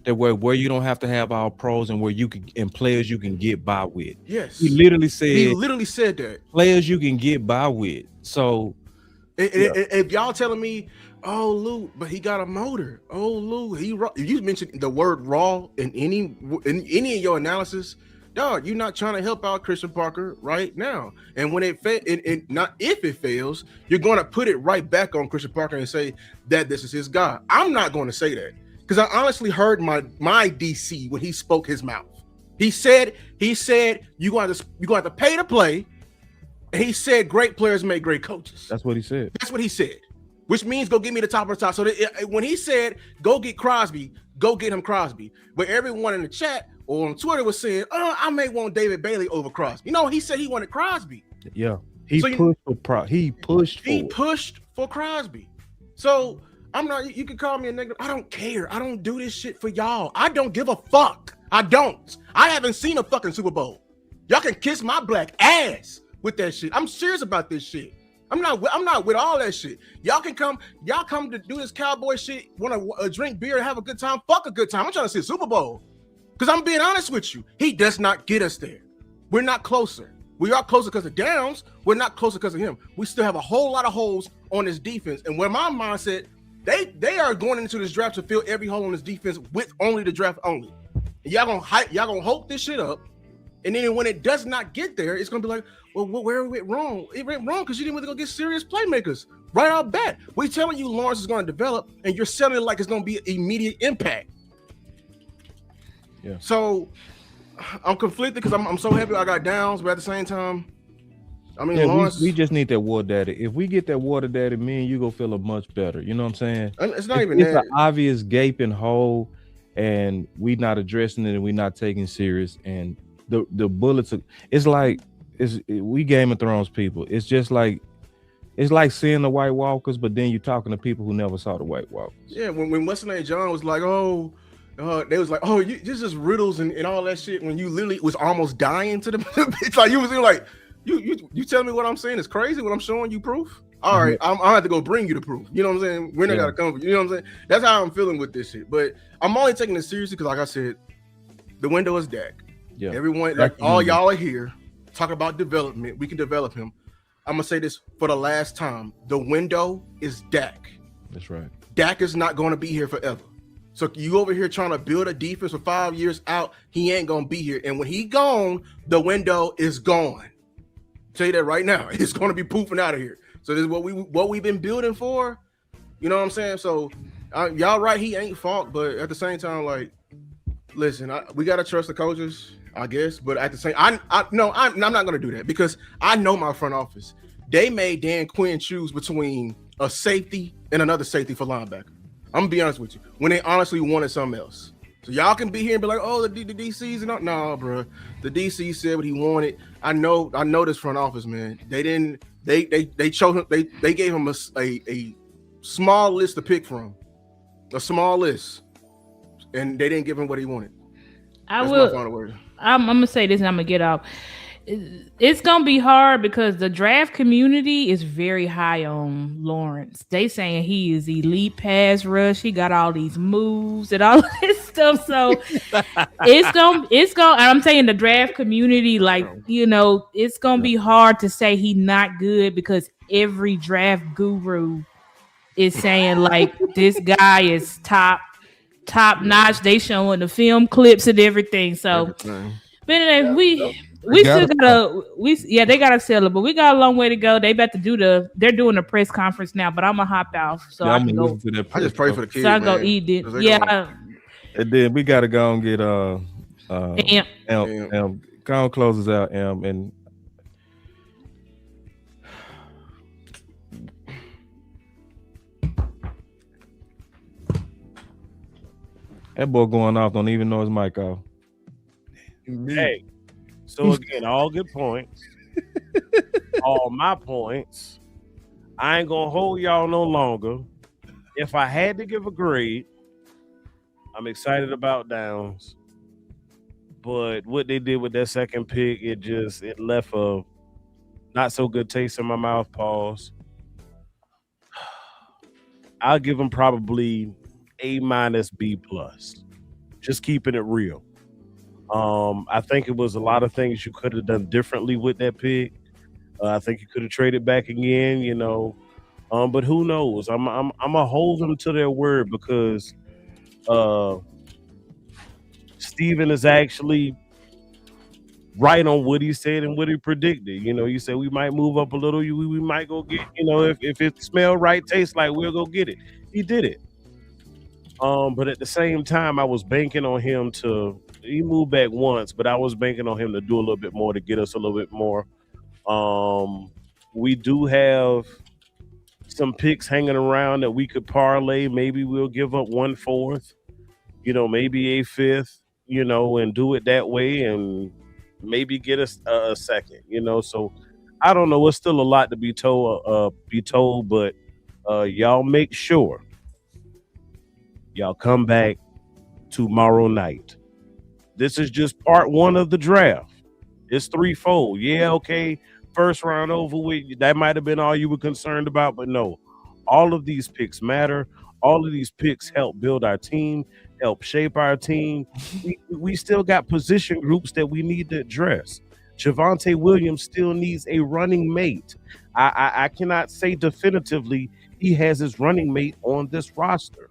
that where you don't have to have all pros and where you can and players you can get by with.
Yes,
he literally said
that
players you can get by with. So.
If y'all telling me, oh Lou, but he got a motor. Oh Lou, if you mentioned the word raw in any of your analysis, dog, you're not trying to help out Christian Parker right now. And when not if it fails, you're going to put it right back on Christian Parker and say that this is his guy. I'm not going to say that because I honestly heard my DC when he spoke his mouth. He said you going to pay to play. He said great players make great coaches.
That's what he said.
That's what he said, which means go get me the top of the top. So when he said go get Crosby, go get him Crosby. But everyone in the chat or on Twitter was saying, I may want David Bailey over Crosby. No, he said he wanted Crosby.
Yeah, he
pushed for Crosby. So I'm not. You can call me a negative. I don't care. I don't do this shit for y'all. I don't give a fuck. I don't. I haven't seen a fucking Super Bowl. Y'all can kiss my black ass with that shit. I'm serious about this shit. I'm not with all that shit. Y'all come to do this cowboy shit, want to drink beer and have a good time. Fuck a good time. I'm trying to see a Super Bowl. Because I'm being honest with you. He does not get us there. We're not closer. We are closer because of Downs. We're not closer because of him. We still have a whole lot of holes on this defense. And where my mindset, they are going into this draft to fill every hole on this defense with only the draft only. And y'all gonna hope this shit up. And then when it does not get there, it's gonna be like, well, where it went wrong? It went wrong because you didn't really go get serious playmakers right out bat. We're telling you Lawrence is going to develop, and you're selling it like it's going to be immediate impact.
Yeah.
So I'm conflicted because I'm so happy I got Downs, but at the same time, I mean, Lawrence.
We just need that water daddy. If we get that water daddy, me and you go feel much better. You know what I'm saying?
It's not even
that.
It's
an obvious gaping hole, and we not addressing it, and we not taking serious. And the bullets. It's like. We Game of Thrones people. It's like seeing the White Walkers, but then you're talking to people who never saw the White Walkers.
Yeah, when Weston A. John was like, they was like, this is riddles and all that shit. When you literally was almost dying to them, it's like you was like, you telling me what I'm saying is crazy when I'm showing you proof. All right, I'll have to go bring you the proof. You know what I'm saying? We're not gotta come. You know what I'm saying? That's how I'm feeling with this shit. But I'm only taking it seriously because, like I said, the window is Dak.
Yeah,
everyone, like all y'all are here. Talk about development. We can develop him. I'm gonna say this for the last time. The window is Dak.
That's right.
Dak is not going to be here forever. So you over here trying to build a defense for 5 years out, he ain't gonna be here. And when he gone, the window is gone. Tell you that right now. It's gonna be poofing out of here. So this is what we've been building for. You know what I'm saying? So y'all right, he ain't fault, but at the same time, like, listen, we gotta trust the coaches. I guess, but at the same, I'm not going to do that because I know my front office. They made Dan Quinn choose between a safety and another safety for linebacker. I'm gonna be honest with you. When they honestly wanted something else, so y'all can be here and be like, "Oh, the DC's and no, bro. The DC said what he wanted." I know this front office, man. They didn't. They chose him. They gave him a small list to pick from, a small list, and they didn't give him what he wanted. That's my final word.
I'm gonna say this and I'm gonna get off. It's gonna be hard because the draft community is very high on Lawrence. They saying he is elite pass rush. He got all these moves and all this stuff. So it's gonna. I'm saying the draft community, like it's gonna be hard to say he not good because every draft guru is saying like this guy is top notch. They showing the film clips and everything. So, but anyway, we still they gotta sell it, but we got a long way to go. They're doing a press conference now, but I'm gonna hop off so I can go.
I just pray for the kids.
So I go eat it. Yeah.
And then we gotta go and get
Amp.
Go closes out and that boy going off, don't even know his mic off.
Hey, so again, all good points. All my points. I ain't gonna hold y'all no longer. If I had to give a grade, I'm excited about Downs. But what they did with that second pick, it left a not so good taste in my mouth. Pause. I'll give him probably A-, B+. Just keeping it real. I think it was a lot of things you could have done differently with that pick. I think you could have traded back again, but who knows? I'm gonna hold them to their word because Steven is actually right on what he said and what he predicted. You said we might move up a little. We might go get, if it smell right, tastes like, we'll go get it. He did it. But at the same time, I was banking on him he moved back once, but I was banking on him to do a little bit more to get us a little bit more. We do have some picks hanging around that we could parlay. Maybe we'll give up 1/4, maybe a 5th, and do it that way and maybe get us a second, So I don't know. It's still a lot to be told, but y'all make sure y'all come back tomorrow night. This is just part 1 of the draft. It's threefold. Yeah, okay. First round over with. That might have been all you were concerned about, but no. All of these picks matter. All of these picks help build our team, help shape our team. We still got position groups that we need to address. Javonte Williams still needs a running mate. I cannot say definitively he has his running mate on this roster.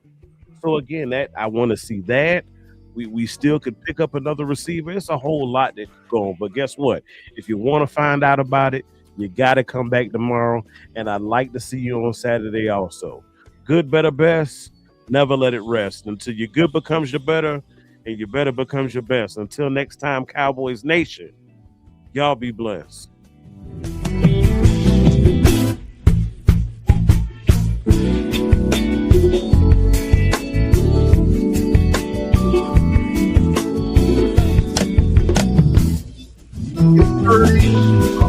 So again, that I want to see that. We still could pick up another receiver. It's a whole lot that could go on. But guess what? If you want to find out about it, you got to come back tomorrow. And I'd like to see you on Saturday also. Good, better, best. Never let it rest until your good becomes your better and your better becomes your best. Until next time, Cowboys Nation, y'all be blessed.
It's 30.